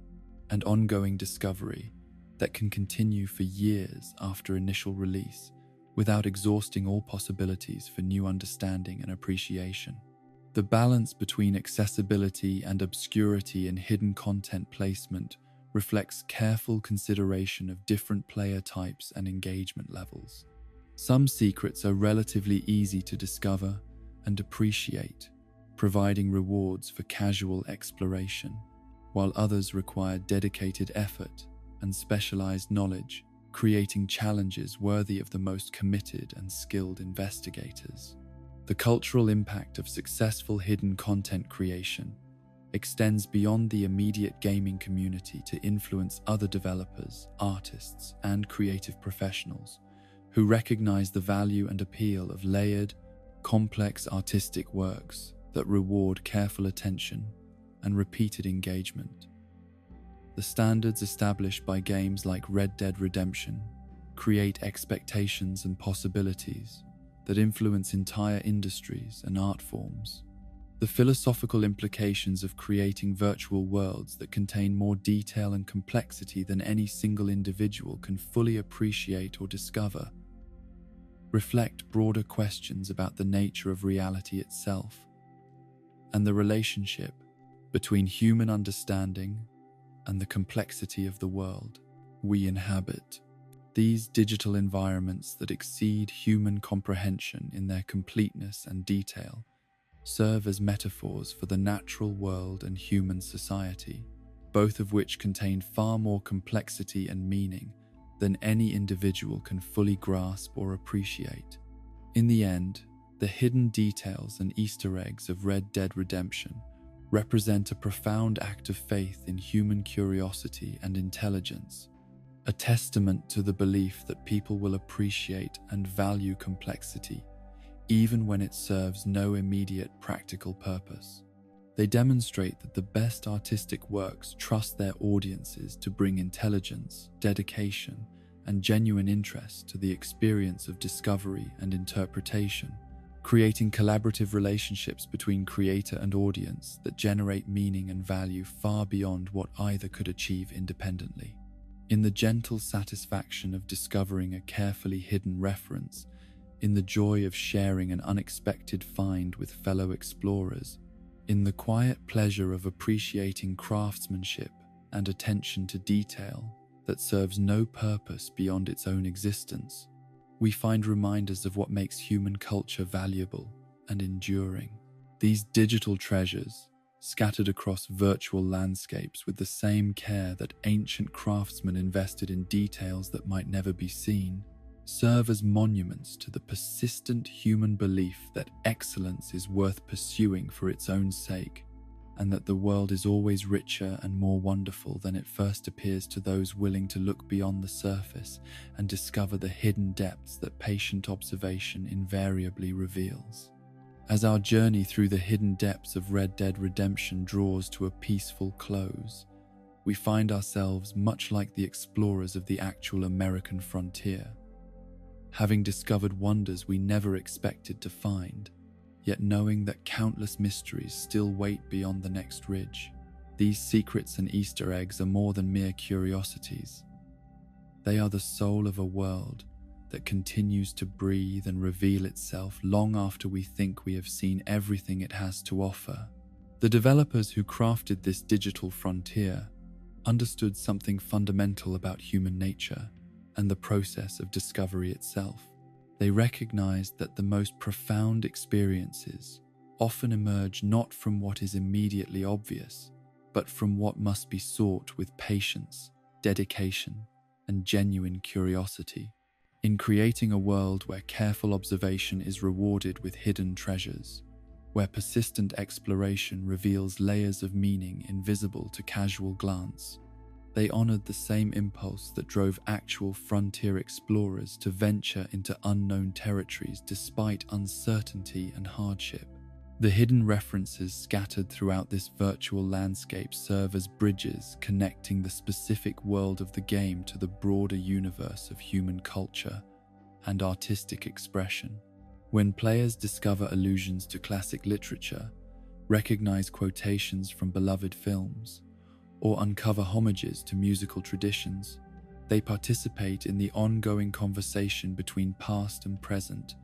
A: and ongoing discovery that can continue for years after initial release without exhausting all possibilities for new understanding and appreciation. The balance between accessibility and obscurity in hidden content placement reflects careful consideration of different player types and engagement levels. Some secrets are relatively easy to discover and appreciate, providing rewards for casual exploration, while others require dedicated effort and specialized knowledge, creating challenges worthy of the most committed and skilled investigators. The cultural impact of successful hidden content creation extends beyond the immediate gaming community to influence other developers, artists, and creative professionals who recognize the value and appeal of layered, complex artistic works that reward careful attention and repeated engagement. The standards established by games like Red Dead Redemption create expectations and possibilities that influence entire industries and art forms. The philosophical implications of creating virtual worlds that contain more detail and complexity than any single individual can fully appreciate or discover reflect broader questions about the nature of reality itself and the relationship between human understanding and the complexity of the world we inhabit. These digital environments that exceed human comprehension in their completeness and detail serve as metaphors for the natural world and human society, both of which contain far more complexity and meaning than any individual can fully grasp or appreciate. In the end, the hidden details and Easter eggs of Red Dead Redemption represent a profound act of faith in human curiosity and intelligence, a testament to the belief that people will appreciate and value complexity, even when it serves no immediate practical purpose. They demonstrate that the best artistic works trust their audiences to bring intelligence, dedication, and genuine interest to the experience of discovery and interpretation, creating collaborative relationships between creator and audience that generate meaning and value far beyond what either could achieve independently. In the gentle satisfaction of discovering a carefully hidden reference, in the joy of sharing an unexpected find with fellow explorers, in the quiet pleasure of appreciating craftsmanship and attention to detail that serves no purpose beyond its own existence, we find reminders of what makes human culture valuable and enduring. These digital treasures, scattered across virtual landscapes with the same care that ancient craftsmen invested in details that might never be seen, serve as monuments to the persistent human belief that excellence is worth pursuing for its own sake, and that the world is always richer and more wonderful than it first appears to those willing to look beyond the surface and discover the hidden depths that patient observation invariably reveals. As our journey through the hidden depths of Red Dead Redemption draws to a peaceful close, we find ourselves much like the explorers of the actual American frontier, having discovered wonders we never expected to find, yet knowing that countless mysteries still wait beyond the next ridge. These secrets and Easter eggs are more than mere curiosities. They are the soul of a world that continues to breathe and reveal itself long after we think we have seen everything it has to offer. The developers who crafted this digital frontier understood something fundamental about human nature and the process of discovery itself. They recognized that the most profound experiences often emerge not from what is immediately obvious, but from what must be sought with patience, dedication, and genuine curiosity. In creating a world where careful observation is rewarded with hidden treasures, where persistent exploration reveals layers of meaning invisible to casual glance, they honored the same impulse that drove actual frontier explorers to venture into unknown territories despite uncertainty and hardship. The hidden references scattered throughout this virtual landscape serve as bridges connecting the specific world of the game to the broader universe of human culture and artistic expression. When players discover allusions to classic literature, recognize quotations from beloved films, or uncover homages to musical traditions. They participate in the ongoing conversation between past and present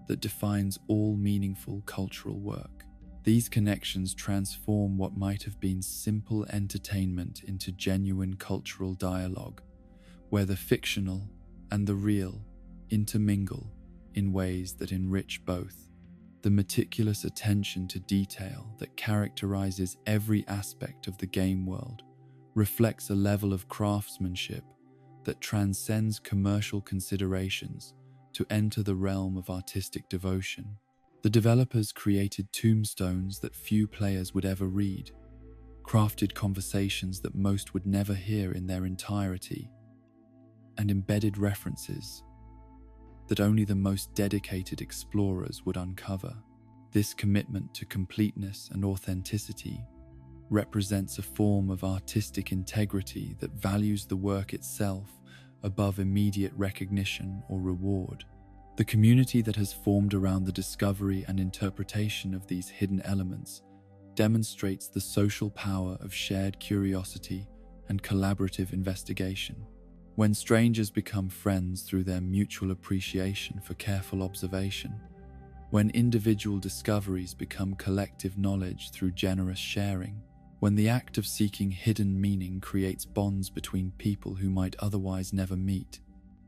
A: that defines all meaningful cultural work. These connections transform what might have been simple entertainment into genuine cultural dialogue, where the fictional and the real intermingle in ways that enrich both. The meticulous attention to detail that characterizes every aspect of the game world reflects a level of craftsmanship that transcends commercial considerations to enter the realm of artistic devotion. The developers created tombstones that few players would ever read, crafted conversations that most would never hear in their entirety, and embedded references that only the most dedicated explorers would uncover. This commitment to completeness and authenticity represents a form of artistic integrity that values the work itself above immediate recognition or reward. The community that has formed around the discovery and interpretation of these hidden elements demonstrates the social power of shared curiosity and collaborative investigation. When strangers become friends through their mutual appreciation for careful observation, when individual discoveries become collective knowledge through generous sharing, when the act of seeking hidden meaning creates bonds between people who might otherwise never meet,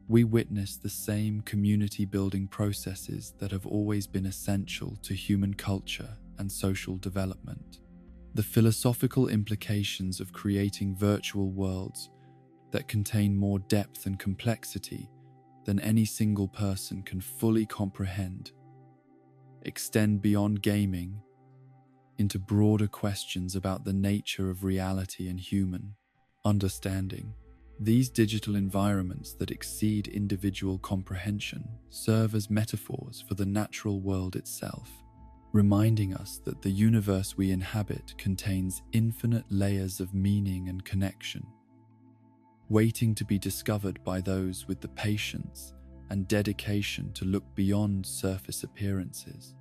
A: we witness the same community-building processes that have always been essential to human culture and social development. The philosophical implications of creating virtual worlds that contain more depth and complexity than any single person can fully comprehend extend beyond gaming into broader questions about the nature of reality and human understanding. These digital environments that exceed individual comprehension serve as metaphors for the natural world itself, reminding us that the universe we inhabit contains infinite layers of meaning and connection, waiting to be discovered by those with the patience and dedication to look beyond surface appearances.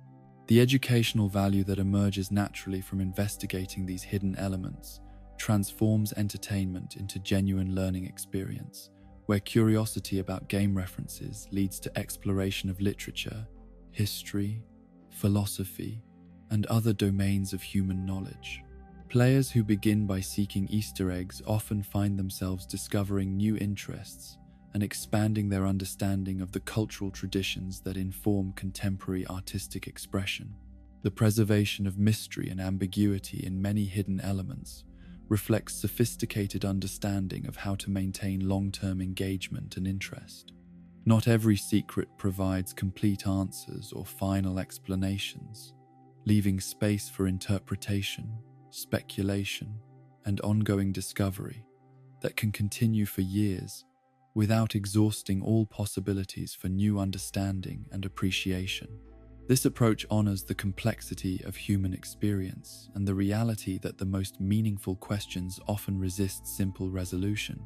A: The educational value that emerges naturally from investigating these hidden elements transforms entertainment into genuine learning experience, where curiosity about game references leads to exploration of literature, history, philosophy, and other domains of human knowledge. Players who begin by seeking Easter eggs often find themselves discovering new interests and expanding their understanding of the cultural traditions that inform contemporary artistic expression. The preservation of mystery and ambiguity in many hidden elements reflects sophisticated understanding of how to maintain long-term engagement and interest. Not every secret provides complete answers or final explanations, leaving space for interpretation, speculation, and ongoing discovery that can continue for years without exhausting all possibilities for new understanding and appreciation. This approach honors the complexity of human experience and the reality that the most meaningful questions often resist simple resolution.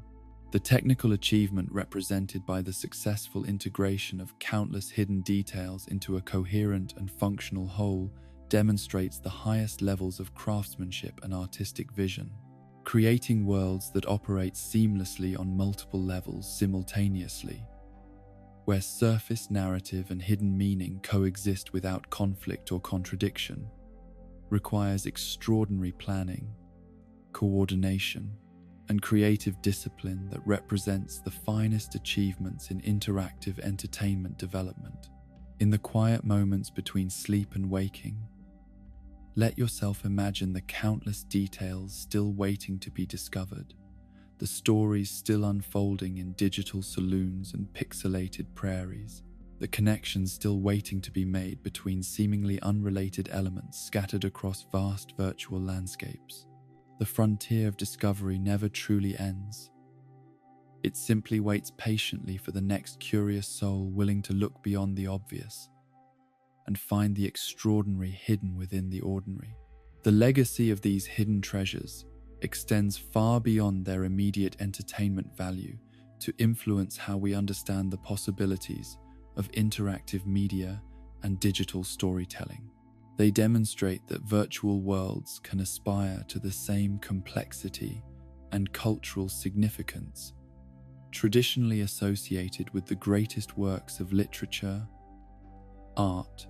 A: The technical achievement represented by the successful integration of countless hidden details into a coherent and functional whole demonstrates the highest levels of craftsmanship and artistic vision. Creating worlds that operate seamlessly on multiple levels simultaneously, where surface narrative and hidden meaning coexist without conflict or contradiction, requires extraordinary planning, coordination, and creative discipline that represents the finest achievements in interactive entertainment development. In the quiet moments between sleep and waking, let yourself imagine the countless details still waiting to be discovered, the stories still unfolding in digital saloons and pixelated prairies, the connections still waiting to be made between seemingly unrelated elements scattered across vast virtual landscapes. The frontier of discovery never truly ends. It simply waits patiently for the next curious soul willing to look beyond the obvious and find the extraordinary hidden within the ordinary. The legacy of these hidden treasures extends far beyond their immediate entertainment value to influence how we understand the possibilities of interactive media and digital storytelling. They demonstrate that virtual worlds can aspire to the same complexity and cultural significance traditionally associated with the greatest works of literature, art,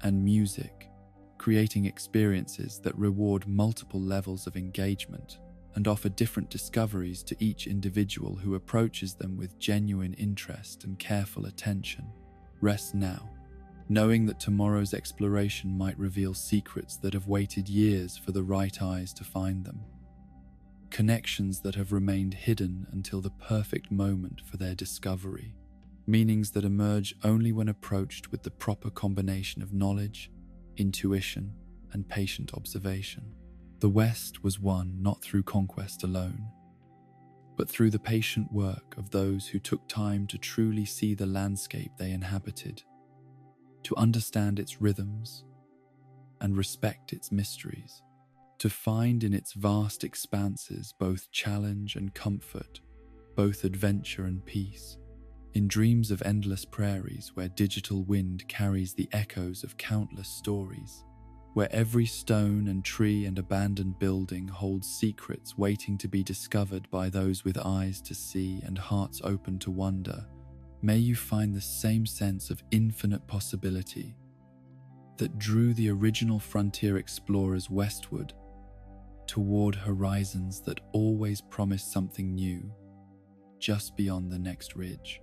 A: and music, creating experiences that reward multiple levels of engagement and offer different discoveries to each individual who approaches them with genuine interest and careful attention. Rest now, knowing that tomorrow's exploration might reveal secrets that have waited years for the right eyes to find them. Connections that have remained hidden until the perfect moment for their discovery. Meanings that emerge only when approached with the proper combination of knowledge, intuition, and patient observation. The West was won not through conquest alone, but through the patient work of those who took time to truly see the landscape they inhabited, to understand its rhythms and respect its mysteries, to find in its vast expanses both challenge and comfort, both adventure and peace. In dreams of endless prairies where digital wind carries the echoes of countless stories, where every stone and tree and abandoned building holds secrets waiting to be discovered by those with eyes to see and hearts open to wonder, may you find the same sense of infinite possibility that drew the original frontier explorers westward toward horizons that always promised something new just beyond the next ridge.